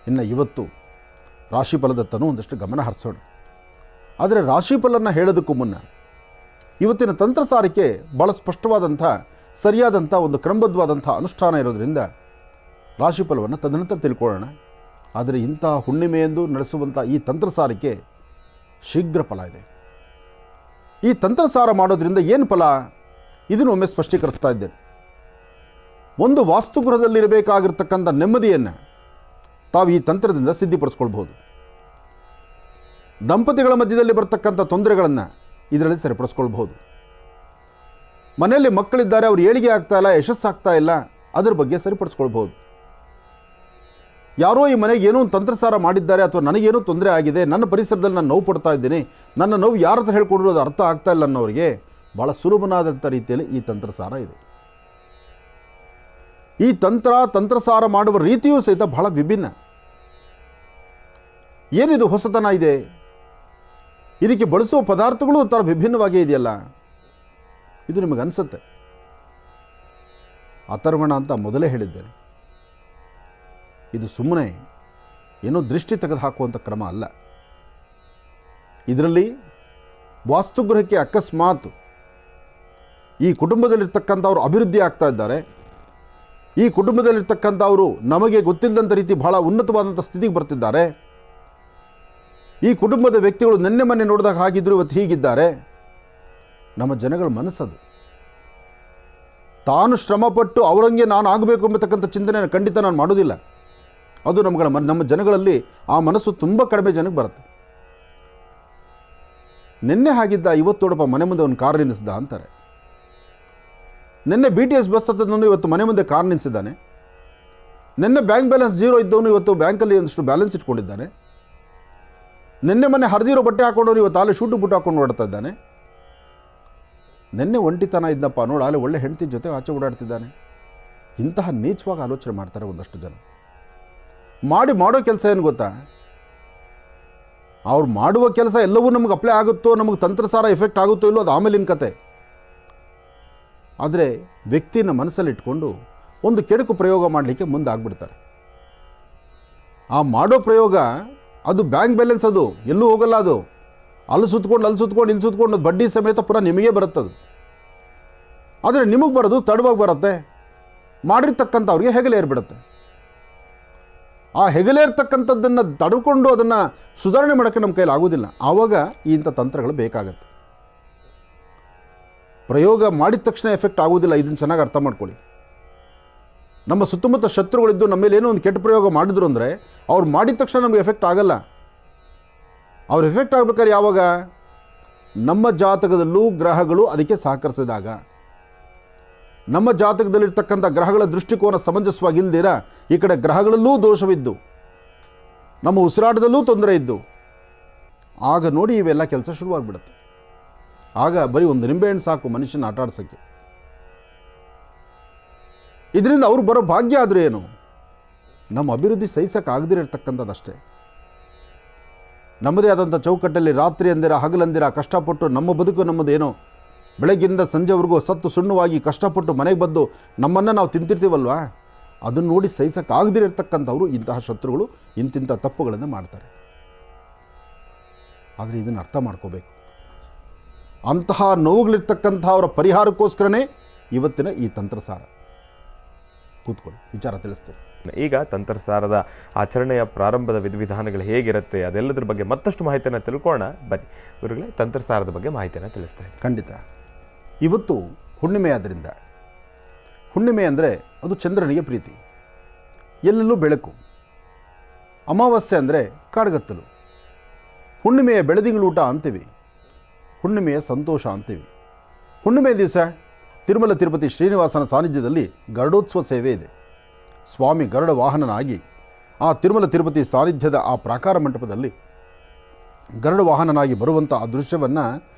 ಇನ್ನು ಇವತ್ತು ರಾಶಿಫಲದತ್ತನೂ ಒಂದಷ್ಟು ಗಮನ ಹರಿಸೋಣ. ಆದರೆ ರಾಶಿಫಲನ ಹೇಳೋದಕ್ಕೂ ಮುನ್ನ ಇವತ್ತಿನ ತಂತ್ರಸಾರಿಕೆ ಭಾಳ ಸ್ಪಷ್ಟವಾದಂಥ, ಸರಿಯಾದಂಥ ಒಂದು ಕ್ರಮಬದ್ಧವಾದಂಥ ಅನುಷ್ಠಾನ ಇರೋದರಿಂದ ರಾಶಿಫಲವನ್ನು ತದನಂತರ ತಿಳ್ಕೊಳ್ಳೋಣ. ಆದರೆ ಇಂಥ ಹುಣ್ಣಿಮೆಯೆಂದು ನಡೆಸುವಂಥ ಈ ತಂತ್ರಸಾರಿಕೆ ಶೀಘ್ರ ಫಲ ಇದೆ. ಈ ತಂತ್ರಸಾರ ಮಾಡೋದ್ರಿಂದ ಏನು ಫಲ, ಇದನ್ನು ಒಮ್ಮೆ ಸ್ಪಷ್ಟೀಕರಿಸ್ತಾ ಇದ್ದೇನೆ. ಒಂದು ವಾಸ್ತುಗೃಹದಲ್ಲಿರಬೇಕಾಗಿರ್ತಕ್ಕಂಥ ನೆಮ್ಮದಿಯನ್ನು ತಾವು ಈ ತಂತ್ರದಿಂದ ಸಿದ್ಧಿಪಡಿಸ್ಕೊಳ್ಬೋದು. ದಂಪತಿಗಳ ಮಧ್ಯದಲ್ಲಿ ಬರ್ತಕ್ಕಂಥ ತೊಂದರೆಗಳನ್ನು ಇದರಲ್ಲಿ ಸರಿಪಡಿಸ್ಕೊಳ್ಬಹುದು. ಮನೆಯಲ್ಲಿ ಮಕ್ಕಳಿದ್ದಾರೆ, ಅವ್ರು ಏಳಿಗೆ ಆಗ್ತಾ ಇಲ್ಲ, ಯಶಸ್ಸಾಗ್ತಾ ಇಲ್ಲ, ಅದರ ಬಗ್ಗೆ ಸರಿಪಡಿಸ್ಕೊಳ್ಬೋದು. ಯಾರೋ ಈ ಮನೆಗೆ ಏನೋ ಒಂದು ತಂತ್ರಸಾರ ಮಾಡಿದ್ದಾರೆ, ಅಥವಾ ನನಗೇನೋ ತೊಂದರೆ ಆಗಿದೆ, ನನ್ನ ಪರಿಸರದಲ್ಲಿ ನಾನು ನೋವು ಪಡ್ತಾ ಇದ್ದೀನಿ, ನನ್ನ ನೋವು ಯಾರ ಹತ್ರ ಹೇಳ್ಕೊಡ್ರು ಅದು ಅರ್ಥ ಆಗ್ತಾ ಇಲ್ಲ ಅನ್ನೋರಿಗೆ ಭಾಳ ಸುಲಭನಾದಂಥ ರೀತಿಯಲ್ಲಿ ಈ ತಂತ್ರಸಾರ ಇದೆ. ಈ ತಂತ್ರಸಾರ ಮಾಡುವ ರೀತಿಯೂ ಸಹಿತ ಬಹಳ ವಿಭಿನ್ನ. ಏನಿದು ಹೊಸತನ ಇದೆ, ಇದಕ್ಕೆ ಬಳಸುವ ಪದಾರ್ಥಗಳು ಒಂಥರ ವಿಭಿನ್ನವಾಗಿ ಇದೆಯಲ್ಲ, ಇದು ನಿಮಗೆ ಅನಿಸುತ್ತೆ. ಅಥರ್ವಣ ಅಂತ ಮೊದಲೇ ಹೇಳಿದ್ದೇನೆ, ಇದು ಸುಮ್ಮನೆ ಏನೋ ದೃಷ್ಟಿ ತೆಗೆದು ಹಾಕುವಂಥ ಕ್ರಮ ಅಲ್ಲ. ಇದರಲ್ಲಿ ವಾಸ್ತುಗೃಹಕ್ಕೆ ಅಕಸ್ಮಾತ್ ಈ ಕುಟುಂಬದಲ್ಲಿರ್ತಕ್ಕಂಥವ್ರು ಅಭಿವೃದ್ಧಿ ಆಗ್ತಾ ಇದ್ದಾರೆ, ಈ ಕುಟುಂಬದಲ್ಲಿರ್ತಕ್ಕಂಥವರು ನಮಗೆ ಗೊತ್ತಿಲ್ಲದಂಥ ರೀತಿ ಬಹಳ ಉನ್ನತವಾದಂಥ ಸ್ಥಿತಿಗೆ ಬರ್ತಿದ್ದಾರೆ, ಈ ಕುಟುಂಬದ ವ್ಯಕ್ತಿಗಳು ನೆನ್ನೆ ಮೊನ್ನೆ ನೋಡಿದಾಗ ಹಾಗಿದ್ರು ಇವತ್ತು ಹೀಗಿದ್ದಾರೆ, ನಮ್ಮ ಜನಗಳ ಮನಸ್ಸದು. ತಾನು ಶ್ರಮಪಟ್ಟು ಅವರಂಗೆ ನಾನು ಆಗಬೇಕು ಎಂಬತಕ್ಕಂಥ ಚಿಂತನೆಯನ್ನು ಖಂಡಿತ ನಾನು ಮಾಡೋದಿಲ್ಲ. ಅದು ನಮ್ಮ ಜನಗಳಲ್ಲಿ ಆ ಮನಸ್ಸು ತುಂಬ ಕಡಿಮೆ ಜನಕ್ಕೆ ಬರುತ್ತೆ. ನಿನ್ನೆ ಹಾಗಿದ್ದ ಇವತ್ತು ನೋಡಪ್ಪ ಮನೆ ಮುಂದೆ ಒಂದು ಕಾರ್ ನಿಲ್ಲಿಸಿದ ಅಂತಾರೆ. ನಿನ್ನೆ BTS ಬಸ್ ಹತ್ತದವನು ಇವತ್ತು ಮನೆ ಮುಂದೆ ಕಾರ್ ನಿಲ್ಲಿಸಿದ್ದಾನೆ. ನಿನ್ನೆ ಬ್ಯಾಂಕ್ ಬ್ಯಾಲೆನ್ಸ್ 0 ಇದ್ದವನು ಇವತ್ತು ಬ್ಯಾಂಕಲ್ಲಿ ಒಂದಷ್ಟು ಬ್ಯಾಲೆನ್ಸ್ ಇಟ್ಕೊಂಡಿದ್ದಾನೆ. ನಿನ್ನೆ ಮೊನ್ನೆ ಹರಿದಿರೋ ಬಟ್ಟೆ ಹಾಕೊಂಡವನು ಇವತ್ತು ಆಲೆ ಶೂಟು ಬುಟ್ಟು ಹಾಕೊಂಡು ಓಡ್ತಾ ಇದ್ದಾನೆ. ನಿನ್ನೆ ಒಂಟಿತನ ಇದ್ದಪ್ಪ ನೋಡಿ ಆಲೆ ಒಳ್ಳೆ ಹೆಂಡತಿ ಜೊತೆ ಆಚೆ ಓಡಾಡ್ತಿದ್ದಾನೆ. ಇಂತಹ ನೀಚವಾಗಿ ಆಲೋಚನೆ ಮಾಡ್ತಾರೆ ಒಂದಷ್ಟು ಜನ. ಮಾಡೋ ಕೆಲಸ ಏನು ಗೊತ್ತಾ, ಅವ್ರು ಮಾಡುವ ಕೆಲಸ ಎಲ್ಲವೂ ನಮಗೆ ಅಪ್ಲೈ ಆಗುತ್ತೋ, ನಮಗೆ ತಂತ್ರಸಾರ ಎಫೆಕ್ಟ್ ಆಗುತ್ತೋ ಇಲ್ಲೋ ಅದು ಆಮೇಲಿನ ಕತೆ. ಆದರೆ ವ್ಯಕ್ತಿನ ಮನಸ್ಸಲ್ಲಿ ಇಟ್ಕೊಂಡು ಒಂದು ಕೆಡುಕು ಪ್ರಯೋಗ ಮಾಡಲಿಕ್ಕೆ ಮುಂದಾಗ್ಬಿಡ್ತಾರೆ. ಆ ಮಾಡೋ ಪ್ರಯೋಗ ಅದು ಬ್ಯಾಂಕ್ ಬ್ಯಾಲೆನ್ಸ್, ಅದು ಎಲ್ಲೂ ಹೋಗಲ್ಲ. ಅದು ಅಲ್ಲಿ ಸುತ್ಕೊಂಡು ಇಲ್ಲಿ ಸುತ್ಕೊಂಡು ಅದು ಬಡ್ಡಿ ಸಮೇತ ಪುನಃ ನಿಮಗೆ ಬರುತ್ತದು. ಆದರೆ ನಿಮಗೆ ಬರೋದು ತಡವಾಗಿ ಬರುತ್ತೆ. ಮಾಡಿರ್ತಕ್ಕಂಥವ್ರಿಗೆ ಹೆಗಲೇರ್ಬಿಡುತ್ತೆ. ಆ ಹೆಗಲೇರ್ತಕ್ಕಂಥದ್ದನ್ನು ತಡ್ಕೊಂಡು ಅದನ್ನು ಸುಧಾರಣೆ ಮಾಡೋಕ್ಕೆ ನಮ್ಮ ಕೈಲಿ ಆಗೋದಿಲ್ಲ. ಆವಾಗ ಇಂಥ ತಂತ್ರಗಳು ಬೇಕಾಗತ್ತೆ. ಪ್ರಯೋಗ ಮಾಡಿದ ತಕ್ಷಣ ಎಫೆಕ್ಟ್ ಆಗೋದಿಲ್ಲ. ಇದನ್ನು ಚೆನ್ನಾಗಿ ಅರ್ಥ ಮಾಡ್ಕೊಳ್ಳಿ. ನಮ್ಮ ಸುತ್ತಮುತ್ತ ಶತ್ರುಗಳಿದ್ದು ನಮ್ಮ ಮೇಲೆ ಏನೋ ಒಂದು ಕೆಟ್ಟ ಪ್ರಯೋಗ ಮಾಡಿದ್ರು ಅಂದರೆ ಅವ್ರು ಮಾಡಿದ ತಕ್ಷಣ ನಮಗೆ ಎಫೆಕ್ಟ್ ಆಗಲ್ಲ. ಅವ್ರು ಎಫೆಕ್ಟ್ ಆಗ್ಬೇಕಾದ್ರೆ ಯಾವಾಗ? ನಮ್ಮ ಜಾತಕದಲ್ಲೂ ಗ್ರಹಗಳು ಅದಕ್ಕೆ ಸಹಕರಿಸಿದಾಗ, ನಮ್ಮ ಜಾತಕದಲ್ಲಿರ್ತಕ್ಕಂಥ ಗ್ರಹಗಳ ದೃಷ್ಟಿಕೋನ ಸಮಂಜಸವಾಗಿಲ್ದಿರ ಈ ಕಡೆ ಗ್ರಹಗಳಲ್ಲೂ ದೋಷವಿದ್ದು, ನಮ್ಮ ಉಸಿರಾಟದಲ್ಲೂ ತೊಂದರೆ ಇದ್ದು, ಆಗ ನೋಡಿ ಇವೆಲ್ಲ ಕೆಲಸ ಶುರುವಾಗ್ಬಿಡುತ್ತೆ. ಆಗ ಬರೀ ಒಂದು ನಿಂಬೆಹಣ್ಣು ಸಾಕು ಮನುಷ್ಯನ ಆಟ ಆಡ್ಸೋಕ್ಕೆ. ಇದರಿಂದ ಅವ್ರು ಬರೋ ಭಾಗ್ಯ ಆದರೂ ಏನು? ನಮ್ಮ ಅಭಿವೃದ್ಧಿ ಸಹಿಸೋಕ್ಕಾಗದಿರತಕ್ಕಂಥದ್ದಷ್ಟೇ. ನಮ್ಮದೇ ಆದಂಥ ಚೌಕಟ್ಟಲ್ಲಿ ರಾತ್ರಿ ಅಂದಿರ ಹಗಲಂದಿರ ಕಷ್ಟಪಟ್ಟು ನಮ್ಮ ಬದುಕು ನಮ್ಮದೇನೋ ಬೆಳಗ್ಗಿಂದ ಸಂಜೆವರೆಗೂ ಸತ್ತು ಸುಣ್ಣವಾಗಿ ಕಷ್ಟಪಟ್ಟು ಮನೆಗೆ ಬಂದು ನಮ್ಮನ್ನು ನಾವು ತಿಂತಿರ್ತೀವಲ್ವ, ಅದನ್ನು ನೋಡಿ ಸಹಿಸೋಕ್ಕಾಗದಿರತಕ್ಕಂಥವ್ರು ಇಂತಹ ಶತ್ರುಗಳು ಇಂತಿಂಥ ತಪ್ಪುಗಳನ್ನು ಮಾಡ್ತಾರೆ. ಆದರೆ ಇದನ್ನು ಅರ್ಥ ಮಾಡ್ಕೋಬೇಕು. ಅಂತಹ ನೋವುಗಳಿರ್ತಕ್ಕಂಥ ಅವರ ಪರಿಹಾರಕ್ಕೋಸ್ಕರನೇ ಇವತ್ತಿನ ಈ ತಂತ್ರಸಾರ. ಕೂತ್ಕೊಳ್ಳಿ, ವಿಚಾರ ತಿಳಿಸ್ತೀನಿ. ಈಗ ತಂತ್ರಸಾರದ ಆಚರಣೆಯ ಪ್ರಾರಂಭದ ವಿಧಿವಿಧಾನಗಳು ಹೇಗಿರುತ್ತೆ ಅದೆಲ್ಲದ್ರ ಬಗ್ಗೆ ಮತ್ತಷ್ಟು ಮಾಹಿತಿಯನ್ನು ತಿಳ್ಕೊಳ್ಳೋಣ. ಬನ್ನಿ ಗುರುಗಳೇ, ತಂತ್ರಸಾರದ ಬಗ್ಗೆ ಮಾಹಿತಿಯನ್ನು ತಿಳಿಸ್ತಾರೆ. ಖಂಡಿತ. ಇವತ್ತು ಹುಣ್ಣಿಮೆ ಆದ್ದರಿಂದ, ಹುಣ್ಣಿಮೆ ಅಂದರೆ ಅದು ಚಂದ್ರನಿಗೆ ಪ್ರೀತಿ, ಎಲ್ಲೆಲ್ಲೂ ಬೆಳಕು. ಅಮಾವಾಸ್ಯೆ ಅಂದರೆ ಕಾಡ್ಗತ್ತಲು. ಹುಣ್ಣಿಮೆಯ ಬೆಳದಿಂಗಳೂಟ ಅಂತೀವಿ, ಹುಣ್ಣಿಮೆಯ ಸಂತೋಷ ಅಂತೀವಿ. ಹುಣ್ಣಿಮೆ ದಿವಸ ತಿರುಮಲ ತಿರುಪತಿ ಶ್ರೀನಿವಾಸನ ಸಾನ್ನಿಧ್ಯದಲ್ಲಿ ಗರುಡೋತ್ಸವ ಸೇವೆ ಇದೆ. ಸ್ವಾಮಿ ಗರುಡ ವಾಹನನಾಗಿ ಆ ತಿರುಮಲ ತಿರುಪತಿ ಸಾನ್ನಿಧ್ಯದ ಆ ಪ್ರಾಕಾರ ಮಂಟಪದಲ್ಲಿ ಗರುಡ ವಾಹನನಾಗಿ ಬರುವಂಥ ಆ ದೃಶ್ಯವನ್ನು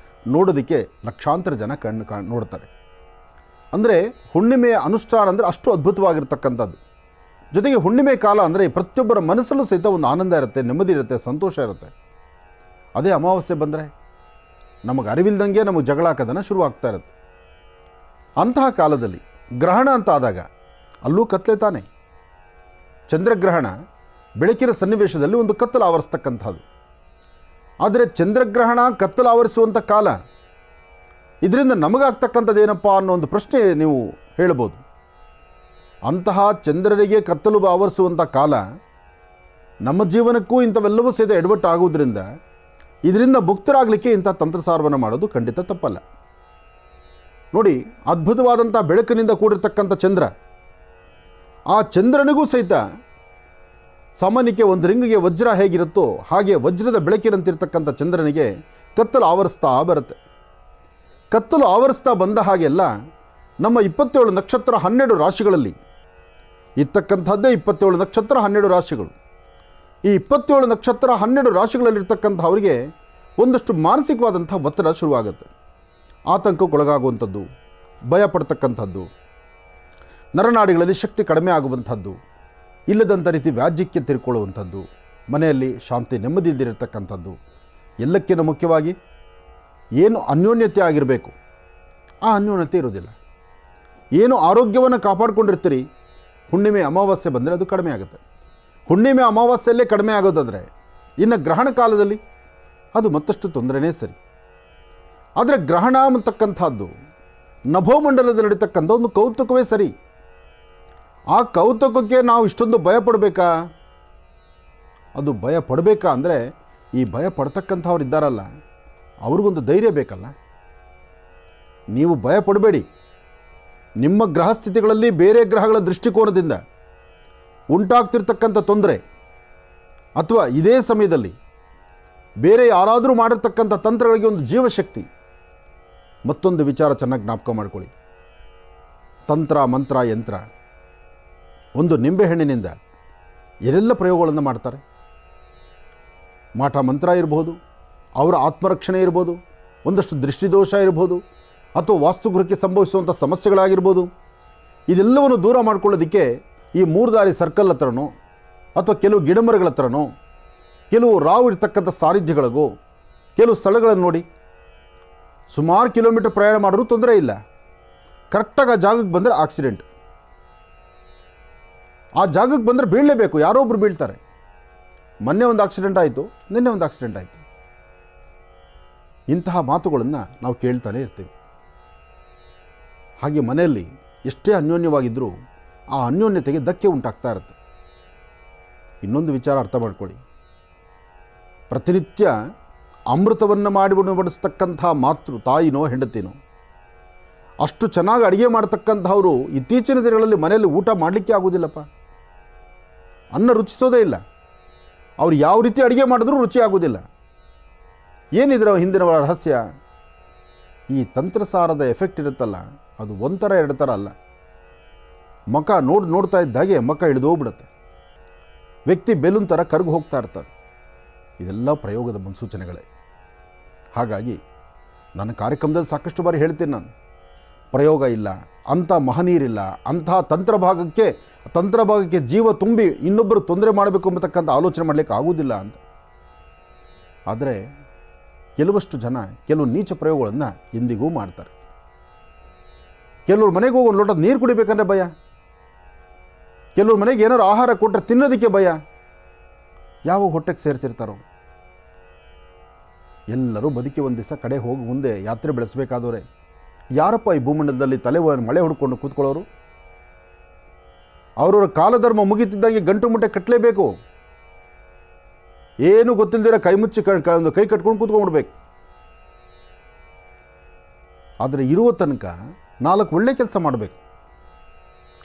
ನೋಡೋದಕ್ಕೆ ಲಕ್ಷಾಂತರ ಜನ ನೋಡ್ತಾರೆ. ಅಂದರೆ ಹುಣ್ಣಿಮೆಯ ಅನುಷ್ಠಾನ ಅಂದರೆ ಅಷ್ಟು ಅದ್ಭುತವಾಗಿರ್ತಕ್ಕಂಥದ್ದು. ಜೊತೆಗೆ ಹುಣ್ಣಿಮೆ ಕಾಲ ಅಂದರೆ ಪ್ರತಿಯೊಬ್ಬರ ಮನಸ್ಸಲ್ಲೂ ಸಹಿತ ಒಂದು ಆನಂದ ಇರುತ್ತೆ, ನೆಮ್ಮದಿ ಇರುತ್ತೆ, ಸಂತೋಷ ಇರುತ್ತೆ. ಅದೇ ಅಮಾವಾಸ್ಯೆ ಬಂದರೆ ನಮಗೆ ಅರಿವಿಲ್ದಂಗೆ ನಮಗೆ ಜಗಳ ಹಾಕೋದನ್ನು ಶುರುವಾಗ್ತಾ ಇರುತ್ತೆ. ಅಂತಹ ಕಾಲದಲ್ಲಿ ಗ್ರಹಣ ಅಂತ ಆದಾಗ ಅಲ್ಲೂ ಕತ್ತಲೆ ತಾನೆ. ಚಂದ್ರಗ್ರಹಣ ಬೆಳಕಿನ ಸನ್ನಿವೇಶದಲ್ಲಿ ಒಂದು ಕತ್ತಲು ಆವರಿಸ್ತಕ್ಕಂಥದ್ದು. ಆದರೆ ಚಂದ್ರಗ್ರಹಣ ಕತ್ತಲು ಆವರಿಸುವಂಥ ಕಾಲ, ಇದರಿಂದ ನಮಗಾಗ್ತಕ್ಕಂಥದ್ದು ಏನಪ್ಪ ಅನ್ನೋ ಒಂದು ಪ್ರಶ್ನೆ ನೀವು ಹೇಳ್ಬೋದು. ಅಂತಹ ಚಂದ್ರನಿಗೆ ಕತ್ತಲು ಆವರಿಸುವಂಥ ಕಾಲ ನಮ್ಮ ಜೀವನಕ್ಕೂ ಇಂಥವೆಲ್ಲವೂ ಸಹಿತ ಎಡವಟ್ಟು ಆಗುವುದರಿಂದ ಇದರಿಂದ ಮುಕ್ತರಾಗಲಿಕ್ಕೆ ಇಂಥ ತಂತ್ರಸಾರವನ್ನು ಮಾಡೋದು ಖಂಡಿತ ತಪ್ಪಲ್ಲ. ನೋಡಿ, ಅದ್ಭುತವಾದಂಥ ಬೆಳಕಿನಿಂದ ಕೂಡಿರ್ತಕ್ಕಂಥ ಚಂದ್ರ, ಆ ಚಂದ್ರನಿಗೂ ಸಹಿತ ಸಾಮಾನ್ಯಕ್ಕೆ ಒಂದು ರಿಂಗಿಗೆ ವಜ್ರ ಹೇಗಿರುತ್ತೋ ಹಾಗೆ ವಜ್ರದ ಬೆಳಕಿನಂತಿರ್ತಕ್ಕಂಥ ಚಂದ್ರನಿಗೆ ಕತ್ತಲು ಆವರಿಸ್ತಾ ಬರುತ್ತೆ. ಕತ್ತಲು ಆವರಿಸ್ತಾ ಬಂದ ಹಾಗೆಲ್ಲ ನಮ್ಮ 27 ನಕ್ಷತ್ರ 12 ರಾಶಿಗಳಲ್ಲಿ ಇರ್ತಕ್ಕಂಥದ್ದೇ 27 ನಕ್ಷತ್ರ 12 ರಾಶಿಗಳು. ಈ 27 ನಕ್ಷತ್ರ 12 ರಾಶಿಗಳಲ್ಲಿರ್ತಕ್ಕಂಥವರಿಗೆ ಒಂದಷ್ಟು ಮಾನಸಿಕವಾದಂಥ ಒತ್ತಡ ಶುರುವಾಗುತ್ತೆ. ಆತಂಕಕ್ಕೊಳಗಾಗುವಂಥದ್ದು, ಭಯ ಪಡ್ತಕ್ಕಂಥದ್ದು, ನರನಾಡಿಗಳಲ್ಲಿ ಶಕ್ತಿ ಕಡಿಮೆ ಆಗುವಂಥದ್ದು, ಇಲ್ಲದಂಥ ರೀತಿ ವ್ಯಾಜ್ಯಕ್ಕೆ ತಿರ್ಕೊಳ್ಳುವಂಥದ್ದು, ಮನೆಯಲ್ಲಿ ಶಾಂತಿ ನೆಮ್ಮದಿ ಇಲ್ದಿರತಕ್ಕಂಥದ್ದು, ಎಲ್ಲಕ್ಕಿಂತ ಮುಖ್ಯವಾಗಿ ಏನು ಅನ್ಯೋನ್ಯತೆ ಆಗಿರಬೇಕು ಆ ಅನ್ಯೋನ್ಯತೆ ಇರೋದಿಲ್ಲ. ಏನು ಆರೋಗ್ಯವನ್ನು ಕಾಪಾಡಿಕೊಂಡಿರ್ತೀರಿ, ಹುಣ್ಣಿಮೆ ಅಮಾವಾಸ್ಯೆ ಬಂದರೆ ಅದು ಕಡಿಮೆ ಆಗುತ್ತೆ. ಹುಣ್ಣಿಮೆ ಅಮಾವಾಸ್ಯೆಯಲ್ಲೇ ಕಡಿಮೆ ಆಗೋದಾದರೆ ಇನ್ನು ಗ್ರಹಣ ಕಾಲದಲ್ಲಿ ಅದು ಮತ್ತಷ್ಟು ತೊಂದರೆನೇ ಸರಿ. ಆದರೆ ಗ್ರಹಣ ಅಂತಕ್ಕಂಥದ್ದು ನಭೋಮಂಡಲದಲ್ಲಿ ನಡೀತಕ್ಕಂಥ ಒಂದು ಕೌತುಕವೇ ಸರಿ. ಆ ಕೌತುಕಕ್ಕೆ ನಾವು ಇಷ್ಟೊಂದು ಭಯ ಪಡಬೇಕಾ? ಅದು ಭಯ ಪಡಬೇಕಾ ಅಂದರೆ ಈ ಭಯ ಪಡ್ತಕ್ಕಂಥವ್ರು ಇದ್ದಾರಲ್ಲ ಅವ್ರಿಗೊಂದು ಧೈರ್ಯ ಬೇಕಲ್ಲ. ನೀವು ಭಯ ಪಡಬೇಡಿ. ನಿಮ್ಮ ಗ್ರಹ ಸ್ಥಿತಿಗಳಲ್ಲಿ ಬೇರೆ ಗ್ರಹಗಳ ದೃಷ್ಟಿಕೋನದಿಂದ ಉಂಟಾಗ್ತಿರ್ತಕ್ಕಂಥ ತೊಂದರೆ ಅಥವಾ ಇದೇ ಸಮಯದಲ್ಲಿ ಬೇರೆ ಯಾರಾದರೂ ಮಾಡಿರ್ತಕ್ಕಂಥ ತಂತ್ರಗಳಿಗೆ ಒಂದು ಜೀವಶಕ್ತಿ. ಮತ್ತೊಂದು ವಿಚಾರ ಚೆನ್ನಾಗಿ ಜ್ಞಾಪಕ ಮಾಡ್ಕೊಳ್ಳಿ. ತಂತ್ರ ಮಂತ್ರ ಯಂತ್ರ, ಒಂದು ನಿಂಬೆಹಣ್ಣಿನಿಂದ ಏನೆಲ್ಲ ಪ್ರಯೋಗಗಳನ್ನು ಮಾಡ್ತಾರೆ. ಮಾಟ ಮಂತ್ರ ಇರ್ಬೋದು, ಅವರ ಆತ್ಮರಕ್ಷಣೆ ಇರ್ಬೋದು, ಒಂದಷ್ಟು ದೃಷ್ಟಿದೋಷ ಇರ್ಬೋದು, ಅಥವಾ ವಾಸ್ತುಗೃಹಕ್ಕೆ ಸಂಭವಿಸುವಂಥ ಸಮಸ್ಯೆಗಳಾಗಿರ್ಬೋದು. ಇದೆಲ್ಲವನ್ನು ದೂರ ಮಾಡ್ಕೊಳ್ಳೋದಕ್ಕೆ ಈ 3 ದಾರಿ ಸರ್ಕಲ್ ಹತ್ರನೋ ಅಥವಾ ಕೆಲವು ಗಿಡಮರಗಳ ಹತ್ರನೋ ಕೆಲವು ರಾವು ಇರ್ತಕ್ಕಂಥ ಸಾನ್ನಿಧ್ಯಗಳಿಗೋ ಕೆಲವು ಸ್ಥಳಗಳನ್ನು ನೋಡಿ ಸುಮಾರು ಕಿಲೋಮೀಟರ್ ಪ್ರಯಾಣ ಮಾಡಿದ್ರೂ ತೊಂದರೆ ಇಲ್ಲ. ಕರೆಕ್ಟಾಗಿ ಆ ಜಾಗಕ್ಕೆ ಬಂದರೆ ಆಕ್ಸಿಡೆಂಟ್. ಆ ಜಾಗಕ್ಕೆ ಬಂದರೆ ಬೀಳಲೇಬೇಕು, ಯಾರೋ ಒಬ್ರು ಬೀಳ್ತಾರೆ. ಮೊನ್ನೆ ಒಂದು ಆಕ್ಸಿಡೆಂಟ್ ಆಯಿತು, ನಿನ್ನೆ ಒಂದು ಆಕ್ಸಿಡೆಂಟ್ ಆಯಿತು. ಇಂತಹ ಮಾತುಗಳನ್ನು ನಾವು ಕೇಳ್ತಾನೆ ಇರ್ತೀವಿ. ಹಾಗೆ ಮನೆಯಲ್ಲಿ ಎಷ್ಟೇ ಅನ್ಯೋನ್ಯವಾಗಿದ್ದರೂ ಆ ಅನ್ಯೋನ್ಯತೆಗೆ ಧಕ್ಕೆ ಉಂಟಾಗ್ತಾ ಇರುತ್ತೆ. ಇನ್ನೊಂದು ವಿಚಾರ ಅರ್ಥ ಮಾಡ್ಕೊಳ್ಳಿ, ಪ್ರತಿನಿತ್ಯ ಅಮೃತವನ್ನು ಬಡಿಸ್ತಕ್ಕಂಥ ಮಾತೃ ತಾಯಿನೋ ಹೆಂಡತಿನೋ ಅಷ್ಟು ಚೆನ್ನಾಗಿ ಅಡುಗೆ ಮಾಡ್ತಕ್ಕಂಥವರು ಇತ್ತೀಚಿನ ದಿನಗಳಲ್ಲಿ ಮನೆಯಲ್ಲಿ ಊಟ ಮಾಡಲಿಕ್ಕೆ ಆಗೋದಿಲ್ಲಪ್ಪ. ಅನ್ನ ರುಚಿಸೋದೇ ಇಲ್ಲ. ಅವ್ರು ಯಾವ ರೀತಿ ಅಡುಗೆ ಮಾಡಿದ್ರೂ ರುಚಿ ಆಗೋದಿಲ್ಲ. ಏನಿದ್ರ ಹಿಂದಿನ ರಹಸ್ಯ? ಈ ತಂತ್ರಸಾರದ ಎಫೆಕ್ಟ್ ಇರುತ್ತಲ್ಲ, ಅದು ಒಂಥರ ಎರಡು ಥರ ಅಲ್ಲ. ಮುಖ ನೋಡ್ತಾ ಇದ್ದಾಗೆ ಮುಖ ಹಿಡಿದೋಗ್ಬಿಡುತ್ತೆ. ವ್ಯಕ್ತಿ ಬೆಲೂನ್ ಥರ ಕರಗಿ ಹೋಗ್ತಾ ಇರ್ತಾರೆ. ಇದೆಲ್ಲ ಪ್ರಯೋಗದ ಮುನ್ಸೂಚನೆಗಳೇ. ಹಾಗಾಗಿ ನನ್ನ ಕಾರ್ಯಕ್ರಮದಲ್ಲಿ ಸಾಕಷ್ಟು ಬಾರಿ ಹೇಳ್ತೀನಿ ನಾನು, ಪ್ರಯೋಗ ಇಲ್ಲ, ಅಂಥ ಮಹನೀಯರಿಲ್ಲ, ಅಂತಹ ತಂತ್ರಭಾಗಕ್ಕೆ ಜೀವ ತುಂಬಿ ಇನ್ನೊಬ್ಬರು ತೊಂದರೆ ಮಾಡಬೇಕು ಎಂಬತಕ್ಕಂಥ ಆಲೋಚನೆ ಮಾಡಲಿಕ್ಕೆ ಆಗೋದಿಲ್ಲ ಅಂತ. ಆದರೆ ಕೆಲವಷ್ಟು ಜನ ಕೆಲವು ನೀಚ ಪ್ರಯೋಗಗಳನ್ನು ಇಂದಿಗೂ ಮಾಡ್ತಾರೆ. ಕೆಲವ್ರ ಮನೆಗೆ ಹೋಗಿ ಒಂದು ಲೋಟ ನೀರು ಕುಡಿಬೇಕಂದ್ರೆ ಭಯ, ಕೆಲವ್ರ ಮನೆಗೆ ಏನಾದ್ರು ಆಹಾರ ಕೊಟ್ಟರೆ ತಿನ್ನೋದಕ್ಕೆ ಭಯ. ಯಾವಾಗ ಹೊಟ್ಟೆಗೆ ಸೇರ್ತಿರ್ತಾರೋ. ಎಲ್ಲರೂ ಬದುಕಿ ಒಂದು ದಿವಸ ಕಡೆ ಹೋಗಿ ಮುಂದೆ ಯಾತ್ರೆ ಬೆಳೆಸಬೇಕಾದವರೇ. ಯಾರಪ್ಪ ಈ ಭೂಮಂಡಲದಲ್ಲಿ ಮಳೆ ಹೊಡ್ಕೊಂಡು ಕೂತ್ಕೊಳ್ಳೋರು? ಅವರವರ ಕಾಲಧರ್ಮ ಮುಗಿತಿದ್ದಂಗೆ ಗಂಟು ಮುಟ್ಟೆ ಕಟ್ಟಲೇಬೇಕು. ಏನು ಗೊತ್ತಿಲ್ಲದಿರ ಕೈ ಮುಚ್ಚಿ ಕೈ ಕಟ್ಕೊಂಡು ಕೂತ್ಕೊಂಡ್ಬಿಡ್ಬೇಕು. ಆದರೆ ಇರುವ ತನಕ 4 ಒಳ್ಳೆ ಕೆಲಸ ಮಾಡಬೇಕು,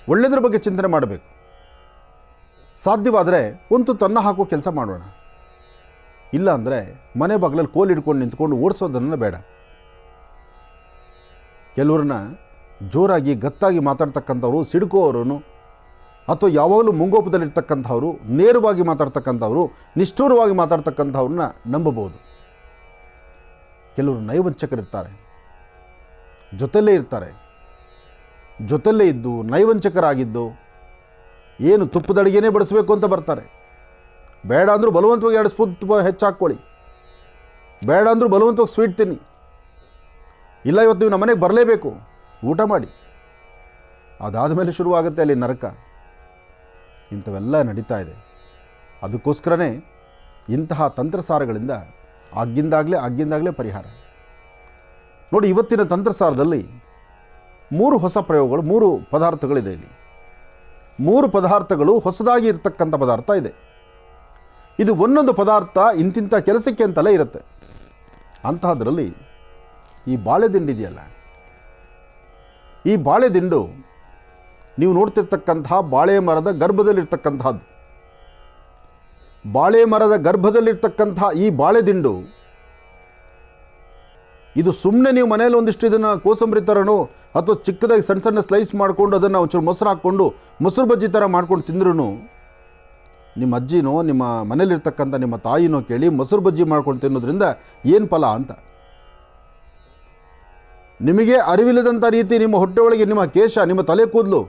ಒಳ್ಳೆಯದ್ರ ಬಗ್ಗೆ ಚಿಂತನೆ ಮಾಡಬೇಕು. ಸಾಧ್ಯವಾದರೆ ಒಂದು ತನ್ನ ಹಾಕೋ ಕೆಲಸ ಮಾಡೋಣ. ಇಲ್ಲ ಅಂದರೆ ಮನೆ ಬಾಗಿಲಲ್ಲಿ ಕೋಲ್ ಹಿಡ್ಕೊಂಡು ನಿಂತ್ಕೊಂಡು ಓಡಿಸೋದನ್ನು ಬೇಡ. ಕೆಲವ್ರನ್ನ ಜೋರಾಗಿ ಗತ್ತಾಗಿ ಮಾತಾಡ್ತಕ್ಕಂಥವ್ರು, ಸಿಡ್ಕೋರು, ಅಥವಾ ಯಾವಾಗಲೂ ಮುಂಗೋಪದಲ್ಲಿರ್ತಕ್ಕಂಥವ್ರು, ನೇರವಾಗಿ ಮಾತಾಡ್ತಕ್ಕಂಥವ್ರು, ನಿಷ್ಠೂರವಾಗಿ ಮಾತಾಡ್ತಕ್ಕಂಥವ್ರನ್ನ ನಂಬಬಹುದು. ಕೆಲವರು ನೈವಂಚಕರಿರ್ತಾರೆ, ಜೊತೆಯಲ್ಲೇ ಇರ್ತಾರೆ. ಜೊತೆಯಲ್ಲೇ ಇದ್ದು ನೈವಂಚಕರಾಗಿದ್ದು ಏನು ತುಪ್ಪದಡಿಗೆನೇ ಬಡಿಸ್ಬೇಕು ಅಂತ ಬರ್ತಾರೆ. ಬೇಡ ಅಂದರೂ ಬಲವಂತವಾಗಿ 2 ಸ್ಪೂನ್ ತುಪ್ಪ ಹೆಚ್ಚಾಕ್ಕೊಳ್ಳಿ, ಬೇಡ ಅಂದರೂ ಬಲವಂತವಾಗಿ ಸ್ವೀಟ್ ತಿನ್ನಿ, ಇಲ್ಲ ಇವತ್ತು ನೀವು ನಮ್ಮ ಮನೆಗೆ ಬರಲೇಬೇಕು, ಊಟ ಮಾಡಿ. ಅದಾದ ಮೇಲೆ ಶುರುವಾಗುತ್ತೆ ಅಲ್ಲಿ ನರಕ. ಇಂಥವೆಲ್ಲ ನಡೀತಾ ಇದೆ. ಅದಕ್ಕೋಸ್ಕರನೇ ಇಂತಹ ತಂತ್ರಸಾರಗಳಿಂದ ಆಗಿಂದಾಗಲೇ ಪರಿಹಾರ. ನೋಡಿ, ಇವತ್ತಿನ ತಂತ್ರಸಾರದಲ್ಲಿ 3 ಹೊಸ ಪ್ರಯೋಗಗಳು, 3 ಪದಾರ್ಥಗಳಿದೆ. ಇಲ್ಲಿ 3 ಪದಾರ್ಥಗಳು ಹೊಸದಾಗಿ ಇರತಕ್ಕಂಥ ಪದಾರ್ಥ ಇದೆ. ಇದು ಒಂದೊಂದು ಪದಾರ್ಥ ಇಂತಿಂಥ ಕೆಲಸಕ್ಕೆ ಅಂತಲೇ ಇರುತ್ತೆ. ಅಂತಹದ್ರಲ್ಲಿ ಈ ಬಾಳೆದಿಂಡು ಇದೆಯಲ್ಲ, ಈ ಬಾಳೆದಿಂಡು ನೀವು ನೋಡ್ತಿರ್ತಕ್ಕಂತಹ ಬಾಳೆ ಮರದ ಗರ್ಭದಲ್ಲಿರ್ತಕ್ಕಂಥದ್ದು. ಬಾಳೆ ಮರದ ಗರ್ಭದಲ್ಲಿರ್ತಕ್ಕಂತಹ ಈ ಬಾಳೆದಿಂಡು ಇದು ಸುಮ್ಮನೆ ನೀವು ಮನೆಯಲ್ಲಿ ಒಂದಿಷ್ಟು ಇದನ್ನು ಕೋಸಂಬರಿ ಥರನೋ ಅಥವಾ ಚಿಕ್ಕದಾಗಿ ಸಣ್ಣ ಸಣ್ಣ ಸ್ಲೈಸ್ ಮಾಡಿಕೊಂಡು ಅದನ್ನು ಒಂಚೂರು ಮೊಸರು ಹಾಕ್ಕೊಂಡು ಮೊಸರು ಬಜ್ಜಿ ಥರ ಮಾಡ್ಕೊಂಡು ತಿಂದ್ರೂ, ನಿಮ್ಮ ಅಜ್ಜಿನೋ ನಿಮ್ಮ ಮನೇಲಿರ್ತಕ್ಕಂಥ ನಿಮ್ಮ ತಾಯಿನೋ ಕೇಳಿ ಮೊಸರು ಬಜ್ಜಿ ಮಾಡ್ಕೊಂಡು ತಿನ್ನೋದ್ರಿಂದ ಏನು ಫಲ ಅಂತ. ನಿಮಗೆ ಅರಿವಿಲ್ಲದಂಥ ರೀತಿ ನಿಮ್ಮ ಹೊಟ್ಟೆ ಒಳಗೆ ನಿಮ್ಮ ಕೇಶ, ನಿಮ್ಮ ತಲೆ ಕೂದಲು,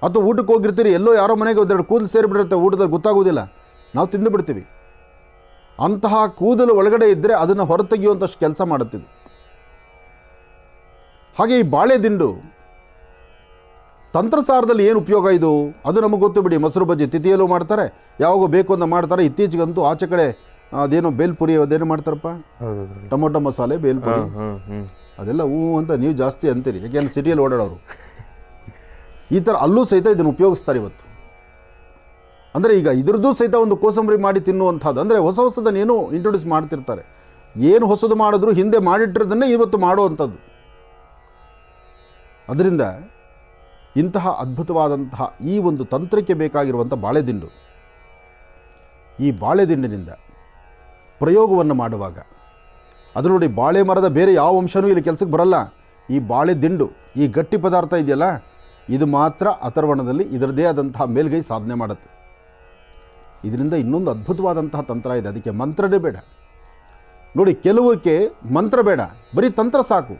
ಅಥವಾ ಊಟಕ್ಕೆ ಹೋಗಿರ್ತೀರಿ, ಎಲ್ಲೋ ಯಾರೋ ಮನೆಗೆ 2 ಕೂದಲು ಸೇರಿಬಿಡಿರುತ್ತೆ, ಊಟದಲ್ಲಿ ಗೊತ್ತಾಗೋದಿಲ್ಲ, ನಾವು ತಿಂದು ಬಿಡ್ತೀವಿ. ಅಂತಹ ಕೂದಲು ಒಳಗಡೆ ಇದ್ದರೆ ಅದನ್ನು ಹೊರತೆಗೆಯುವಂಥಷ್ಟು ಕೆಲಸ ಮಾಡುತ್ತಿದ್ದು. ಹಾಗೆ ಈ ಬಾಳೆದಿಂಡು ತಂತ್ರಸಾರದಲ್ಲಿ ಏನು ಉಪಯೋಗ ಇದು ಅದು ನಮಗೆ ಗೊತ್ತು ಬಿಡಿ. ಮೊಸರು ಬಜ್ಜಿ ತಿಥಿಯಲ್ಲೂ ಮಾಡ್ತಾರೆ, ಯಾವಾಗ ಬೇಕು ಅಂತ ಮಾಡ್ತಾರೆ. ಇತ್ತೀಚೆಗಂತೂ ಆಚೆ ಕಡೆ ಅದೇನೋ ಬೇಲ್ಪುರಿ ಅದೇನು ಮಾಡ್ತಾರಪ್ಪ, ಟೊಮೊಟೊ ಮಸಾಲೆ ಬೇಲ್ಪುರಿ, ಅದೆಲ್ಲ ಅಂತ ನೀವು ಜಾಸ್ತಿ ಅಂತೀರಿ, ಯಾಕೆಂದ್ರೆ ಸಿಟಿಯಲ್ಲಿ ಓಡಾಡೋರು. ಈ ಥರ ಅಲ್ಲೂ ಸಹಿತ ಇದನ್ನು ಉಪಯೋಗಿಸ್ತಾರೆ ಇವತ್ತು. ಅಂದರೆ ಈಗ ಇದ್ರದ್ದು ಸಹಿತ ಒಂದು ಕೋಸಂಬರಿ ಮಾಡಿ ತಿನ್ನುವಂಥದ್ದು, ಅಂದರೆ ಹೊಸದನ್ನು ಏನೋ ಇಂಟ್ರೊಡ್ಯೂಸ್ ಮಾಡ್ತಿರ್ತಾರೆ. ಏನು ಹೊಸದು ಮಾಡಿದ್ರು ಹಿಂದೆ ಮಾಡಿಟ್ಟಿರೋದನ್ನೇ ಇವತ್ತು ಮಾಡುವಂಥದ್ದು. ಅದರಿಂದ ಇಂತಹ ಅದ್ಭುತವಾದಂತಹ ಈ ಒಂದು ತಂತ್ರಕ್ಕೆ ಬೇಕಾಗಿರುವಂಥ ಬಾಳೆದಿಂಡು, ಈ ಬಾಳೆದಿಂಡಿನಿಂದ ಪ್ರಯೋಗವನ್ನು ಮಾಡುವಾಗ ಅದು ನೋಡಿ, ಬಾಳೆ ಮರದ ಬೇರೆ ಯಾವ ಅಂಶನೂ ಇಲ್ಲಿ ಕೆಲಸಕ್ಕೆ ಬರಲ್ಲ. ಈ ಬಾಳೆದಿಂಡು, ಈ ಗಟ್ಟಿ ಪದಾರ್ಥ ಇದೆಯಲ್ಲ, ಇದು ಮಾತ್ರ ಅಥರ್ವಣದಲ್ಲಿ ಇದರದೇ ಆದಂತಹ ಮೇಲ್ಗೈ ಸಾಧನೆ ಮಾಡುತ್ತೆ. ಇದರಿಂದ ಇನ್ನೊಂದು ಅದ್ಭುತವಾದಂತಹ ತಂತ್ರ ಇದೆ, ಅದಕ್ಕೆ ಮಂತ್ರನೇ ಬೇಡ. ನೋಡಿ, ಕೆಲವಕ್ಕೆ ಮಂತ್ರ ಬೇಡ, ಬರೀ ತಂತ್ರ ಸಾಕು.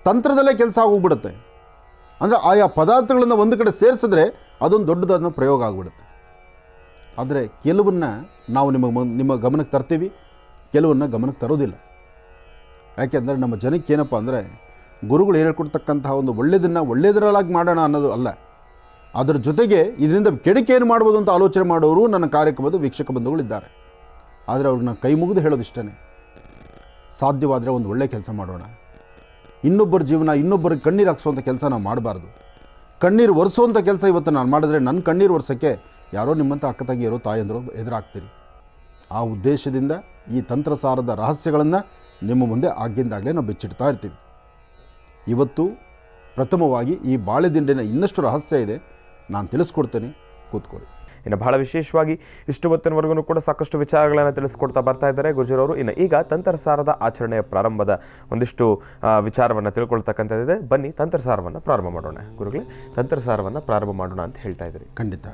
ತಂತ್ರದಲ್ಲೇ ಕೆಲಸ ಆಗೋಗ್ಬಿಡುತ್ತೆ. ಅಂದರೆ ಆಯಾ ಪದಾರ್ಥಗಳನ್ನು ಒಂದು ಕಡೆ ಸೇರಿಸಿದ್ರೆ ಅದೊಂದು ದೊಡ್ಡದಾದ ಪ್ರಯೋಗ ಆಗಿಬಿಡುತ್ತೆ. ಆದರೆ ಕೆಲವನ್ನ ನಾವು ನಿಮ್ಮ ಗಮನಕ್ಕೆ ತರ್ತೀವಿ, ಕೆಲವನ್ನ ಗಮನಕ್ಕೆ ತರೋದಿಲ್ಲ. ಯಾಕೆಂದರೆ ನಮ್ಮ ಜನಕ್ಕೆ ಏನಪ್ಪ ಅಂದರೆ, ಗುರುಗಳು ಹೇಳ್ಕೊಡ್ತಕ್ಕಂತಹ ಒಂದು ಒಳ್ಳೆಯದನ್ನು ಒಳ್ಳೆಯದರಲ್ಲಾಗಿ ಮಾಡೋಣ ಅನ್ನೋದು ಅಲ್ಲ, ಅದರ ಜೊತೆಗೆ ಇದರಿಂದ ಕೆಡುಕೇನು ಮಾಡ್ಬೋದು ಅಂತ ಆಲೋಚನೆ ಮಾಡೋರು ನನ್ನ ಕಾರ್ಯಕ್ರಮದ ವೀಕ್ಷಕ ಬಂಧುಗಳಿದ್ದಾರೆ. ಆದರೆ ಅವ್ರಿಗೆ ನಾನು ಕೈ ಮುಗಿದು ಹೇಳೋದಿಷ್ಟೇ, ಸಾಧ್ಯವಾದರೆ ಒಂದು ಒಳ್ಳೆಯ ಕೆಲಸ ಮಾಡೋಣ. ಇನ್ನೊಬ್ಬರ ಜೀವನ ಇನ್ನೊಬ್ಬರಿಗೆ ಕಣ್ಣೀರು ಹಾಕ್ಸೋವಂಥ ಕೆಲಸ ನಾವು ಮಾಡಬಾರ್ದು. ಕಣ್ಣೀರು ಒರೆಸೋವಂಥ ಕೆಲಸ ಇವತ್ತು ನಾನು ಮಾಡಿದ್ರೆ ನನ್ನ ಕಣ್ಣೀರು ಒರೆಸೋಕ್ಕೆ ಯಾರೋ ನಿಮ್ಮಂಥ ಅಕ್ಕ ತಂಗಿಯರು ತಾಯಂದರು ಎದುರಾಗ್ತೀರಿ. ಆ ಉದ್ದೇಶದಿಂದ ಈ ತಂತ್ರಸಾರದ ರಹಸ್ಯಗಳನ್ನು ನಿಮ್ಮ ಮುಂದೆ ಆಗಿಂದಾಗಲೇ ನಾವು ಬೆಚ್ಚಿಡ್ತಾ ಇರ್ತೀವಿ. ಇವತ್ತು ಪ್ರಥಮವಾಗಿ ಈ ಬಾಳೆದಿಂಡಿನ ಇನ್ನಷ್ಟು ರಹಸ್ಯ ಇದೆ, ನಾನು ತಿಳಿಸ್ಕೊಡ್ತೇನೆ, ಕೂತ್ಕೊಳ್ಳಿ. ಇನ್ನು ಬಹಳ ವಿಶೇಷವಾಗಿ ಇಷ್ಟು ಹೊತ್ತಿನವರೆಗೂ ಕೂಡ ಸಾಕಷ್ಟು ವಿಚಾರಗಳನ್ನು ತಿಳಿಸ್ಕೊಡ್ತಾ ಬರ್ತಾ ಇದ್ದಾರೆ ಗುರುಜಿರವರು. ಇನ್ನು ಈಗ ತಂತ್ರಸಾರದ ಆಚರಣೆಯ ಪ್ರಾರಂಭದ ಒಂದಿಷ್ಟು ವಿಚಾರವನ್ನು ತಿಳ್ಕೊಳ್ತಕ್ಕಂಥದ್ದಿದೆ. ಬನ್ನಿ ತಂತ್ರಸಾರವನ್ನು ಪ್ರಾರಂಭ ಮಾಡೋಣ. ಗುರುಗಳೇ, ತಂತ್ರಸಾರವನ್ನು ಪ್ರಾರಂಭ ಮಾಡೋಣ ಅಂತ ಹೇಳ್ತಾ ಇದ್ದೀರಿ. ಖಂಡಿತ.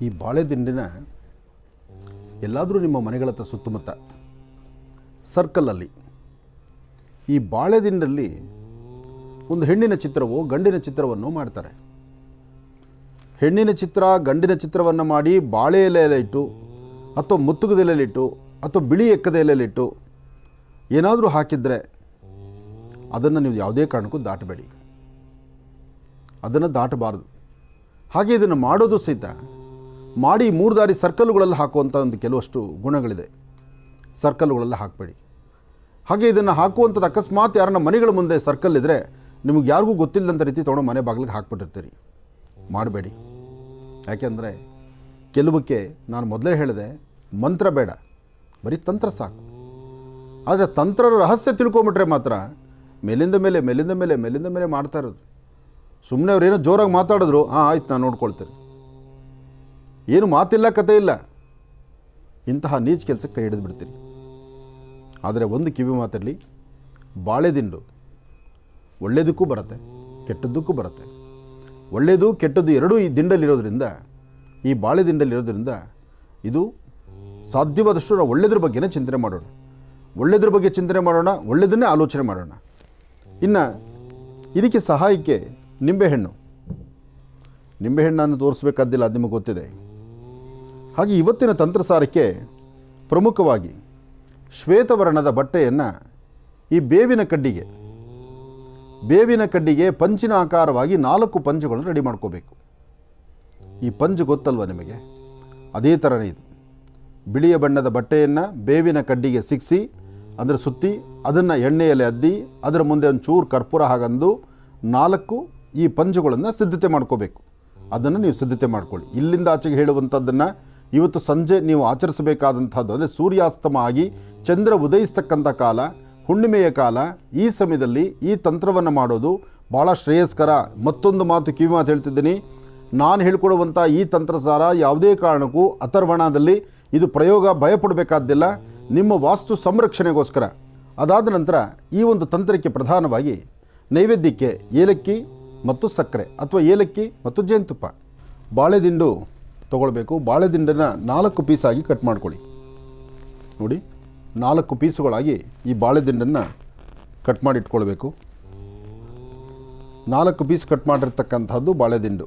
ಈ ಬಾಳೆದಿಂಡಿನ ಎಲ್ಲಾದರೂ ನಿಮ್ಮ ಮನೆಗಳ ಹತ್ರ ಸುತ್ತಮುತ್ತ ಸರ್ಕಲಲ್ಲಿ ಈ ಬಾಳೆದಿಂಡಲ್ಲಿ ಒಂದು ಹೆಣ್ಣಿನ ಚಿತ್ರವೋ ಗಂಡಿನ ಚಿತ್ರವನ್ನು ಮಾಡ್ತಾರೆ. ಹೆಣ್ಣಿನ ಚಿತ್ರ ಗಂಡಿನ ಚಿತ್ರವನ್ನು ಮಾಡಿ ಬಾಳೆ ಎಲೆಯಲ್ಲಿಟ್ಟು ಅಥವಾ ಮುತ್ತುಗದ ಎಲೆಯಲ್ಲಿಟ್ಟು ಅಥವಾ ಬಿಳಿ ಎಕ್ಕದ ಎಲೆಯಲ್ಲಿಟ್ಟು ಏನಾದರೂ ಹಾಕಿದರೆ ಅದನ್ನು ನೀವು ಯಾವುದೇ ಕಾರಣಕ್ಕೂ ದಾಟಬೇಡಿ, ಅದನ್ನು ದಾಟಬಾರ್ದು. ಹಾಗೆ ಇದನ್ನು ಮಾಡೋದು ಸಹಿತ ಮಾಡಿ 3 ದಾರಿ ಸರ್ಕಲ್ಗಳಲ್ಲಿ ಹಾಕುವಂಥ ಒಂದು ಕೆಲವಷ್ಟು ಗುಣಗಳಿದೆ. ಸರ್ಕಲ್ಗಳಲ್ಲಿ ಹಾಕಬೇಡಿ. ಹಾಗೆ ಇದನ್ನು ಹಾಕುವಂಥದ್ದು ಅಕಸ್ಮಾತ್ ಯಾರನ್ನ ಮನೆಗಳ ಮುಂದೆ ಸರ್ಕಲ್ ಇದ್ದರೆ ನಿಮಗೆ ಯಾರಿಗೂ ಗೊತ್ತಿಲ್ಲದಂಥ ರೀತಿ ತೊಗೊಂಡು ಮನೆ ಬಾಗಿಲಿಗೆ ಹಾಕ್ಬಿಟ್ಟಿರ್ತೀರಿ. ಮಾಡಬೇಡಿ. ಯಾಕೆಂದರೆ ಕೆಲವಕ್ಕೆ ನಾನು ಮೊದಲೇ ಹೇಳಿದೆ, ಮಂತ್ರ ಬೇಡ, ಬರೀ ತಂತ್ರ ಸಾಕು. ಆದರೆ ತಂತ್ರದ ರಹಸ್ಯ ತಿಳ್ಕೊಂಬಿಟ್ರೆ ಮಾತ್ರ ಮೇಲಿಂದ ಮೇಲೆ ಮೇಲಿಂದ ಮೇಲೆ ಮೇಲಿಂದ ಮೇಲೆ ಮಾಡ್ತಾ ಇರೋದು. ಸುಮ್ಮನೆ ಅವ್ರೇನೋ ಜೋರಾಗಿ ಮಾತಾಡಿದ್ರು, ಆಯ್ತು ನಾನು ನೋಡ್ಕೊಳ್ತೀನಿ, ಏನು ಮಾತಿಲ್ಲ ಕತೆ ಇಲ್ಲ, ಇಂತಹ ನೀಚ ಕೆಲಸಕ್ಕೆ ಕೈ ಹಿಡಿದು ಬಿಡ್ತೀರಿ. ಆದರೆ ಒಂದು ಕಿವಿ ಮಾತಿರಲಿ, ಬಾಳೆದಿಂಡು ಒಳ್ಳೆಯದಕ್ಕೂ ಬರುತ್ತೆ, ಕೆಟ್ಟದ್ದಕ್ಕೂ ಬರುತ್ತೆ. ಒಳ್ಳೆಯದು ಕೆಟ್ಟದ್ದು ಎರಡೂ ಈ ದಿಂಡಲ್ಲಿರೋದ್ರಿಂದ, ಈ ಬಾಳೆ ದಿಂಡಲ್ಲಿರೋದ್ರಿಂದ ಇದು ಸಾಧ್ಯವಾದಷ್ಟು ನಾವು ಒಳ್ಳೆಯದ್ರ ಬಗ್ಗೆನೇ ಚಿಂತನೆ ಮಾಡೋಣ, ಒಳ್ಳೆಯದ್ರ ಬಗ್ಗೆ ಚಿಂತನೆ ಮಾಡೋಣ, ಒಳ್ಳೆಯದನ್ನೇ ಆಲೋಚನೆ ಮಾಡೋಣ. ಇನ್ನು ಇದಕ್ಕೆ ಸಹಾಯಕ್ಕೆ ನಿಂಬೆಹಣ್ಣನ್ನು ತೋರಿಸ್ಬೇಕಾದ್ದಿಲ್ಲ, ಅದು ನಿಮಗೆ ಗೊತ್ತಿದೆ. ಹಾಗೆ ಇವತ್ತಿನ ತಂತ್ರಸಾರಕ್ಕೆ ಪ್ರಮುಖವಾಗಿ ಶ್ವೇತವರ್ಣದ ಬಟ್ಟೆಯನ್ನು ಈ ಬೇವಿನ ಕಡ್ಡಿಗೆ ಪಂಚಿನ ಆಕಾರವಾಗಿ 4 ಪಂಚುಗಳನ್ನು ರೆಡಿ ಮಾಡ್ಕೋಬೇಕು. ಈ ಪಂಚು ಗೊತ್ತಲ್ವ ನಿಮಗೆ? ಅದೇ ಥರನೇ ಇದು. ಬಿಳಿಯ ಬಣ್ಣದ ಬಟ್ಟೆಯನ್ನು ಬೇವಿನ ಕಡ್ಡಿಗೆ ಸಿಕ್ಕಿಸಿ, ಅಂದರೆ ಸುತ್ತಿ, ಅದನ್ನು ಎಣ್ಣೆಯಲ್ಲಿ ಅದ್ದಿ, ಅದರ ಮುಂದೆ ಒಂದು ಚೂರು ಕರ್ಪೂರ ಹಾಗಂದು 4 ಈ ಪಂಚುಗಳನ್ನು ಸಿದ್ಧತೆ ಮಾಡ್ಕೋಬೇಕು. ಅದನ್ನು ನೀವು ಸಿದ್ಧತೆ ಮಾಡ್ಕೊಳ್ಳಿ. ಇಲ್ಲಿಂದ ಆಚೆಗೆ ಹೇಳುವಂಥದ್ದನ್ನು ಇವತ್ತು ಸಂಜೆ ನೀವು ಆಚರಿಸಬೇಕಾದಂಥದ್ದು, ಅಂದರೆ ಸೂರ್ಯಾಸ್ತಮ ಆಗಿ ಚಂದ್ರ ಉದಯಿಸ್ತಕ್ಕಂಥ ಕಾಲ, ಹುಣ್ಣಿಮೆಯ ಕಾಲ, ಈ ಸಮಯದಲ್ಲಿ ಈ ತಂತ್ರವನ್ನು ಮಾಡೋದು ಭಾಳ ಶ್ರೇಯಸ್ಕರ. ಮತ್ತೊಂದು ಮಾತು ಕಿವಿ ಮಾತು ಹೇಳ್ತಿದ್ದೀನಿ, ನಾನು ಹೇಳ್ಕೊಡುವಂಥ ಈ ತಂತ್ರಸಾರ ಯಾವುದೇ ಕಾರಣಕ್ಕೂ ಅಥರ್ವಣದಲ್ಲಿ ಇದು ಪ್ರಯೋಗ ಭಯಪಡಬೇಕಾದ್ದಿಲ್ಲ, ನಿಮ್ಮ ವಾಸ್ತು ಸಂರಕ್ಷಣೆಗೋಸ್ಕರ. ಅದಾದ ನಂತರ ಈ ಒಂದು ತಂತ್ರಕ್ಕೆ ಪ್ರಧಾನವಾಗಿ ನೈವೇದ್ಯಕ್ಕೆ ಏಲಕ್ಕಿ ಮತ್ತು ಸಕ್ಕರೆ ಅಥವಾ ಏಲಕ್ಕಿ ಮತ್ತು ಜೇನುತುಪ್ಪ. ಬಾಳೆದಿಂಡು ತೊಗೊಳ್ಬೇಕು. ಬಾಳೆದಿಂಡನ್ನು 4 ಪೀಸಾಗಿ ಕಟ್ ಮಾಡ್ಕೊಳ್ಳಿ. ನೋಡಿ, 4 ಪೀಸುಗಳಾಗಿ ಈ ಬಾಳೆದಿಂಡನ್ನು ಕಟ್ ಮಾಡಿ ಇಟ್ಕೊಳ್ಬೇಕು. 4 ಪೀಸ್ ಕಟ್ ಮಾಡಿರ್ತಕ್ಕಂಥದ್ದು ಬಾಳೆದಿಂಡು.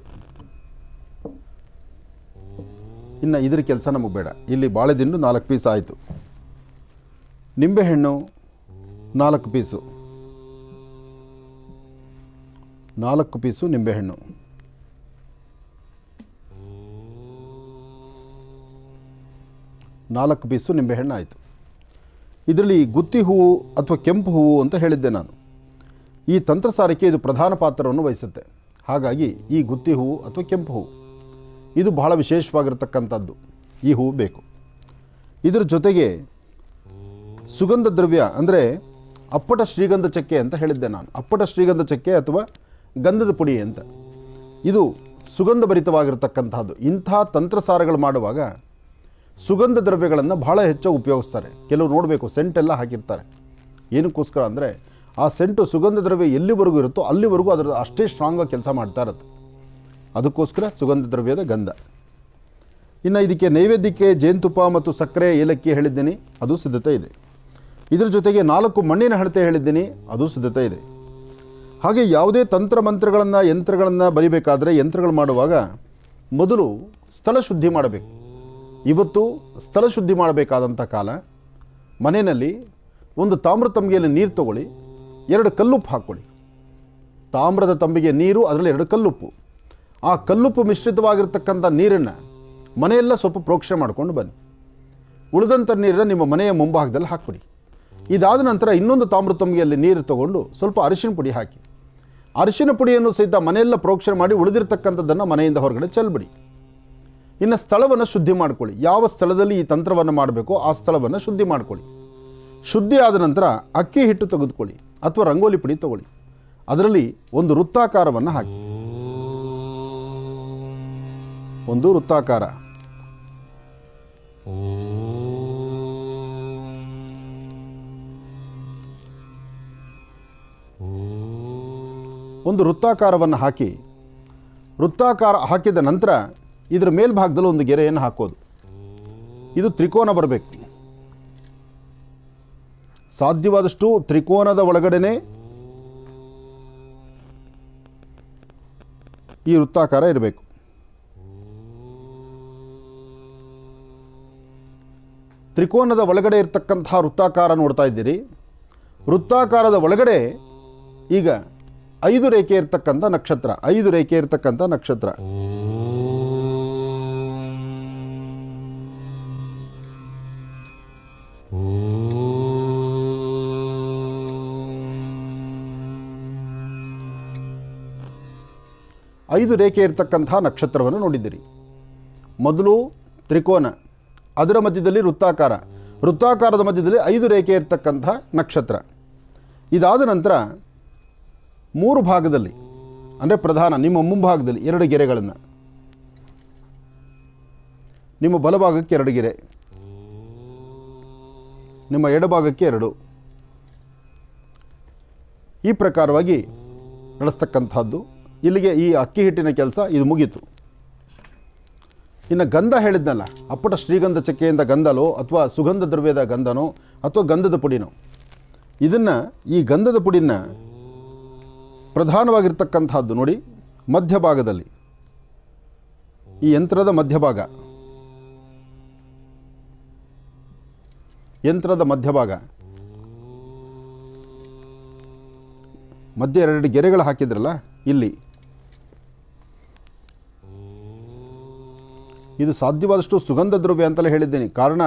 ಇನ್ನು ಇದ್ರ ಕೆಲಸ ನಮಗೆ ಬೇಡ. ಇಲ್ಲಿ ಬಾಳೆದಿಂಡು 4 ಪೀಸ್ ಆಯಿತು. ನಿಂಬೆಹಣ್ಣು 4 ಪೀಸು, 4 ಪೀಸು ನಿಂಬೆಹಣ್ಣು. ನಾಲ್ಕು ಪೀಸು ನಿಂಬೆಹಣ್ಣು ಆಯಿತು. ಇದರಲ್ಲಿ ಗುತ್ತಿ ಹೂವು ಅಥವಾ ಕೆಂಪು ಹೂವು ಅಂತ ಹೇಳಿದ್ದೆ ನಾನು. ಈ ತಂತ್ರಸಾರಕ್ಕೆ ಇದು ಪ್ರಧಾನ ಪಾತ್ರವನ್ನು ವಹಿಸುತ್ತೆ. ಹಾಗಾಗಿ ಈ ಗುತ್ತಿ ಹೂವು ಅಥವಾ ಕೆಂಪು ಹೂವು ಇದು ಬಹಳ ವಿಶೇಷವಾಗಿರ್ತಕ್ಕಂಥದ್ದು. ಈ ಹೂವು ಬೇಕು. ಇದರ ಜೊತೆಗೆ ಸುಗಂಧ ದ್ರವ್ಯ ಅಂದರೆ ಅಪ್ಪಟ ಶ್ರೀಗಂಧ ಚಕ್ಕೆ ಅಂತ ಹೇಳಿದ್ದೆ ನಾನು. ಅಪ್ಪಟ ಶ್ರೀಗಂಧ ಚಕ್ಕೆ ಅಥವಾ ಗಂಧದ ಪುಡಿ ಅಂತ. ಇದು ಸುಗಂಧ ಭರಿತವಾಗಿರ್ತಕ್ಕಂಥದ್ದು. ಇಂಥ ತಂತ್ರಸಾರಗಳು ಮಾಡುವಾಗ ಸುಗಂಧ ದ್ರವ್ಯಗಳನ್ನು ಬಹಳ ಹೆಚ್ಚು ಉಪಯೋಗಿಸ್ತಾರೆ. ಕೆಲವು ನೋಡಬೇಕು ಸೆಂಟೆಲ್ಲ ಹಾಕಿರ್ತಾರೆ. ಏನಕ್ಕೋಸ್ಕರ ಅಂದರೆ ಆ ಸೆಂಟು ಸುಗಂಧ ದ್ರವ್ಯ ಎಲ್ಲಿವರೆಗೂ ಇರುತ್ತೋ ಅಲ್ಲಿವರೆಗೂ ಅದರ ಅಷ್ಟೇ ಸ್ಟ್ರಾಂಗಾಗಿ ಕೆಲಸ ಮಾಡ್ತಾ ಇರುತ್ತೆ. ಅದಕ್ಕೋಸ್ಕರ ಸುಗಂಧ ದ್ರವ್ಯದ ಗಂಧ. ಇನ್ನು ಇದಕ್ಕೆ ನೈವೇದ್ಯಕ್ಕೆ ಜೇನುತುಪ್ಪ ಮತ್ತು ಸಕ್ಕರೆ ಏಲಕ್ಕಿ ಹೇಳಿದ್ದೀನಿ, ಅದು ಸಿದ್ಧತೆ ಇದೆ. ಇದರ ಜೊತೆಗೆ 4 ಮಣ್ಣಿನ ಹಣತೆ ಹೇಳಿದ್ದೀನಿ, ಅದು ಸಿದ್ಧತೆ ಇದೆ. ಹಾಗೆ ಯಾವುದೇ ತಂತ್ರ ಮಂತ್ರಗಳನ್ನು ಯಂತ್ರಗಳನ್ನು ಬರಿಬೇಕಾದ್ರೆ ಯಂತ್ರಗಳು ಮಾಡುವಾಗ ಮೊದಲು ಸ್ಥಳ ಶುದ್ಧಿ ಮಾಡಬೇಕು. ಇವತ್ತು ಸ್ಥಳ ಶುದ್ಧಿ ಮಾಡಬೇಕಾದಂಥ ಕಾಲ. ಮನೆಯಲ್ಲಿ ಒಂದು ತಾಮ್ರ ತಂಬಿಗೆಯಲ್ಲಿ ನೀರು ತಗೊಳ್ಳಿ, 2 ಕಲ್ಲುಪ್ಪು ಹಾಕ್ಕೊಳ್ಳಿ. ತಾಮ್ರದ ತಂಬಿಗೆ ನೀರು, ಅದರಲ್ಲಿ 2 ಕಲ್ಲುಪ್ಪು. ಆ ಕಲ್ಲುಪ್ಪು ಮಿಶ್ರಿತವಾಗಿರ್ತಕ್ಕಂಥ ನೀರನ್ನು ಮನೆಯೆಲ್ಲ ಸ್ವಲ್ಪ ಪ್ರೋಕ್ಷಣೆ ಮಾಡ್ಕೊಂಡು ಬನ್ನಿ. ಉಳಿದಂಥ ನೀರನ್ನು ನಿಮ್ಮ ಮನೆಯ ಮುಂಭಾಗದಲ್ಲಿ ಹಾಕಿಬಿಡಿ. ಇದಾದ ನಂತರ ಇನ್ನೊಂದು ತಾಮ್ರ ತಂಬಿಗೆಯಲ್ಲಿ ನೀರು ತಗೊಂಡು ಸ್ವಲ್ಪ ಅರಿಶಿನ ಪುಡಿ ಹಾಕಿ, ಅರಿಶಿನ ಪುಡಿಯನ್ನು ಸಹಿತ ಮನೆಯೆಲ್ಲ ಪ್ರೋಕ್ಷಣೆ ಮಾಡಿ ಉಳಿದಿರ್ತಕ್ಕಂಥದ್ದನ್ನು ಮನೆಯಿಂದ ಹೊರಗಡೆ ಚೆಲ್ಬಿಡಿ. ಇನ್ನು ಸ್ಥಳವನ್ನು ಶುದ್ಧಿ ಮಾಡ್ಕೊಳ್ಳಿ. ಯಾವ ಸ್ಥಳದಲ್ಲಿ ಈ ತಂತ್ರವನ್ನು ಮಾಡಬೇಕೋ ಆ ಸ್ಥಳವನ್ನು ಶುದ್ಧಿ ಮಾಡ್ಕೊಳ್ಳಿ. ಶುದ್ಧಿ ಆದ ನಂತರ ಅಕ್ಕಿ ಹಿಟ್ಟು ತೆಗೆದುಕೊಳ್ಳಿ ಅಥವಾ ರಂಗೋಲಿ ಪುಡಿ ತಗೊಳ್ಳಿ. ಅದರಲ್ಲಿ ಒಂದು ವೃತ್ತಾಕಾರವನ್ನು ಹಾಕಿ, ಒಂದು ವೃತ್ತಾಕಾರ, ಒಂದು ವೃತ್ತಾಕಾರವನ್ನು ಹಾಕಿ, ವೃತ್ತಾಕಾರ ಹಾಕಿದ ನಂತರ ಇದರ ಮೇಲ್ಭಾಗದಲ್ಲಿ ಒಂದು ಗೆರೆಯನ್ನು ಹಾಕೋದು. ಇದು ತ್ರಿಕೋನ ಬರಬೇಕು. ಸಾಧ್ಯವಾದಷ್ಟು ತ್ರಿಕೋನದ ಒಳಗಡೆನೆ ಈ ವೃತ್ತಾಕಾರ ಇರಬೇಕು. ತ್ರಿಕೋನದ ಒಳಗಡೆ ಇರತಕ್ಕಂತಹ ವೃತ್ತಾಕಾರ ನೋಡ್ತಾ ಇದ್ದೀರಿ. ವೃತ್ತಾಕಾರದ ಒಳಗಡೆ ಈಗ 5 ರೇಖೆ ಇರ್ತಕ್ಕಂಥ ನಕ್ಷತ್ರ, 5 ರೇಖೆ ಇರ್ತಕ್ಕಂಥ ನಕ್ಷತ್ರ. ಐದು ರೇಖೆ ಇರ್ತಕ್ಕಂಥ ನಕ್ಷತ್ರವನ್ನು ನೋಡಿದ್ದೀರಿ. ಮೊದಲು ತ್ರಿಕೋನ, ಅದರ ಮಧ್ಯದಲ್ಲಿ ವೃತ್ತಾಕಾರ, ವೃತ್ತಾಕಾರದ ಮಧ್ಯದಲ್ಲಿ 5 ರೇಖೆ ಇರ್ತಕ್ಕಂಥ ನಕ್ಷತ್ರ. ಇದಾದ ನಂತರ 3 ಭಾಗದಲ್ಲಿ ಅಂದರೆ ಪ್ರಧಾನ ನಿಮ್ಮ ಮುಂಭಾಗದಲ್ಲಿ 2 ಗೆರೆಗಳನ್ನು, ನಿಮ್ಮ ಬಲಭಾಗಕ್ಕೆ 2 ಗೆರೆ, ನಿಮ್ಮ ಎಡಭಾಗಕ್ಕೆ 2, ಈ ಪ್ರಕಾರವಾಗಿ ನಡೆಸ್ತಕ್ಕಂಥದ್ದು. ಇಲ್ಲಿಗೆ ಈ ಅಕ್ಕಿ ಹಿಟ್ಟಿನ ಕೆಲಸ ಇದು ಮುಗೀತು. ಇನ್ನು ಗಂಧ ಹೇಳಿದ್ನಲ್ಲ, ಅಪ್ಪಟ ಶ್ರೀಗಂಧ ಚಕ್ಕೆಯಿಂದ ಗಂಧಲೋ ಅಥವಾ ಸುಗಂಧ ದ್ರವ್ಯದ ಗಂಧನೋ ಅಥವಾ ಗಂಧದ ಪುಡಿನೋ, ಇದನ್ನು ಈ ಗಂಧದ ಪುಡಿನ ಪ್ರಧಾನವಾಗಿರ್ತಕ್ಕಂಥದ್ದು ನೋಡಿ ಮಧ್ಯಭಾಗದಲ್ಲಿ, ಈ ಯಂತ್ರದ ಮಧ್ಯಭಾಗ, ಯಂತ್ರದ ಮಧ್ಯಭಾಗ ಮಧ್ಯೆ 2 ಗೆರೆಗಳು ಹಾಕಿದ್ರಲ್ಲ ಇಲ್ಲಿ, ಇದು ಸಾಧ್ಯವಾದಷ್ಟು ಸುಗಂಧ ದ್ರವ್ಯ ಅಂತಲೇ ಹೇಳಿದ್ದೇನೆ. ಕಾರಣ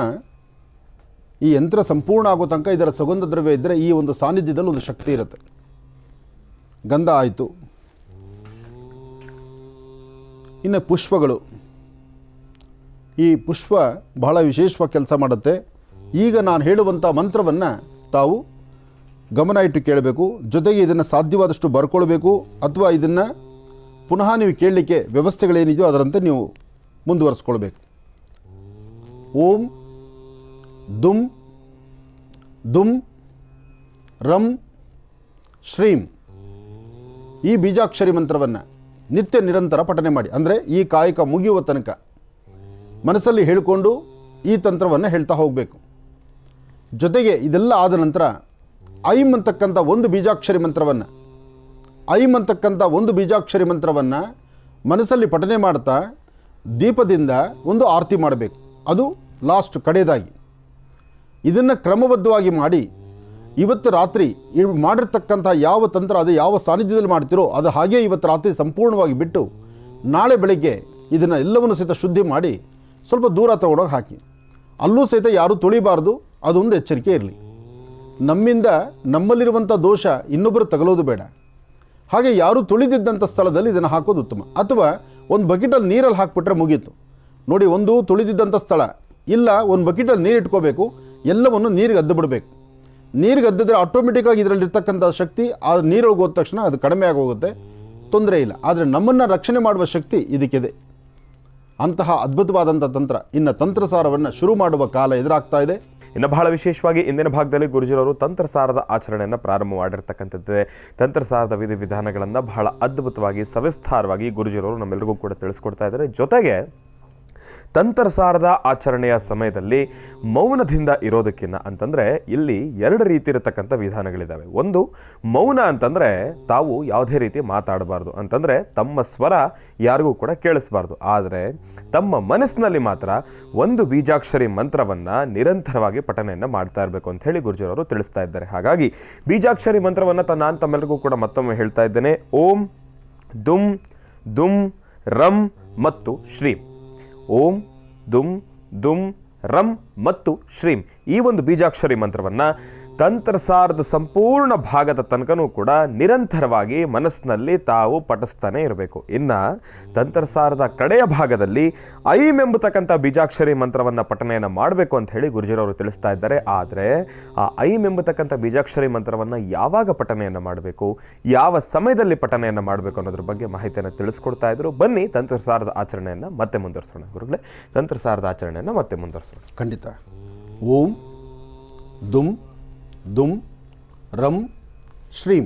ಈ ಯಂತ್ರ ಸಂಪೂರ್ಣ ಆಗೋ ತನಕ ಇದರ ಸುಗಂಧ ದ್ರವ್ಯ ಇದ್ದರೆ ಈ ಒಂದು ಸಾನ್ನಿಧ್ಯದಲ್ಲಿ ಒಂದು ಶಕ್ತಿ ಇರುತ್ತೆ. ಗಂಧ ಆಯಿತು. ಇನ್ನು ಪುಷ್ಪಗಳು, ಈ ಪುಷ್ಪ ಬಹಳ ವಿಶೇಷವಾಗಿ ಕೆಲಸ ಮಾಡುತ್ತೆ. ಈಗ ನಾನು ಹೇಳುವಂಥ ಮಂತ್ರವನ್ನು ತಾವು ಗಮನ ಇಟ್ಟು ಕೇಳಬೇಕು. ಜೊತೆಗೆ ಇದನ್ನು ಸಾಧ್ಯವಾದಷ್ಟು ಬರ್ಕೊಳ್ಬೇಕು, ಅಥವಾ ಇದನ್ನು ಪುನಃ ನೀವು ಕೇಳಲಿಕ್ಕೆ ವ್ಯವಸ್ಥೆಗಳೇನಿದೆಯೋ ಅದರಂತೆ ನೀವು ಮುಂದುವರಿಸ್ಕೊಳ್ಬೇಕು. ಓಂ ದುಂ ದುಂ ರಂ ಶ್ರೀಂ, ಈ ಬೀಜಾಕ್ಷರಿ ಮಂತ್ರವನ್ನು ನಿತ್ಯ ನಿರಂತರ ಪಠನೆ ಮಾಡಿ. ಅಂದರೆ ಈ ಕಾಯಕ ಮುಗಿಯುವ ತನಕ ಮನಸ್ಸಲ್ಲಿ ಹೇಳಿಕೊಂಡು ಈ ತಂತ್ರವನ್ನು ಹೇಳ್ತಾ ಹೋಗಬೇಕು. ಜೊತೆಗೆ ಇದೆಲ್ಲ ಆದ ನಂತರ ಐಂ ಅಂತಕ್ಕಂಥ ಒಂದು ಬೀಜಾಕ್ಷರಿ ಮಂತ್ರವನ್ನು, ಐಂ ಅಂತಕ್ಕಂಥ ಒಂದು ಬೀಜಾಕ್ಷರಿ ಮಂತ್ರವನ್ನು ಮನಸ್ಸಲ್ಲಿ ಪಠನೆ ಮಾಡ್ತಾ ದೀಪದಿಂದ ಒಂದು ಆರತಿ ಮಾಡಬೇಕು. ಅದು ಲಾಸ್ಟ್ ಕಡೆಯದಾಗಿ. ಇದನ್ನು ಕ್ರಮಬದ್ಧವಾಗಿ ಮಾಡಿ ಇವತ್ತು ರಾತ್ರಿ ಮಾಡಿರ್ತಕ್ಕಂಥ ಯಾವ ತಂತ್ರ ಅದು ಯಾವ ಸಾನ್ನಿಧ್ಯದಲ್ಲಿ ಮಾಡ್ತಿರೋ ಅದು ಹಾಗೇ ಇವತ್ತು ರಾತ್ರಿ ಸಂಪೂರ್ಣವಾಗಿ ಬಿಟ್ಟು ನಾಳೆ ಬೆಳಗ್ಗೆ ಇದನ್ನು ಎಲ್ಲವನ್ನು ಸಹಿತ ಶುದ್ಧಿ ಮಾಡಿ ಸ್ವಲ್ಪ ದೂರ ತಗೊಂಡೋಗಿ ಹಾಕಿ. ಅಲ್ಲೂ ಸಹಿತ ಯಾರೂ ತುಳಿಬಾರ್ದು, ಅದೊಂದು ಎಚ್ಚರಿಕೆ ಇರಲಿ. ನಮ್ಮಿಂದ ನಮ್ಮಲ್ಲಿರುವಂಥ ದೋಷ ಇನ್ನೊಬ್ಬರು ತಗಲೋದು ಬೇಡ. ಹಾಗೆ ಯಾರೂ ತುಳಿದಿದ್ದಂಥ ಸ್ಥಳದಲ್ಲಿ ಇದನ್ನು ಹಾಕೋದು ಉತ್ತಮ. ಅಥವಾ ಒಂದು ಬಕೆಟಲ್ಲಿ ನೀರಲ್ಲಿ ಹಾಕಿಬಿಟ್ರೆ ಮುಗೀತು. ನೋಡಿ, ಒಂದು ತುಳಿದಿದ್ದಂಥ ಸ್ಥಳ ಇಲ್ಲ, ಒಂದು ಬಕೆಟಲ್ಲಿ ನೀರು ಇಟ್ಕೋಬೇಕು, ಎಲ್ಲವನ್ನು ನೀರಿಗೆ ಅದ್ದು ಬಿಡಬೇಕು. ನೀರಿಗೆ ಅದ್ದಿದ್ರೆ ಆಟೋಮೆಟಿಕ್ಕಾಗಿ ಇದರಲ್ಲಿರ್ತಕ್ಕಂಥ ಶಕ್ತಿ ಆ ನೀರೊಳಗೆ ಹೋದ ತಕ್ಷಣ ಅದು ಕಡಿಮೆ ಆಗೋಗುತ್ತೆ, ತೊಂದರೆ ಇಲ್ಲ. ಆದರೆ ನಮ್ಮನ್ನು ರಕ್ಷಣೆ ಮಾಡುವ ಶಕ್ತಿ ಇದಕ್ಕಿದೆ. ಅಂತಹ ಅದ್ಭುತವಾದಂಥ ತಂತ್ರ. ಇನ್ನು ತಂತ್ರಸಾರವನ್ನು ಶುರು ಮಾಡುವ ಕಾಲ ಎದುರಾಗ್ತಾ ಇದೆ. ಇನ್ನು ಬಹಳ ವಿಶೇಷವಾಗಿ ಇಂದಿನ ಭಾಗದಲ್ಲಿ ಗುರುಜಿರವರು ತಂತ್ರಸಾರದ ಆಚರಣೆಯನ್ನು ಪ್ರಾರಂಭ ಮಾಡಿರ್ತಕ್ಕಂಥದ್ದೇ. ತಂತ್ರಸಾರದ ವಿಧಿವಿಧಾನಗಳನ್ನು ಬಹಳ ಅದ್ಭುತವಾಗಿ ಸವಿಸ್ತಾರವಾಗಿ ಗುರುಜಿರವರು ನಮ್ಮೆಲ್ಲರಿಗೂ ಕೂಡ ತಿಳಿಸ್ಕೊಡ್ತಾ ಇದ್ದಾರೆ. ಜೊತೆಗೆ ತಂತ್ರಸಾರದ ಆಚರಣೆಯ ಸಮಯದಲ್ಲಿ ಮೌನದಿಂದ ಇರೋದಕ್ಕಿಂತ ಅಂತಂದರೆ ಇಲ್ಲಿ 2 ರೀತಿ ಇರತಕ್ಕಂಥ ವಿಧಾನಗಳಿದ್ದಾವೆ. ಒಂದು, ಮೌನ ಅಂತಂದರೆ ತಾವು ಯಾವುದೇ ರೀತಿ ಮಾತಾಡಬಾರ್ದು, ಅಂತಂದರೆ ತಮ್ಮ ಸ್ವರ ಯಾರಿಗೂ ಕೂಡ ಕೇಳಿಸಬಾರ್ದು. ಆದರೆ ತಮ್ಮ ಮನಸ್ಸಿನಲ್ಲಿ ಮಾತ್ರ ಒಂದು ಬೀಜಾಕ್ಷರಿ ಮಂತ್ರವನ್ನು ನಿರಂತರವಾಗಿ ಪಠನೆಯನ್ನು ಮಾಡ್ತಾ ಇರಬೇಕು ಅಂತ ಹೇಳಿ ಗುರುಜಿರವರು ತಿಳಿಸ್ತಾ ಇದ್ದಾರೆ. ಹಾಗಾಗಿ ಬೀಜಾಕ್ಷರಿ ಮಂತ್ರವನ್ನು ನಾನು ತಮ್ಮೆಲ್ಲರಿಗೂ ಕೂಡ ಮತ್ತೊಮ್ಮೆ ಹೇಳ್ತಾ ಇದ್ದೇನೆ. ಓಂ ದುಂ ದುಂ ರಂ ಮತ್ತು ಶ್ರೀಂ. ಓಂ ದುಂ ದುಂ ರಂ ಮತ್ತು ಶ್ರೀಂ ಈ ಒಂದು ಬೀಜಾಕ್ಷರಿ ಮಂತ್ರವನ್ನು ತಂತ್ರಸಾರದ ಸಂಪೂರ್ಣ ಭಾಗದ ತನಕನೂ ಕೂಡ ನಿರಂತರವಾಗಿ ಮನಸ್ಸಿನಲ್ಲಿ ತಾವು ಪಠಿಸ್ತಾನೆ ಇರಬೇಕು. ಇನ್ನು ತಂತ್ರಸಾರದ ಕಡೆಯ ಭಾಗದಲ್ಲಿ ಐಂ ಎಂಬತಕ್ಕಂಥ ಬೀಜಾಕ್ಷರಿ ಮಂತ್ರವನ್ನು ಪಠನೆಯನ್ನು ಮಾಡಬೇಕು ಅಂತ ಹೇಳಿ ಗುರುಜಿರವರು ತಿಳಿಸ್ತಾ ಇದ್ದಾರೆ. ಆದರೆ ಆ ಐಂ ಎಂಬತಕ್ಕಂಥ ಬೀಜಾಕ್ಷರಿ ಮಂತ್ರವನ್ನು ಯಾವಾಗ ಪಠನೆಯನ್ನು ಮಾಡಬೇಕು, ಯಾವ ಸಮಯದಲ್ಲಿ ಪಠನೆಯನ್ನು ಮಾಡಬೇಕು ಅನ್ನೋದ್ರ ಬಗ್ಗೆ ಮಾಹಿತಿಯನ್ನು ತಿಳಿಸ್ಕೊಡ್ತಾ ಇದ್ರು. ಬನ್ನಿ ತಂತ್ರಸಾರದ ಆಚರಣೆಯನ್ನು ಮತ್ತೆ ಮುಂದುವರಿಸೋಣ. ಗುರುಗಳೇ, ತಂತ್ರಸಾರದ ಆಚರಣೆಯನ್ನು ಮತ್ತೆ ಮುಂದುವರಿಸೋಣ. ಖಂಡಿತ. ಓಂ ದುಂ ದುಂ ರಂ ಶ್ರೀಂ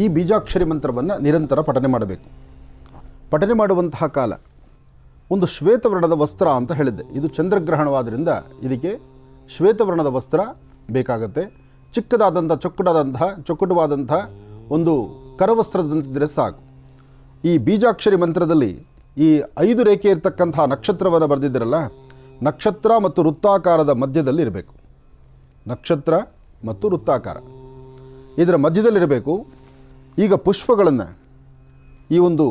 ಈ ಬೀಜಾಕ್ಷರಿ ಮಂತ್ರವನ್ನು ನಿರಂತರ ಪಠನೆ ಮಾಡಬೇಕು. ಪಠನೆ ಮಾಡುವಂತಹ ಕಾಲ ಒಂದು ಶ್ವೇತವರ್ಣದ ವಸ್ತ್ರ ಅಂತ ಹೇಳಿದ್ದೆ. ಇದು ಚಂದ್ರಗ್ರಹಣವಾದ್ದರಿಂದ ಇದಕ್ಕೆ ಶ್ವೇತವರ್ಣದ ವಸ್ತ್ರ ಬೇಕಾಗತ್ತೆ. ಚಿಕ್ಕದಾದಂಥ ಚೊಕ್ಕಟವಾದಂಥ ಒಂದು ಕರವಸ್ತ್ರದಂತಿದ್ದರೆ ಸಾಕು. ಈ ಬೀಜಾಕ್ಷರಿ ಮಂತ್ರದಲ್ಲಿ ಈ 5 ರೇಖೆ ಇರತಕ್ಕಂತಹ ನಕ್ಷತ್ರವನ್ನು ಬರೆದಿದ್ದರಲ್ಲ, ನಕ್ಷತ್ರ ಮತ್ತು ವೃತ್ತಾಕಾರದ ಮಧ್ಯದಲ್ಲಿ ಇರಬೇಕು. ನಕ್ಷತ್ರ ಮತ್ತು ವೃತ್ತಾಕಾರ ಇದರ ಮಧ್ಯದಲ್ಲಿರಬೇಕು. ಈಗ ಪುಷ್ಪಗಳನ್ನು ಈ ಒಂದು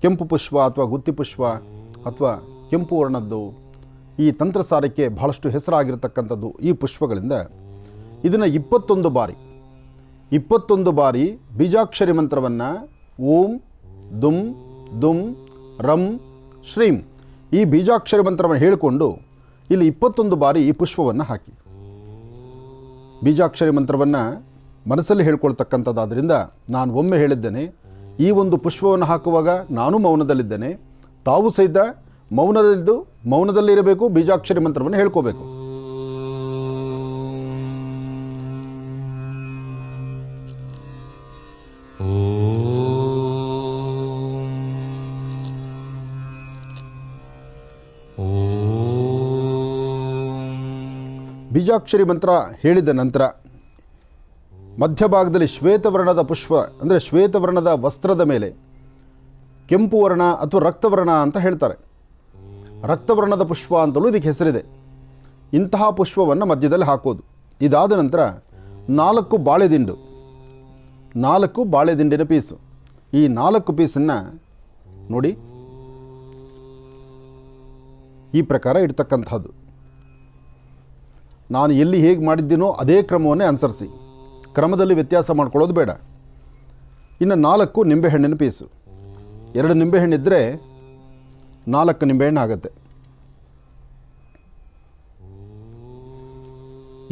ಕೆಂಪು ಪುಷ್ಪ ಅಥವಾ ಗುತ್ತಿ ಪುಷ್ಪ ಅಥವಾ ಕೆಂಪು ವರ್ಣದ್ದು ಈ ತಂತ್ರಸಾರಕ್ಕೆ ಬಹಳಷ್ಟು ಹೆಸರಾಗಿರ್ತಕ್ಕಂಥದ್ದು ಈ ಪುಷ್ಪಗಳಿಂದ ಇದನ್ನು 21 ಬಾರಿ ಬೀಜಾಕ್ಷರಿ ಮಂತ್ರವನ್ನು ಓಂ ದುಂ ದುಂ ರಂ ಶ್ರೀಂ ಈ ಬೀಜಾಕ್ಷರಿ ಮಂತ್ರವನ್ನು ಹೇಳಿಕೊಂಡು ಇಲ್ಲಿ 21 ಬಾರಿ ಈ ಪುಷ್ಪವನ್ನು ಹಾಕಿ. ಬೀಜಾಕ್ಷರಿ ಮಂತ್ರವನ್ನು ಮನಸ್ಸಲ್ಲಿ ಹೇಳ್ಕೊಳ್ತಕ್ಕಂಥದ್ದಾದ್ದರಿಂದ ನಾನು ಒಮ್ಮೆ ಹೇಳಿದ್ದೇನೆ. ಈ ಒಂದು ಪುಷ್ಪವನ್ನು ಹಾಕುವಾಗ ನಾನು ಮೌನದಲ್ಲಿದ್ದೇನೆ, ತಾವು ಸಹಿತ ಮೌನದಲ್ಲಿರಬೇಕು, ಬೀಜಾಕ್ಷರಿ ಮಂತ್ರವನ್ನು ಹೇಳ್ಕೋಬೇಕು. ಬೀಜಾಕ್ಷರಿ ಮಂತ್ರ ಹೇಳಿದ ನಂತರ ಮಧ್ಯಭಾಗದಲ್ಲಿ ಶ್ವೇತವರ್ಣದ ಪುಷ್ಪ ಅಂದರೆ ಶ್ವೇತವರ್ಣದ ವಸ್ತ್ರದ ಮೇಲೆ ಕೆಂಪು ವರ್ಣ ಅಥವಾ ರಕ್ತವರ್ಣ ಅಂತ ಹೇಳ್ತಾರೆ. ರಕ್ತವರ್ಣದ ಪುಷ್ಪ ಅಂತಲೂ ಇದಕ್ಕೆ ಹೆಸರಿದೆ. ಇಂತಹ ಪುಷ್ಪವನ್ನು ಮಧ್ಯದಲ್ಲಿ ಹಾಕೋದು. ಇದಾದ ನಂತರ 4 ಬಾಳೆದಿಂಡಿನ ಪೀಸು. ಈ 4 ಪೀಸನ್ನು ನೋಡಿ ಈ ಪ್ರಕಾರ ಇಡ್ತಕ್ಕಂಥದ್ದು. ನಾನು ಎಲ್ಲಿ ಹೇಗೆ ಮಾಡಿದ್ದೀನೋ ಅದೇ ಕ್ರಮವನ್ನೇ ಅನುಸರಿಸಿ, ಕ್ರಮದಲ್ಲಿ ವ್ಯತ್ಯಾಸ ಮಾಡ್ಕೊಳ್ಳೋದು ಬೇಡ. ಇನ್ನು 4 ನಿಂಬೆಹಣ್ಣಿನ ಪೀಸು. 2 ನಿಂಬೆಹಣ್ಣಿದ್ದರೆ 4 ನಿಂಬೆಹಣ್ಣು ಆಗುತ್ತೆ.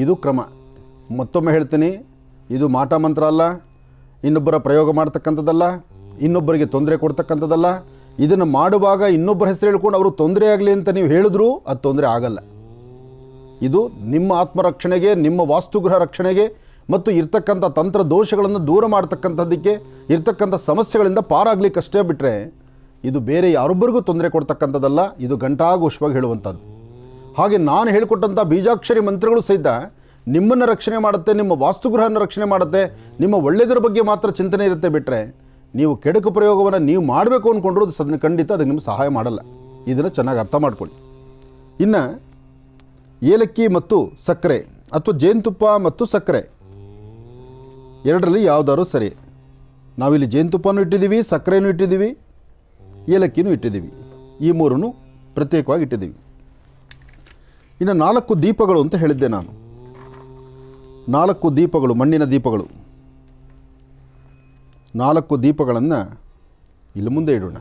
ಇದು ಕ್ರಮ. ಮತ್ತೊಮ್ಮೆ ಹೇಳ್ತೀನಿ, ಇದು ಮಾಟ ಮಂತ್ರ ಅಲ್ಲ, ಇನ್ನೊಬ್ಬರ ಪ್ರಯೋಗ ಮಾಡ್ತಕ್ಕಂಥದ್ದಲ್ಲ, ಇನ್ನೊಬ್ಬರಿಗೆ ತೊಂದರೆ ಕೊಡ್ತಕ್ಕಂಥದ್ದಲ್ಲ. ಇದನ್ನು ಮಾಡುವಾಗ ಇನ್ನೊಬ್ಬರ ಹೆಸರು ಹೇಳ್ಕೊಂಡು ಅವರು ತೊಂದರೆ ಆಗಲಿ ಅಂತ ನೀವು ಹೇಳಿದ್ರೂ ಅದು ತೊಂದರೆ ಆಗಲ್ಲ. ಇದು ನಿಮ್ಮ ಆತ್ಮರಕ್ಷಣೆಗೆ, ನಿಮ್ಮ ವಾಸ್ತುಗೃಹ ರಕ್ಷಣೆಗೆ ಮತ್ತು ಇರ್ತಕ್ಕಂಥ ತಂತ್ರ ದೋಷಗಳನ್ನು ದೂರ ಮಾಡ್ತಕ್ಕಂಥದ್ದಕ್ಕೆ, ಇರ್ತಕ್ಕಂಥ ಸಮಸ್ಯೆಗಳಿಂದ ಪಾರಾಗಲಿಕ್ಕಷ್ಟೇ ಬಿಟ್ಟರೆ ಇದು ಬೇರೆ ಯಾರೊಬ್ಬರಿಗೂ ತೊಂದರೆ ಕೊಡ್ತಕ್ಕಂಥದ್ದಲ್ಲ. ಇದು ಘಂಟಾಘೋಷವಾಗಿ ಹೇಳುವಂಥದ್ದು. ಹಾಗೆ ನಾನು ಹೇಳಿಕೊಟ್ಟಂಥ ಬೀಜಾಕ್ಷರಿ ಮಂತ್ರಗಳು ಸಹಿತ ನಿಮ್ಮನ್ನು ರಕ್ಷಣೆ ಮಾಡುತ್ತೆ, ನಿಮ್ಮ ವಾಸ್ತುಗೃಹವನ್ನು ರಕ್ಷಣೆ ಮಾಡುತ್ತೆ, ನಿಮ್ಮ ಒಳ್ಳೆಯದರ ಬಗ್ಗೆ ಮಾತ್ರ ಚಿಂತನೆ ಇರುತ್ತೆ. ಬಿಟ್ಟರೆ ನೀವು ಕೆಡುಕು ಪ್ರಯೋಗವನ್ನು ನೀವು ಮಾಡಬೇಕು ಅಂದ್ಕೊಂಡ್ರು ಅದು ಖಂಡಿತ ಅದಕ್ಕೆ ನಿಮ್ಗೆ ಸಹಾಯ ಮಾಡಲ್ಲ. ಇದನ್ನು ಚೆನ್ನಾಗಿ ಅರ್ಥ ಮಾಡ್ಕೊಳ್ಳಿ. ಇನ್ನು ಏಲಕ್ಕಿ ಮತ್ತು ಸಕ್ಕರೆ ಅಥವಾ ಜೇನುತುಪ್ಪ ಮತ್ತು ಸಕ್ಕರೆ ಎರಡರಲ್ಲಿ ಯಾವುದಾದ್ರು ಸರಿ. ನಾವಿಲ್ಲಿ ಜೇನುತುಪ್ಪನೂ ಇಟ್ಟಿದ್ದೀವಿ, ಸಕ್ಕರೆನೂ ಇಟ್ಟಿದ್ದೀವಿ, ಏಲಕ್ಕಿನೂ ಇಟ್ಟಿದ್ದೀವಿ. ಈ 3 ಪ್ರತ್ಯೇಕವಾಗಿ ಇಟ್ಟಿದ್ದೀವಿ. ಇನ್ನು 4 ದೀಪಗಳು ಅಂತ ಹೇಳಿದ್ದೆ ನಾನು. 4 ದೀಪಗಳು, ಮಣ್ಣಿನ ದೀಪಗಳು. 4 ದೀಪಗಳನ್ನು ಇಲ್ಲಿ ಮುಂದೆ ಇಡೋಣ.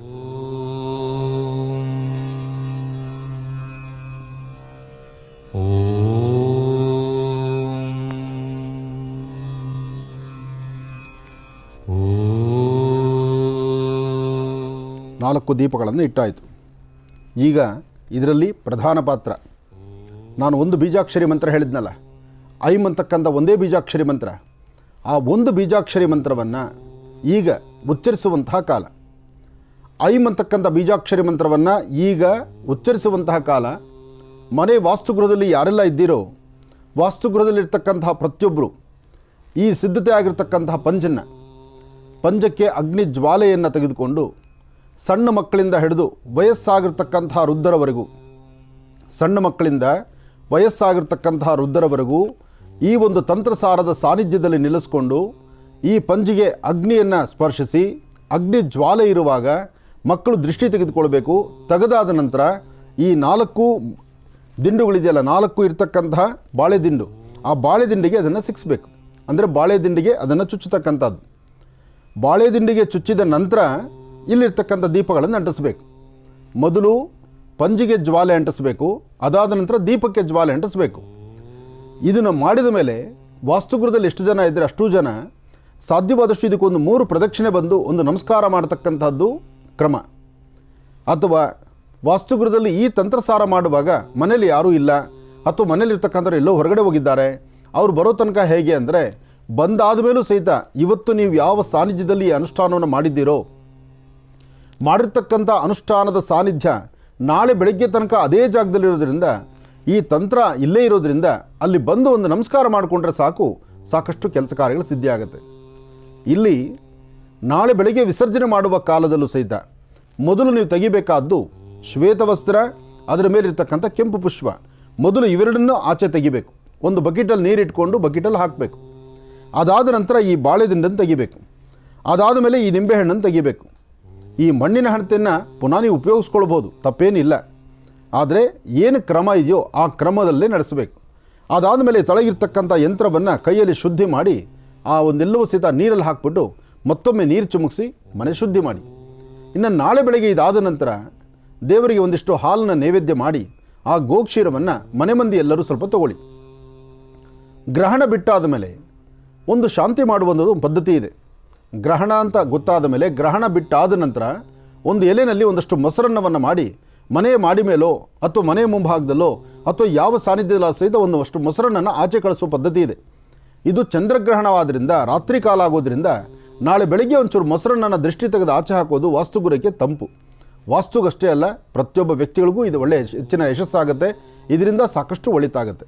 ನಾಲ್ಕು ದೀಪಗಳನ್ನು ಇಟ್ಟಾಯಿತು. ಈಗ ಇದರಲ್ಲಿ ಪ್ರಧಾನ ಪಾತ್ರ, ನಾನು ಒಂದು ಬೀಜಾಕ್ಷರಿ ಮಂತ್ರ ಹೇಳಿದ್ನಲ್ಲ, ಐಂ ಅಂತಕ್ಕಂಥ ಒಂದೇ ಬೀಜಾಕ್ಷರಿ ಮಂತ್ರ. ಆ ಒಂದು ಬೀಜಾಕ್ಷರಿ ಮಂತ್ರವನ್ನು ಈಗ ಉಚ್ಚರಿಸುವಂತಹ ಕಾಲ. ಐಂ ಅಂತಕ್ಕಂಥ ಬೀಜಾಕ್ಷರಿ ಮಂತ್ರವನ್ನು ಈಗ ಉಚ್ಚರಿಸುವಂತಹ ಕಾಲ. ಮನೆ ವಾಸ್ತುಗೃಹದಲ್ಲಿ ಯಾರೆಲ್ಲ ಇದ್ದೀರೋ, ವಾಸ್ತುಗೃಹದಲ್ಲಿರ್ತಕ್ಕಂತಹ ಪ್ರತಿಯೊಬ್ಬರು ಈ ಸಿದ್ಧತೆ ಆಗಿರ್ತಕ್ಕಂತಹ ಪಂಜಕ್ಕೆ ಅಗ್ನಿ ಜ್ವಾಲೆಯನ್ನು ತೆಗೆದುಕೊಂಡು ಸಣ್ಣ ಮಕ್ಕಳಿಂದ ಹಿಡಿದು ವಯಸ್ಸಾಗಿರ್ತಕ್ಕಂತಹ ವೃದ್ಧರವರೆಗೂ, ಸಣ್ಣ ಮಕ್ಕಳಿಂದ ವಯಸ್ಸಾಗಿರ್ತಕ್ಕಂತಹ ವೃದ್ಧರವರೆಗೂ ಈ ಒಂದು ತಂತ್ರಸಾರದ ಸಾನ್ನಿಧ್ಯದಲ್ಲಿ ನಿಲ್ಲಿಸ್ಕೊಂಡು ಈ ಪಂಜಿಗೆ ಅಗ್ನಿಯನ್ನು ಸ್ಪರ್ಶಿಸಿ, ಅಗ್ನಿ ಜ್ವಾಲೆ ಇರುವಾಗ ಮಕ್ಕಳು ದೃಷ್ಟಿ ತೆಗೆದುಕೊಳ್ಬೇಕು. ತೆಗೆದಾದ ನಂತರ ಈ 4 ದಿಂಡುಗಳಿದೆಯಲ್ಲ 4 ಇರ್ತಕ್ಕಂತಹ ಬಾಳೆ ದಿಂಡು, ಆ ಬಾಳೆ ದಿಂಡಿಗೆ ಅದನ್ನು ಸಿಕ್ಕಿಸ್ಬೇಕು. ಅಂದರೆ ಬಾಳೆ ದಿಂಡಿಗೆ ಅದನ್ನು ಚುಚ್ಚತಕ್ಕಂಥದ್ದು. ಬಾಳೆ ದಿಂಡಿಗೆ ಚುಚ್ಚಿದ ನಂತರ ಇಲ್ಲಿರ್ತಕ್ಕಂಥ ದೀಪಗಳನ್ನು ಅಂಟಿಸ್ಬೇಕು. ಮೊದಲು ಪಂಜಿಗೆ ಜ್ವಾಲೆ ಅಂಟಿಸ್ಬೇಕು, ಅದಾದ ನಂತರ ದೀಪಕ್ಕೆ ಜ್ವಾಲೆ ಅಂಟಿಸ್ಬೇಕು. ಇದನ್ನು ಮಾಡಿದ ಮೇಲೆ ವಾಸ್ತುಗೃಹದಲ್ಲಿ ಎಷ್ಟು ಜನ ಇದ್ದರೆ ಅಷ್ಟು ಜನ ಸಾಧ್ಯವಾದಷ್ಟು ಇದಕ್ಕೊಂದು 3 ಪ್ರದಕ್ಷಿಣೆ ಬಂದು ಒಂದು ನಮಸ್ಕಾರ ಮಾಡತಕ್ಕಂಥದ್ದು ಕ್ರಮ. ಅಥವಾ ವಾಸ್ತುಗೃಹದಲ್ಲಿ ಈ ತಂತ್ರಸಾರ ಮಾಡುವಾಗ ಮನೇಲಿ ಯಾರೂ ಇಲ್ಲ ಅಥವಾ ಮನೇಲಿರ್ತಕ್ಕಂಥವ್ರು ಎಲ್ಲೋ ಹೊರಗಡೆ ಹೋಗಿದ್ದಾರೆ, ಅವ್ರು ಬರೋ ತನಕ ಹೇಗೆ ಅಂದರೆ ಬಂದಾದ ಮೇಲೂ ಸಹಿತ ಇವತ್ತು ನೀವು ಯಾವ ಸಾನ್ನಿಧ್ಯದಲ್ಲಿ ಈ ಅನುಷ್ಠಾನವನ್ನು ಮಾಡಿದ್ದೀರೋ ಮಾಡಿರ್ತಕ್ಕಂಥ ಅನುಷ್ಠಾನದ ಸಾನ್ನಿಧ್ಯ ನಾಳೆ ಬೆಳಗ್ಗೆ ತನಕ ಅದೇ ಜಾಗದಲ್ಲಿರೋದ್ರಿಂದ ಈ ತಂತ್ರ ಇಲ್ಲೇ ಇರೋದ್ರಿಂದ ಅಲ್ಲಿ ಬಂದು ಒಂದು ನಮಸ್ಕಾರ ಮಾಡಿಕೊಂಡ್ರೆ ಸಾಕಷ್ಟು ಕೆಲಸ ಕಾರ್ಯಗಳು ಸಿದ್ಧಿಯಾಗುತ್ತೆ. ಇಲ್ಲಿ ನಾಳೆ ಬೆಳಗ್ಗೆ ವಿಸರ್ಜನೆ ಮಾಡುವ ಕಾಲದಲ್ಲೂ ಸಹಿತ ಮೊದಲು ನೀವು ತೆಗಿಬೇಕಾದ್ದು ಶ್ವೇತವಸ್ತ್ರ, ಅದರ ಮೇಲಿರ್ತಕ್ಕಂಥ ಕೆಂಪು ಪುಷ್ಪ, ಮೊದಲು ಇವೆರಡನ್ನೂ ಆಚೆ ತೆಗಿಬೇಕು. ಒಂದು ಬಕೆಟಲ್ಲಿ ನೀರಿಟ್ಕೊಂಡು ಬಕೆಟಲ್ಲಿ ಹಾಕಬೇಕು. ಅದಾದ ನಂತರ ಈ ಬಾಳೆ ದಿಂಡನ್ನು ತೆಗಿಬೇಕು. ಅದಾದ ಮೇಲೆ ಈ ನಿಂಬೆಹಣ್ಣನ್ನು ತೆಗಿಬೇಕು. ಈ ಮಣ್ಣಿನ ಹಣತೆಯನ್ನು ಪುನಃ ನೀವು ಉಪಯೋಗಿಸ್ಕೊಳ್ಬೋದು, ತಪ್ಪೇನಿಲ್ಲ. ಆದರೆ ಏನು ಕ್ರಮ ಇದೆಯೋ ಆ ಕ್ರಮದಲ್ಲೇ ನಡೆಸಬೇಕು. ಅದಾದ ಮೇಲೆ ತಳಗಿರ್ತಕ್ಕಂಥ ಯಂತ್ರವನ್ನು ಕೈಯಲ್ಲಿ ಶುದ್ಧಿ ಮಾಡಿ ಆ ಒಂದೆಲ್ಲವೂ ಸಹಿತ ನೀರಲ್ಲಿ ಹಾಕ್ಬಿಟ್ಟು ಮತ್ತೊಮ್ಮೆ ನೀರು ಚಿಮುಕಿಸಿ ಮನೆ ಶುದ್ಧಿ ಮಾಡಿ. ಇನ್ನು ನಾಳೆ ಬೆಳಗ್ಗೆ ಇದಾದ ನಂತರ ದೇವರಿಗೆ ಒಂದಿಷ್ಟು ಹಾಲನ್ನು ನೈವೇದ್ಯ ಮಾಡಿ ಆ ಗೋಕ್ಷೀರವನ್ನು ಮನೆ ಮಂದಿ ಎಲ್ಲರೂ ಸ್ವಲ್ಪ ತಗೊಳ್ಳಿ. ಗ್ರಹಣ ಬಿಟ್ಟಾದ ಮೇಲೆ ಒಂದು ಶಾಂತಿ ಮಾಡುವಂಥದ್ದು ಒಂದು ಪದ್ಧತಿ ಇದೆ. ಗ್ರಹಣ ಅಂತ ಗೊತ್ತಾದ ಮೇಲೆ ಗ್ರಹಣ ಬಿಟ್ಟಾದ ನಂತರ ಒಂದು ಎಲೆಯಲ್ಲಿ ಒಂದಷ್ಟು ಮೊಸರನ್ನವನ್ನು ಮಾಡಿ ಮನೆಯ ಮಾಡಿ ಮೇಲೋ ಅಥವಾ ಮನೆಯ ಮುಂಭಾಗದಲ್ಲೋ ಅಥವಾ ಯಾವ ಸಾನ್ನಿಧ್ಯದಲ್ಲ ಸಹಿತ ಒಂದಷ್ಟು ಮೊಸರನ್ನನ್ನು ಆಚೆ ಕಳಿಸುವ ಪದ್ಧತಿ ಇದೆ. ಇದು ಚಂದ್ರಗ್ರಹಣವಾದ್ದರಿಂದ ರಾತ್ರಿ ಕಾಲ ಆಗೋದ್ರಿಂದ ನಾಳೆ ಬೆಳಗ್ಗೆ ಒಂಚೂರು ಮೊಸರನ್ನನ್ನು ದೃಷ್ಟಿ ತೆಗೆದು ಆಚೆ ಹಾಕೋದು ವಾಸ್ತುಗುರಕ್ಕೆ ತಂಪು. ವಾಸ್ತುಗಷ್ಟೇ ಅಲ್ಲ, ಪ್ರತಿಯೊಬ್ಬ ವ್ಯಕ್ತಿಗಳಿಗೂ ಇದು ಒಳ್ಳೆಯ ಹೆಚ್ಚಿನ ಯಶಸ್ಸಾಗುತ್ತೆ. ಇದರಿಂದ ಸಾಕಷ್ಟು ಒಳಿತಾಗುತ್ತೆ.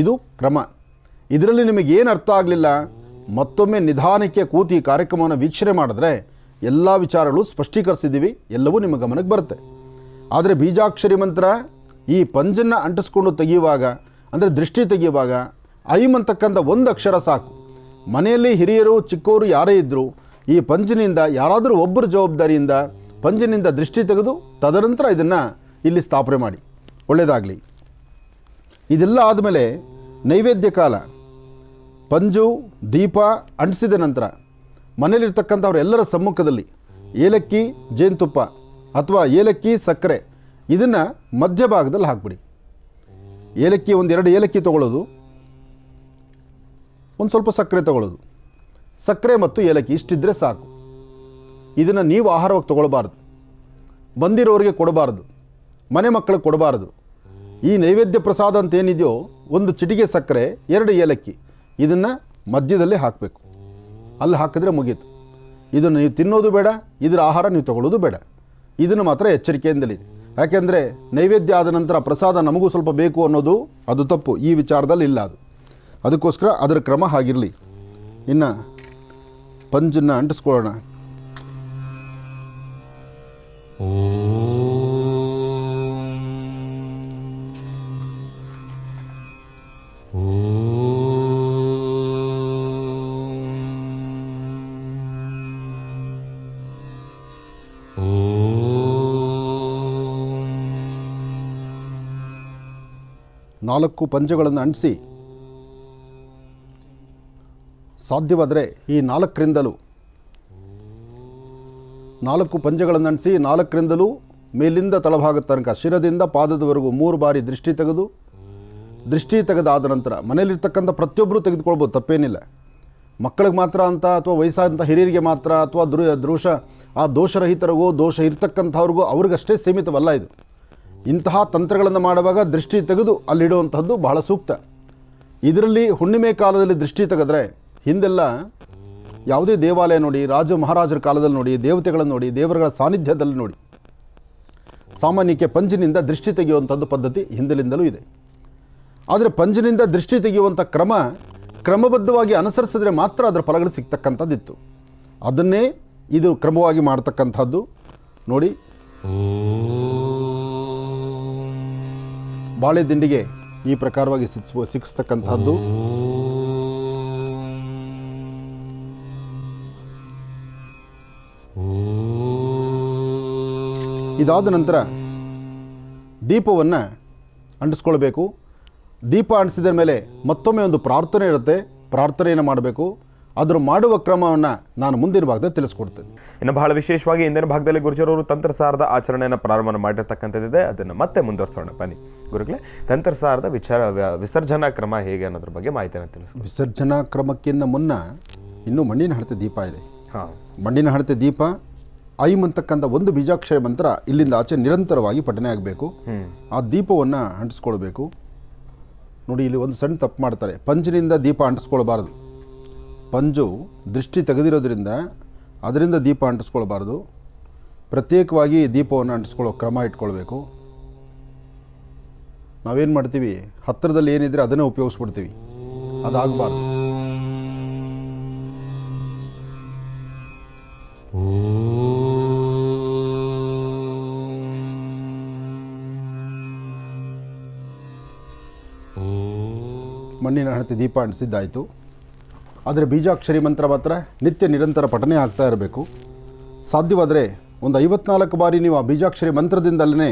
ಇದು ಕ್ರಮ. ಇದರಲ್ಲಿ ನಿಮಗೆ ಏನು ಅರ್ಥ ಆಗಲಿಲ್ಲ, ಮತ್ತೊಮ್ಮೆ ನಿಧಾನಕ್ಕೆ ಕೂತಿ ಈ ಕಾರ್ಯಕ್ರಮವನ್ನು ವೀಕ್ಷಣೆ ಮಾಡಿದ್ರೆ ಎಲ್ಲ ವಿಚಾರಗಳು ಸ್ಪಷ್ಟೀಕರಿಸಿದ್ದೀವಿ, ಎಲ್ಲವೂ ನಿಮ್ಮ ಗಮನಕ್ಕೆ ಬರುತ್ತೆ. ಆದರೆ ಬೀಜಾಕ್ಷರಿ ಮಂತ್ರ ಈ ಪಂಜನ್ನು ಅಂಟಿಸ್ಕೊಂಡು ತೆಗೆಯುವಾಗ, ಅಂದರೆ ದೃಷ್ಟಿ ತೆಗೆಯುವಾಗ ಐಮ್ ಅಂತಕ್ಕಂಥ ಒಂದು ಅಕ್ಷರ ಸಾಕು. ಮನೆಯಲ್ಲಿ ಹಿರಿಯರು ಚಿಕ್ಕವರು ಯಾರೇ ಇದ್ದರೂ ಈ ಪಂಜಿನಿಂದ ಯಾರಾದರೂ ಒಬ್ಬರ ಜವಾಬ್ದಾರಿಯಿಂದ ಪಂಜಿನಿಂದ ದೃಷ್ಟಿ ತೆಗೆದು ತದನಂತರ ಇದನ್ನು ಇಲ್ಲಿ ಸ್ಥಾಪನೆ ಮಾಡಿ, ಒಳ್ಳೆಯದಾಗಲಿ. ಇದೆಲ್ಲ ಆದಮೇಲೆ ನೈವೇದ್ಯ ಕಾಲ. ಪಂಜು ದೀಪ ಅಂಟಿಸಿದ ನಂತರ ಮನೆಯಲ್ಲಿರ್ತಕ್ಕಂಥವ್ರೆಲ್ಲರ ಸಮ್ಮುಖದಲ್ಲಿ ಏಲಕ್ಕಿ ಜೇನುತುಪ್ಪ ಅಥವಾ ಏಲಕ್ಕಿ ಸಕ್ಕರೆ ಇದನ್ನು ಮಧ್ಯಭಾಗದಲ್ಲಿ ಹಾಕ್ಬಿಡಿ. ಏಲಕ್ಕಿ 1-2 ಏಲಕ್ಕಿ ತೊಗೊಳ್ಳೋದು, ಒಂದು ಸ್ವಲ್ಪ ಸಕ್ಕರೆ ತೊಗೊಳ್ಳೋದು. ಸಕ್ಕರೆ ಮತ್ತು ಏಲಕ್ಕಿ ಇಷ್ಟಿದ್ದರೆ ಸಾಕು. ಇದನ್ನು ನೀವು ಆಹಾರವಾಗಿ ತೊಗೊಳ್ಬಾರ್ದು, ಬಂದಿರೋರಿಗೆ ಕೊಡಬಾರ್ದು, ಮನೆ ಮಕ್ಕಳಿಗೆ ಕೊಡಬಾರ್ದು. ಈ ನೈವೇದ್ಯ ಪ್ರಸಾದ ಅಂತ ಏನಿದೆಯೋ 1 ಚಿಟಿಕೆ ಸಕ್ಕರೆ 2 ಏಲಕ್ಕಿ ಇದನ್ನು ಮಧ್ಯದಲ್ಲೇ ಹಾಕಬೇಕು. ಅಲ್ಲಿ ಹಾಕಿದ್ರೆ ಮುಗೀತು. ಇದನ್ನು ನೀವು ತಿನ್ನೋದು ಬೇಡ, ಇದರ ಆಹಾರ ನೀವು ತೊಗೊಳ್ಳೋದು ಬೇಡ. ಇದನ್ನು ಮಾತ್ರ ಎಚ್ಚರಿಕೆಯಿಂದಲೇ. ಯಾಕೆಂದರೆ ನೈವೇದ್ಯ ಆದ ನಂತರ ಪ್ರಸಾದ ನಮಗೂ ಸ್ವಲ್ಪ ಬೇಕು ಅನ್ನೋದು ಅದು ತಪ್ಪು. ಈ ವಿಚಾರದಲ್ಲಿ ಇಲ್ಲ ಅದು. ಅದಕ್ಕೋಸ್ಕರ ಅದರ ಕ್ರಮ ಹಾಗಿರಲಿ. ಇನ್ನು ಪಂಜನ್ನು ಅಂಟಿಸ್ಕೊಳ್ಳೋಣ. ನಾಲ್ಕು ಪಂಜಗಳನ್ನು ಅಂಟಿಸಿ ಸಾಧ್ಯವಾದರೆ ಈ 4ರಿಂದಲೂ 4 ಪಂಜಗಳನ್ನು ಅಂಟಿಸಿ 4ರಿಂದಲೂ ಮೇಲಿಂದ ತಳಭಾಗದ ತನಕ ಶಿರದಿಂದ ಪಾದದವರೆಗೂ 3 ಬಾರಿ ದೃಷ್ಟಿ ತೆಗೆದಾದ ನಂತರ ಮನೆಯಲ್ಲಿರ್ತಕ್ಕಂಥ ಪ್ರತಿಯೊಬ್ಬರೂ ತೆಗೆದುಕೊಳ್ಬೋದು, ತಪ್ಪೇನಿಲ್ಲ. ಮಕ್ಕಳಿಗೆ ಮಾತ್ರ ಅಂತ ಅಥವಾ ವಯಸ್ಸಾದಂಥ ಹಿರಿಯರಿಗೆ ಮಾತ್ರ ಅಥವಾ ದೋಷರಹಿತರಿಗೂ ದೋಷ ಇರ್ತಕ್ಕಂಥವ್ರಿಗೂ ಅವ್ರಿಗಷ್ಟೇ ಸೀಮಿತವಲ್ಲ ಇದು. ಇಂತಹ ತಂತ್ರಗಳನ್ನು ಮಾಡುವಾಗ ದೃಷ್ಟಿ ತೆಗೆದು ಅಲ್ಲಿಡುವಂಥದ್ದು ಬಹಳ ಸೂಕ್ತ. ಇದರಲ್ಲಿ ಹುಣ್ಣಿಮೆ ಕಾಲದಲ್ಲಿ ದೃಷ್ಟಿ ತೆಗೆದ್ರೆ ಹಿಂದೆಲ್ಲ ಯಾವುದೇ ದೇವಾಲಯ ನೋಡಿ, ರಾಜ ಮಹಾರಾಜರ ಕಾಲದಲ್ಲಿ ನೋಡಿ, ದೇವತೆಗಳನ್ನು ನೋಡಿ, ದೇವರುಗಳ ಸಾನ್ನಿಧ್ಯದಲ್ಲಿ ನೋಡಿ, ಸಾಮಾನ್ಯಕ್ಕೆ ಪಂಜಿನಿಂದ ದೃಷ್ಟಿ ತೆಗೆಯುವಂಥದ್ದು ಪದ್ಧತಿ ಹಿಂದಿನಿಂದಲೂ ಇದೆ. ಆದರೆ ಪಂಜಿನಿಂದ ದೃಷ್ಟಿ ತೆಗೆಯುವಂಥ ಕ್ರಮಬದ್ಧವಾಗಿ ಅನುಸರಿಸಿದ್ರೆ ಮಾತ್ರ ಅದರ ಫಲಗಳು ಸಿಗ್ತಕ್ಕಂಥದ್ದಿತ್ತು. ಅದನ್ನೇ ಇದು ಕ್ರಮವಾಗಿ ಮಾಡ್ತಕ್ಕಂಥದ್ದು ನೋಡಿ. ಬಾಳೆ ದಿಂಡಿಗೆ ಈ ಪ್ರಕಾರವಾಗಿ ಸಿಕ್ಕಿಸ್ತಕ್ಕಂಥದ್ದು. ಇದಾದ ನಂತರ ದೀಪವನ್ನು ಅಂಟಿಸ್ಕೊಳ್ಬೇಕು. ದೀಪ ಅಂಟಿಸಿದ ಮೇಲೆ ಮತ್ತೊಮ್ಮೆ ಒಂದು ಪ್ರಾರ್ಥನೆ ಇರುತ್ತೆ, ಪ್ರಾರ್ಥನೆಯನ್ನು ಮಾಡಬೇಕು. ಅದರ ಮಾಡುವ ಕ್ರಮವನ್ನು ನಾನು ಮುಂದಿನ ಭಾಗದಲ್ಲಿ ತಿಳಿಸ್ಕೊಡ್ತೇನೆ. ಇನ್ನು ಬಹಳ ವಿಶೇಷವಾಗಿ ಇಂದಿನ ಭಾಗದಲ್ಲಿ ಗುರುಜಿರವರು ತಂತ್ರಸಾರದ ಆಚರಣೆಯನ್ನು ಪ್ರಾರಂಭ ಮಾಡಿರ್ತಕ್ಕಂಥದ್ದಿದೆ, ಅದನ್ನು ಮತ್ತೆ ಮುಂದುವರಿಸೋಣ ಬನ್ನಿ. ಗುರುಗಳೇ, ತಂತ್ರಸಾರದ ವಿಸರ್ಜನಾ ಕ್ರಮ ಹೇಗೆ ಅನ್ನೋದ್ರ ಬಗ್ಗೆ ಮಾಹಿತಿಯನ್ನು ತಿಳಿಸಿ. ವಿಸರ್ಜನಾ ಕ್ರಮಕ್ಕಿಂತ ಮುನ್ನ ಇನ್ನೂ ಮಣ್ಣಿನ ಹಣತೆ ದೀಪ ಇದೆ. ಹಾಂ, ಮಣ್ಣಿನ ಹಣತೆ ದೀಪ ಐಮ್ ಅಂತಕ್ಕಂಥ ಒಂದು ಬೀಜಾಕ್ಷರ ಮಂತ್ರ ಇಲ್ಲಿಂದ ಆಚೆ ನಿರಂತರವಾಗಿ ಪಠನೆ ಆಗಬೇಕು. ಆ ದೀಪವನ್ನು ಅಂಟಿಸ್ಕೊಳ್ಬೇಕು. ನೋಡಿ, ಇಲ್ಲಿ ಒಂದು ಸಣ್ಣ ತಪ್ಪು ಮಾಡ್ತಾರೆ. ಪಂಜಿನಿಂದ ದೀಪ ಅಂಟಿಸ್ಕೊಳ್ಬಾರ್ದು. ಪಂಜು ದೃಷ್ಟಿ ತೆಗೆದಿರೋದ್ರಿಂದ ಅದರಿಂದ ದೀಪ ಅಂಟಿಸ್ಕೊಳ್ಬಾರ್ದು. ಪ್ರತ್ಯೇಕವಾಗಿ ದೀಪವನ್ನು ಅಂಟಿಸ್ಕೊಳ್ಳೋ ಕ್ರಮ ಇಟ್ಕೊಳ್ಬೇಕು. ನಾವೇನು ಮಾಡ್ತೀವಿ, ಹತ್ತಿರದಲ್ಲಿ ಏನಿದ್ರೆ ಅದನ್ನೇ ಉಪಯೋಗಿಸ್ಬಿಡ್ತೀವಿ. ಅದಾಗಬಾರ್ದು. ಮಣ್ಣಿನ ಹಣತೆ ದೀಪ ಅಂಟಿಸಿದ್ದಾಯಿತು. ಆದರೆ ಬೀಜಾಕ್ಷರಿ ಮಂತ್ರ ಮಾತ್ರ ನಿತ್ಯ ನಿರಂತರ ಪಠನೆ ಆಗ್ತಾ ಇರಬೇಕು. ಸಾಧ್ಯವಾದರೆ ಒಂದು 54 ಬಾರಿ ನೀವು ಆ ಬೀಜಾಕ್ಷರಿ ಮಂತ್ರದಿಂದಲೇ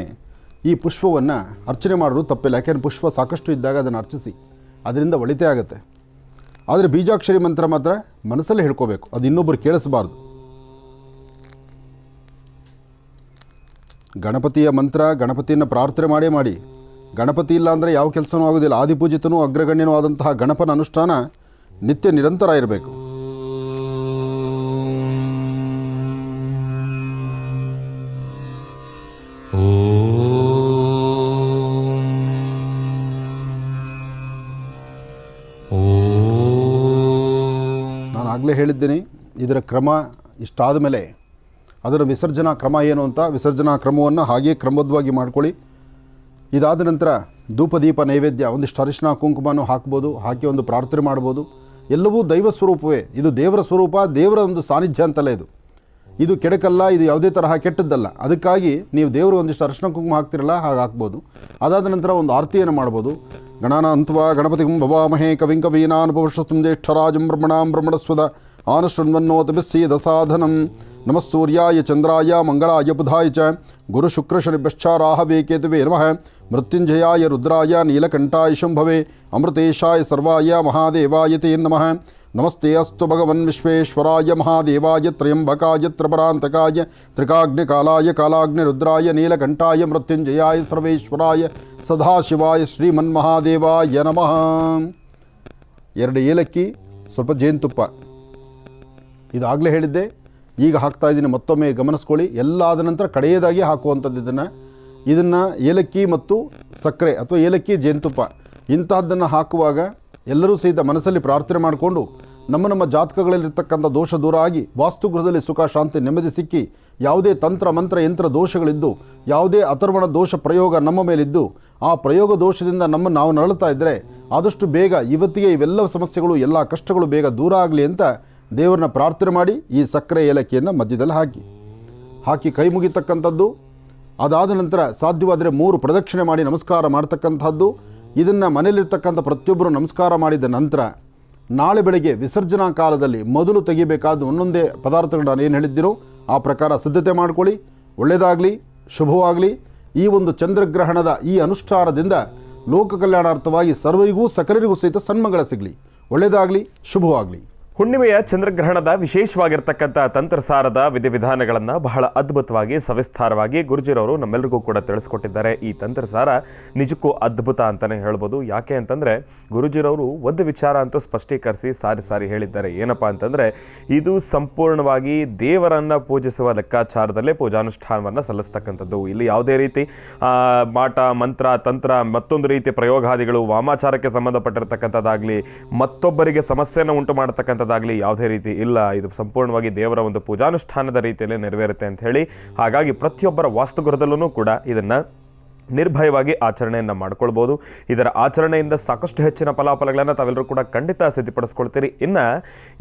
ಈ ಪುಷ್ಪವನ್ನು ಅರ್ಚನೆ ಮಾಡೋದು ತಪ್ಪಿಲ್ಲ. ಯಾಕೆಂದರೆ ಪುಷ್ಪ ಸಾಕಷ್ಟು ಇದ್ದಾಗ ಅದನ್ನು ಅರ್ಚಿಸಿ, ಅದರಿಂದ ಒಳಿತೇ ಆಗುತ್ತೆ. ಆದರೆ ಬೀಜಾಕ್ಷರಿ ಮಂತ್ರ ಮಾತ್ರ ಮನಸ್ಸಲ್ಲೇ ಹೇಳ್ಕೋಬೇಕು, ಅದು ಇನ್ನೊಬ್ಬರು ಕೇಳಿಸಬಾರ್ದು. ಗಣಪತಿಯ ಮಂತ್ರ, ಗಣಪತಿಯನ್ನು ಪ್ರಾರ್ಥನೆ ಮಾಡಿ. ಗಣಪತಿ ಇಲ್ಲ ಅಂದರೆ ಯಾವ ಕೆಲಸನೂ ಆಗೋದಿಲ್ಲ. ಆದಿಪೂಜಿತನೂ ಅಗ್ರಗಣ್ಯನೂ ಆದಂತಹ ಗಣಪನ ಅನುಷ್ಠಾನ ನಿತ್ಯ ನಿರಂತರ ಇರಬೇಕು. ನಾನು ಆಗಲೇ ಹೇಳಿದ್ದೀನಿ, ಇದರ ಕ್ರಮ ಇಷ್ಟಾದ ಮೇಲೆ ಅದರ ವಿಸರ್ಜನಾ ಕ್ರಮ ಏನು ಅಂತ. ವಿಸರ್ಜನಾ ಕ್ರಮವನ್ನು ಹಾಗೆಯೇ ಕ್ರಮಬದ್ಧವಾಗಿ ಮಾಡ್ಕೊಳ್ಳಿ. ಇದಾದ ನಂತರ ಧೂಪ ದೀಪ ನೈವೇದ್ಯ, ಒಂದಿಷ್ಟು ಅರಿಶಿನ ಕುಂಕುಮನೂ ಹಾಕ್ಬೋದು, ಹಾಕಿ ಒಂದು ಪ್ರಾರ್ಥನೆ ಮಾಡ್ಬೋದು. ಎಲ್ಲವೂ ದೈವ ಸ್ವರೂಪವೇ. ಇದು ದೇವರ ಸ್ವರೂಪ, ದೇವರ ಒಂದು ಸಾನ್ನಿಧ್ಯ ಅಂತಲೇ ಇದು ಕೆಡಕಲ್ಲ, ಇದು ಯಾವುದೇ ತರಹ ಕೆಟ್ಟದ್ದಲ್ಲ. ಅದಕ್ಕಾಗಿ ನೀವು ದೇವರು ಒಂದಿಷ್ಟು ಅರಿಶಿನ ಕುಂಕುಮ ಹಾಕ್ತಿರಲ್ಲ, ಹಾಗೆ ಹಾಕ್ಬೋದು. ಅದಾದ ನಂತರ ಒಂದು ಆರತಿಯನ್ನು ಮಾಡ್ಬೋದು. ಗಣಾನಾಂತ್ವಾ ಗಣಪತಿಂ ಭವಾಮಹೇ ಕವಿಂ ಕವೀನಾನುಪವಿಶ್ವಸ್ತುಂ ಜ್ಯೇಷ್ಠರಾಜಂ ಬ್ರಹ್ಮಣಾಂ ಬ್ರಹ್ಮಣಸ್ವದ ಆನುಷ್ಠನ್ವನ್ನೋತ ಬಿಸ್ಸೀದ ಸಾಧನಂ ನಮಃ ಸೂರ್ಯಾಯ ಚಂದ್ರಾಯ ಮಂಗಳಾಯ ಬುಧಾಯ ಚ ಗುರು ಶುಕ್ರ ಶನಿಭ್ಯಶ್ಚಾರಾಹವೇ ಕೇತುವೇ ನಮಃ ಮೃತ್ಯುಂಜಯಾಯ ರುದ್ರಾಯ ನೀಲಕಂಠಾಯ ಶಂಭವೇ ಅಮೃತೇಶಾಯ ಸರ್ವಾಯ ಮಹಾದೇವಾಯ ತೇ ನಮಃ. ನಮಸ್ತೆ ಅಸ್ತು ಭಗವನ್ ವಿಶ್ವೇಶ್ವರಾಯ ಮಹಾದೇವಾಯ ತ್ರಯಂಬಕಾಯ ತ್ರಿಪರಾಂತಕಾಯ ತ್ರಿಕಾಗ್ನಿಕಾಲಾಯ ಕಾಲಾಗ್ನಿರುದ್ರಾಯ ನೀಲಕಂಠಾಯ ಮೃತ್ಯುಂಜಯಾಯ ಸರ್ವೇಶ್ವರಾಯ ಸದಾಶಿವಾಯ ಶ್ರೀಮನ್ಮಹಾದೇವಾಯ ನಮಃ. 2 ಏಲಕ್ಕಿ, ಸ್ವಲ್ಪ ಜೇನುತುಪ್ಪ, ಇದಾಗಲೇ ಹೇಳಿದ್ದೆ, ಈಗ ಹಾಕ್ತಾ ಇದ್ದೀನಿ, ಮತ್ತೊಮ್ಮೆ ಗಮನಿಸ್ಕೊಳ್ಳಿ. ಎಲ್ಲ ಆದ ನಂತರ ಕಡೆಯದಾಗಿ ಹಾಕುವಂಥದ್ದು ಇದನ್ನು ಏಲಕ್ಕಿ ಮತ್ತು ಸಕ್ಕರೆ ಅಥವಾ ಏಲಕ್ಕಿ ಜೇನುತುಪ್ಪ ಇಂತಹದ್ದನ್ನು ಹಾಕುವಾಗ ಎಲ್ಲರೂ ಸಹಿತ ಮನಸ್ಸಲ್ಲಿ ಪ್ರಾರ್ಥನೆ ಮಾಡಿಕೊಂಡು ನಮ್ಮ ಜಾತಕಗಳಲ್ಲಿರ್ತಕ್ಕಂಥ ದೋಷ ದೂರ ಆಗಿ ವಾಸ್ತುಗೃಹದಲ್ಲಿ ಸುಖ ಶಾಂತಿ ನೆಮ್ಮದಿ ಸಿಕ್ಕಿ, ಯಾವುದೇ ತಂತ್ರ ಮಂತ್ರ ಯಂತ್ರ ದೋಷಗಳಿದ್ದು, ಯಾವುದೇ ಅಥರ್ವಣ ದೋಷ ಪ್ರಯೋಗ ನಮ್ಮ ಮೇಲಿದ್ದು, ಆ ಪ್ರಯೋಗ ದೋಷದಿಂದ ನಾವು ನರಳುತ್ತಾ ಇದ್ದರೆ ಆದಷ್ಟು ಬೇಗ ಇವತ್ತಿಗೆ ಇವೆಲ್ಲ ಸಮಸ್ಯೆಗಳು, ಎಲ್ಲ ಕಷ್ಟಗಳು ಬೇಗ ದೂರ ಆಗಲಿ ಅಂತ ದೇವರನ್ನ ಪ್ರಾರ್ಥನೆ ಮಾಡಿ ಈ ಸಕ್ಕರೆ ಏಲಕ್ಕಿಯನ್ನು ಮಧ್ಯದಲ್ಲಿ ಹಾಕಿ ಕೈ ಮುಗಿತಕ್ಕಂಥದ್ದು. ಅದಾದ ನಂತರ ಸಾಧ್ಯವಾದರೆ 3 ಪ್ರದಕ್ಷಿಣೆ ಮಾಡಿ ನಮಸ್ಕಾರ ಮಾಡ್ತಕ್ಕಂಥದ್ದು. ಇದನ್ನು ಮನೆಯಲ್ಲಿರ್ತಕ್ಕಂಥ ಪ್ರತಿಯೊಬ್ಬರು ನಮಸ್ಕಾರ ಮಾಡಿದ ನಂತರ ನಾಳೆ ಬೆಳಗ್ಗೆ ವಿಸರ್ಜನಾ ಕಾಲದಲ್ಲಿ ಮೊದಲು ತೆಗಿಬೇಕಾದ ಒಂದೊಂದೇ ಪದಾರ್ಥಗಳು ನಾನು ಏನು ಹೇಳಿದ್ದೀರೋ ಆ ಪ್ರಕಾರ ಸಿದ್ಧತೆ ಮಾಡ್ಕೊಳ್ಳಿ. ಒಳ್ಳೆಯದಾಗಲಿ, ಶುಭವಾಗಲಿ. ಈ ಒಂದು ಚಂದ್ರಗ್ರಹಣದ ಈ ಅನುಷ್ಠಾನದಿಂದ ಲೋಕ ಕಲ್ಯಾಣಾರ್ಥವಾಗಿ ಸರ್ವರಿಗೂ ಸಕಲರಿಗೂ ಸಹಿತ ಸನ್ಮಂಗಳ ಸಿಗಲಿ. ಒಳ್ಳೆಯದಾಗಲಿ, ಶುಭವಾಗಲಿ. ಹುಣ್ಣಿಮೆಯ ಚಂದ್ರಗ್ರಹಣದ ವಿಶೇಷವಾಗಿರ್ತಕ್ಕಂಥ ತಂತ್ರಸಾರದ ವಿಧಿವಿಧಾನಗಳನ್ನು ಬಹಳ ಅದ್ಭುತವಾಗಿ ಸವಿಸ್ತಾರವಾಗಿ ಗುರುಜಿರವರು ನಮ್ಮೆಲ್ಲರಿಗೂ ಕೂಡ ತಿಳಿಸ್ಕೊಟ್ಟಿದ್ದಾರೆ. ಈ ತಂತ್ರಸಾರ ನಿಜಕ್ಕೂ ಅದ್ಭುತ ಅಂತಲೇ ಹೇಳ್ಬೋದು. ಯಾಕೆ ಅಂತಂದರೆ ಗುರುಜಿರವರು ಒಂದು ವಿಚಾರ ಅಂತೂ ಸ್ಪಷ್ಟೀಕರಿಸಿ ಸಾರಿ ಹೇಳಿದ್ದಾರೆ. ಏನಪ್ಪ ಅಂತಂದರೆ, ಇದು ಸಂಪೂರ್ಣವಾಗಿ ದೇವರನ್ನು ಪೂಜಿಸುವ ಲೆಕ್ಕಾಚಾರದಲ್ಲೇ ಪೂಜಾನುಷ್ಠಾನವನ್ನು ಸಲ್ಲಿಸ್ತಕ್ಕಂಥದ್ದು. ಇಲ್ಲಿ ಯಾವುದೇ ರೀತಿ ಮಾಟ ಮಂತ್ರ ತಂತ್ರ ಮತ್ತೊಂದು ರೀತಿ ಪ್ರಯೋಗಾದಿಗಳು ವಾಮಾಚಾರಕ್ಕೆ ಸಂಬಂಧಪಟ್ಟಿರ್ತಕ್ಕಂಥದ್ದಾಗಲಿ ಮತ್ತೊಬ್ಬರಿಗೆ ಸಮಸ್ಯೆಯನ್ನು ಉಂಟು ಮಾಡತಕ್ಕಂಥ ಯಾವುದೇ ರೀತಿ ಇಲ್ಲ. ಇದು ಸಂಪೂರ್ಣವಾಗಿ ದೇವರ ಒಂದು ಪೂಜಾನುಷ್ಠಾನದ ರೀತಿಯಲ್ಲಿ ನೆರವೇರುತ್ತೆ ಅಂತ ಹೇಳಿ, ಹಾಗಾಗಿ ಪ್ರತಿಯೊಬ್ಬರ ವಾಸ್ತುಗೃಹದಲ್ಲೂ ಕೂಡ ಇದನ್ನ ನಿರ್ಭಯವಾಗಿ ಆಚರಣೆಯನ್ನು ಮಾಡ್ಕೊಳ್ಬೋದು. ಇದರ ಆಚರಣೆಯಿಂದ ಸಾಕಷ್ಟು ಹೆಚ್ಚಿನ ಫಲಾಫಲಗಳನ್ನು ತಾವೆಲ್ಲರೂ ಕೂಡ ಖಂಡಿತ ಸಿದ್ಧಪಡಿಸ್ಕೊಳ್ತೀರಿ. ಇನ್ನು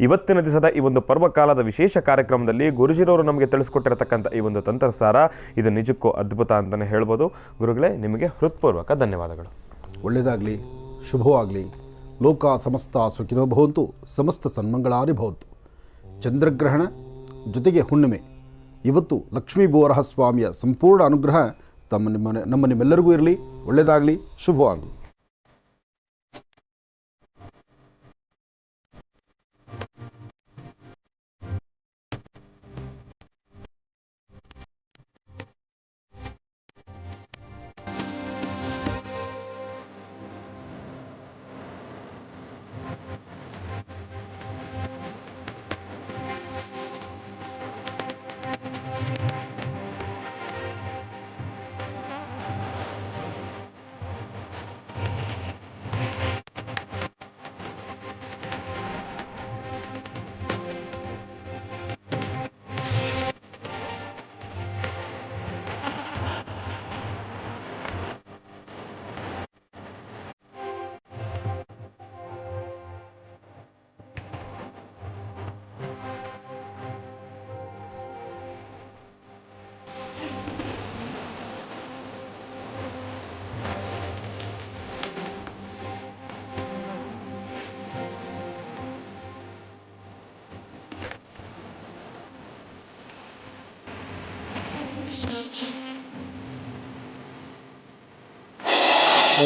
ಇವತ್ತಿನ ದಿವಸದ ಈ ಒಂದು ಪರ್ವಕಾಲದ ವಿಶೇಷ ಕಾರ್ಯಕ್ರಮದಲ್ಲಿ ಗುರುಜಿರವರು ನಮಗೆ ತಿಳಿಸ್ಕೊಟ್ಟಿರತಕ್ಕಂಥ ಈ ಒಂದು ತಂತ್ರಸಾರ ಇದು ನಿಜಕ್ಕೂ ಅದ್ಭುತ ಅಂತಲೇ ಹೇಳ್ಬೋದು. ಗುರುಗಳೇ, ನಿಮಗೆ ಹೃತ್ಪೂರ್ವಕ ಧನ್ಯವಾದಗಳು. ಒಳ್ಳೆಯದಾಗಲಿ, ಶುಭವಾಗಲಿ. ಲೋಕ ಸಮಸ್ತ ಸುಖಿನೋ ಭವಂತು, ಸಮಸ್ತ ಸನ್ಮಂಗಳಾನಿ ಭವಂತು. ಚಂದ್ರಗ್ರಹಣ ಜೊತೆಗೆ ಹುಣ್ಣಿಮೆ, ಇವತ್ತು ಲಕ್ಷ್ಮೀ ಬೋರಹ ಸ್ವಾಮಿಯ ಸಂಪೂರ್ಣ ಅನುಗ್ರಹ ನಮ್ಮ ನಿಮ್ಮೆಲ್ಲರಿಗೂ ಇರಲಿ. ಒಳ್ಳೆಯದಾಗಲಿ, ಶುಭವಾಗಲಿ.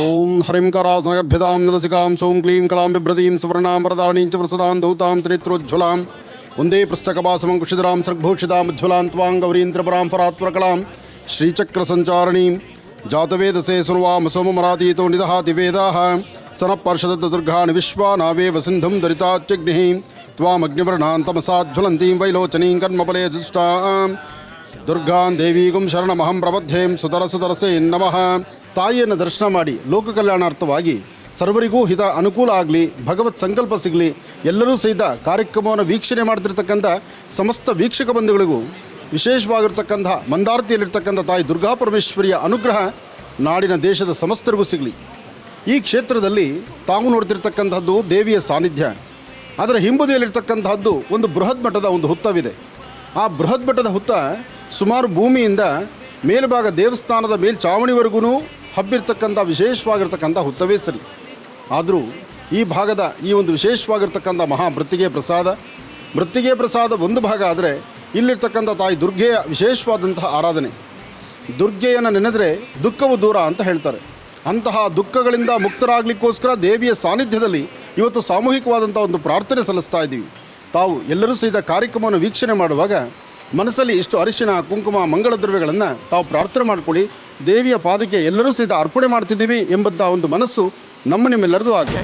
ಓಂ ಹರಿಂ ಕರಾಸನಗರ್ಭ್ಯತಾಂ ನರಸಿಕಾಂ ಸೋಂ ಕ್ಲೀಂ ಕಳಾಂ ಬಿಭ್ರತೀಂ ಸುವರ್ಣಾಂ ವರದಾಣೀಂ ಚ ವೃಸದಾಂ ದೌತಾಂ ತ್ರಿನೇತ್ರೋಜ್ವಲಾಂ ವಂದೇ ಪೃಷ್ಠಕಪಾಸಮಂಕುಶಿಧರಾಂ ಸೃಗ್ಭೂಷಿತಾಂ ಉಜ್ವಲಾಂ ತ್ವಾಂ ಗೌರೀಂದ್ರಪರಾಂ ಫರಾತ್ವರಕಲಾಂ ಶ್ರೀಚಕ್ರಸಂಚಾರಿಣೀಂ ಜಾತವೇದಸೇ ಸುನ್ವಾಂ ಸೋಮಮರಾತೀತೋ ನಿದಹಾತಿ ವೇದಾಃ ಸನಃ ಪಾರ್ಷದದುರ್ಗಾಣಿ ವಿಶ್ವಾ ನಾವೇವ ಸಿಂಧುಂ ದರಿತಾತ್ಯಗ್ನಿಃ ತ್ವಾಮಗ್ನಿವರ್ಣಾಂ ತಮಸಾಜ್ವಲಂತೀಂ ವೈಲೋಚನೀಂ ಕರ್ಮಫಲೇ ದುಷ್ಟಾಂ ದುರ್ಗಾಂ ದೇವೀಗುಂ ಶರಣಮಹಂ ಪ್ರಬದ್ಧೇಂ ಸುತರಸೇ ನಮಃ. ತಾಯಿಯನ್ನು ದರ್ಶನ ಮಾಡಿ ಲೋಕ ಕಲ್ಯಾಣಾರ್ಥವಾಗಿ ಸರ್ವರಿಗೂ ಹಿತ ಅನುಕೂಲ ಆಗಲಿ, ಭಗವತ್ ಸಂಕಲ್ಪ ಸಿಗಲಿ, ಎಲ್ಲರೂ ಸಹಿತ ಕಾರ್ಯಕ್ರಮವನ್ನು ವೀಕ್ಷಣೆ ಮಾಡ್ತಿರ್ತಕ್ಕಂಥ ಸಮಸ್ತ ವೀಕ್ಷಕ ಬಂಧುಗಳಿಗೂ ವಿಶೇಷವಾಗಿರ್ತಕ್ಕಂಥ ಮಂದಾರ್ತಿಯಲ್ಲಿರ್ತಕ್ಕಂಥ ತಾಯಿ ದುರ್ಗಾ ಪರಮೇಶ್ವರಿಯ ಅನುಗ್ರಹ ನಾಡಿನ ದೇಶದ ಸಮಸ್ತರಿಗೂ ಸಿಗಲಿ. ಈ ಕ್ಷೇತ್ರದಲ್ಲಿ ತಾವು ನೋಡ್ತಿರ್ತಕ್ಕಂಥದ್ದು ದೇವಿಯ ಸಾನ್ನಿಧ್ಯ. ಅದರ ಹಿಂಬದಿಯಲ್ಲಿರ್ತಕ್ಕಂಥದ್ದು ಒಂದು ಬೃಹತ್ ಮಟ್ಟದ ಒಂದು ಹುತ್ತವಿದೆ. ಆ ಬೃಹತ್ ಮಟ್ಟದ ಹುತ್ತ ಸುಮಾರು ಭೂಮಿಯಿಂದ ಮೇಲ್ಭಾಗ ದೇವಸ್ಥಾನದ ಮೇಲ್ಚಾವಣಿವರೆಗೂ ಹಬ್ಬಿರ್ತಕ್ಕಂಥ ವಿಶೇಷವಾಗಿರ್ತಕ್ಕಂಥ ಹುತ್ತವೇ ಸರಿ. ಆದರೂ ಈ ಭಾಗದ ಈ ಒಂದು ವಿಶೇಷವಾಗಿರ್ತಕ್ಕಂಥ ಮಹಾ ಮೃತ್ತಿಗೆ ಪ್ರಸಾದ ಒಂದು ಭಾಗ ಆದರೆ ಇಲ್ಲಿರ್ತಕ್ಕಂಥ ತಾಯಿ ದುರ್ಗೆಯ ವಿಶೇಷವಾದಂತಹ ಆರಾಧನೆ. ದುರ್ಗೆಯನ್ನು ನೆನೆದರೆ ದುಃಖವು ದೂರ ಅಂತ ಹೇಳ್ತಾರೆ. ಅಂತಹ ದುಃಖಗಳಿಂದ ಮುಕ್ತರಾಗಲಿಕ್ಕೋಸ್ಕರ ದೇವಿಯ ಸಾನ್ನಿಧ್ಯದಲ್ಲಿ ಇವತ್ತು ಸಾಮೂಹಿಕವಾದಂಥ ಒಂದು ಪ್ರಾರ್ಥನೆ ಸಲ್ಲಿಸ್ತಾ ಇದ್ದೀವಿ. ತಾವು ಎಲ್ಲರೂ ಸಹಿತ ಕಾರ್ಯಕ್ರಮವನ್ನು ವೀಕ್ಷಣೆ ಮಾಡುವಾಗ ಮನಸ್ಸಲ್ಲಿ ಇಷ್ಟು ಅರಿಶಿನ ಕುಂಕುಮ ಮಂಗಳ ದ್ರವ್ಯಗಳನ್ನು ತಾವು ಪ್ರಾರ್ಥನೆ ಮಾಡಿಕೊಳ್ಳಿ. ದೇವಿಯ ಪಾದಕ್ಕೆ ಎಲ್ಲರೂ ಸಹಿತ ಅರ್ಪಣೆ ಮಾಡ್ತಿದ್ದೀವಿ ಎಂಬಂಥ ಒಂದು ಮನಸ್ಸು ನಿಮ್ಮೆಲ್ಲರದು ಆಗಿದೆ.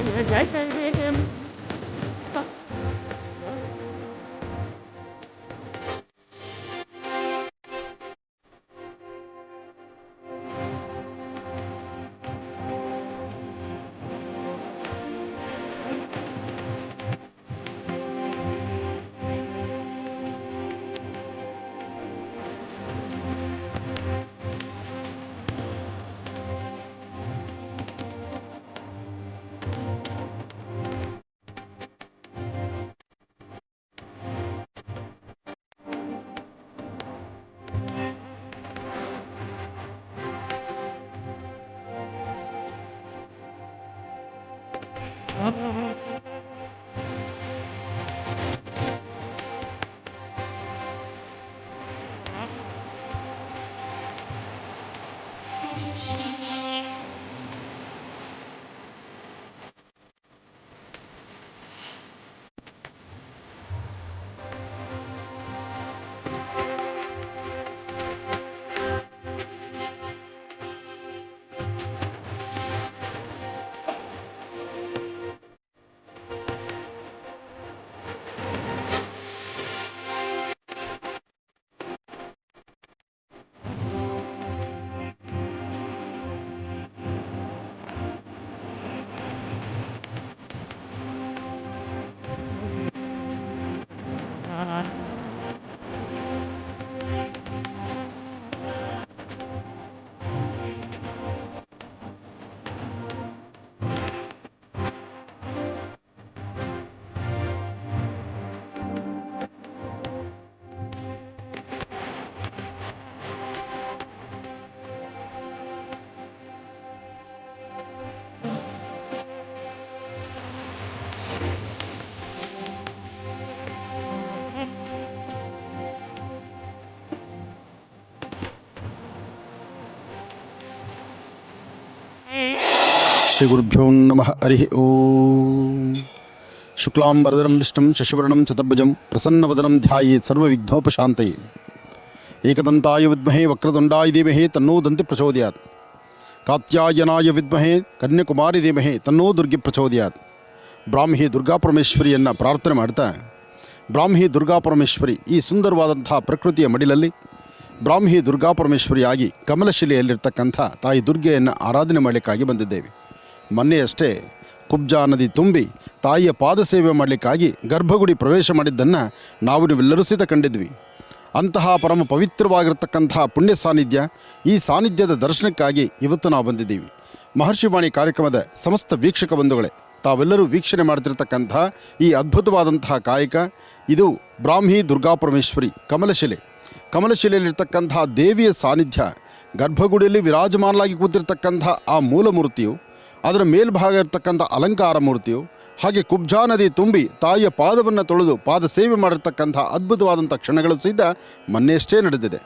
श्रीगुरुभ्यो नमः हरिः ओम शुक्लांबरधरं विष्णुं शशिवर्णं चतुर्भुजं प्रसन्नवदनं ध्यायेत् सर्वविघ्नोपशान्तये एकदन्ताय विद्महे वक्रतुण्डाय धीमहि तन्नो दन्ति प्रचोदयात् कात्यायनाय विद्महे कन्याकुमारी धीमहि तन्नो दुर्गे प्रचोदयात् ಬ್ರಾಹ್ಮಿ ದುರ್ಗಾಪರಮೇಶ್ವರಿಯನ್ನು ಪ್ರಾರ್ಥನೆ ಮಾಡ್ತಾ ಬ್ರಾಹ್ಮಿ ದುರ್ಗಾಪರಮೇಶ್ವರಿ ಈ ಸುಂದರವಾದಂಥ ಪ್ರಕೃತಿಯ ಮಡಿಲಲ್ಲಿ ಬ್ರಾಹ್ಮಿ ದುರ್ಗಾಪರಮೇಶ್ವರಿಯಾಗಿ ಕಮಲಶಿಲೆಯಲ್ಲಿರ್ತಕ್ಕಂಥ ತಾಯಿ ದುರ್ಗೆಯನ್ನು ಆರಾಧನೆ ಮಾಡಲಿಕ್ಕಾಗಿ ಬಂದಿದ್ದೇವೆ. ಮೊನ್ನೆಯಷ್ಟೇ ಕುಬ್ಜಾ ನದಿ ತುಂಬಿ ತಾಯಿಯ ಪಾದ ಸೇವೆ ಮಾಡಲಿಕ್ಕಾಗಿ ಗರ್ಭಗುಡಿ ಪ್ರವೇಶ ಮಾಡಿದ್ದನ್ನು ನಾವು ನೀವೆಲ್ಲರೂ ಸಹಿತ ಕಂಡಿದ್ವಿ. ಅಂತಹ ಪರಮ ಪವಿತ್ರವಾಗಿರ್ತಕ್ಕಂಥ ಪುಣ್ಯ ಸಾನ್ನಿಧ್ಯ, ಈ ಸಾನ್ನಿಧ್ಯದ ದರ್ಶನಕ್ಕಾಗಿ ಇವತ್ತು ನಾವು ಬಂದಿದ್ದೀವಿ. ಮಹರ್ಷಿವಾಣಿ ಕಾರ್ಯಕ್ರಮದ ಸಮಸ್ತ ವೀಕ್ಷಕ ಬಂಧುಗಳೇ, ತಾವೆಲ್ಲರೂ ವೀಕ್ಷಣೆ ಮಾಡ್ತಿರ್ತಕ್ಕಂಥ ಈ ಅದ್ಭುತವಾದಂತಹ ಕಾಯಕ ಇದು ಬ್ರಾಹ್ಮಿ ದುರ್ಗಾಪರಮೇಶ್ವರಿ ಕಮಲಶಿಲೆಯಲ್ಲಿರ್ತಕ್ಕಂಥ ದೇವಿಯ ಸಾನ್ನಿಧ್ಯ. ಗರ್ಭಗುಡಿಯಲ್ಲಿ ವಿರಾಜಮಾನಲಾಗಿ ಕೂತಿರ್ತಕ್ಕಂಥ ಆ ಮೂಲ ಮೂರ್ತಿಯು, ಅದರ ಮೇಲ್ಭಾಗ ಇರ್ತಕ್ಕಂಥ ಅಲಂಕಾರ ಮೂರ್ತಿಯು, ಹಾಗೆ ಕುಬ್ಜಾ ನದಿ ತುಂಬಿ ತಾಯಿಯ ಪಾದವನ್ನು ತೊಳೆದು ಪಾದ ಸೇವೆ ಮಾಡಿರ್ತಕ್ಕಂಥ ಅದ್ಭುತವಾದಂಥ ಕ್ಷಣಗಳು ಸಹಿತ ಮೊನ್ನೆಯಷ್ಟೇ ನಡೆದಿದೆ.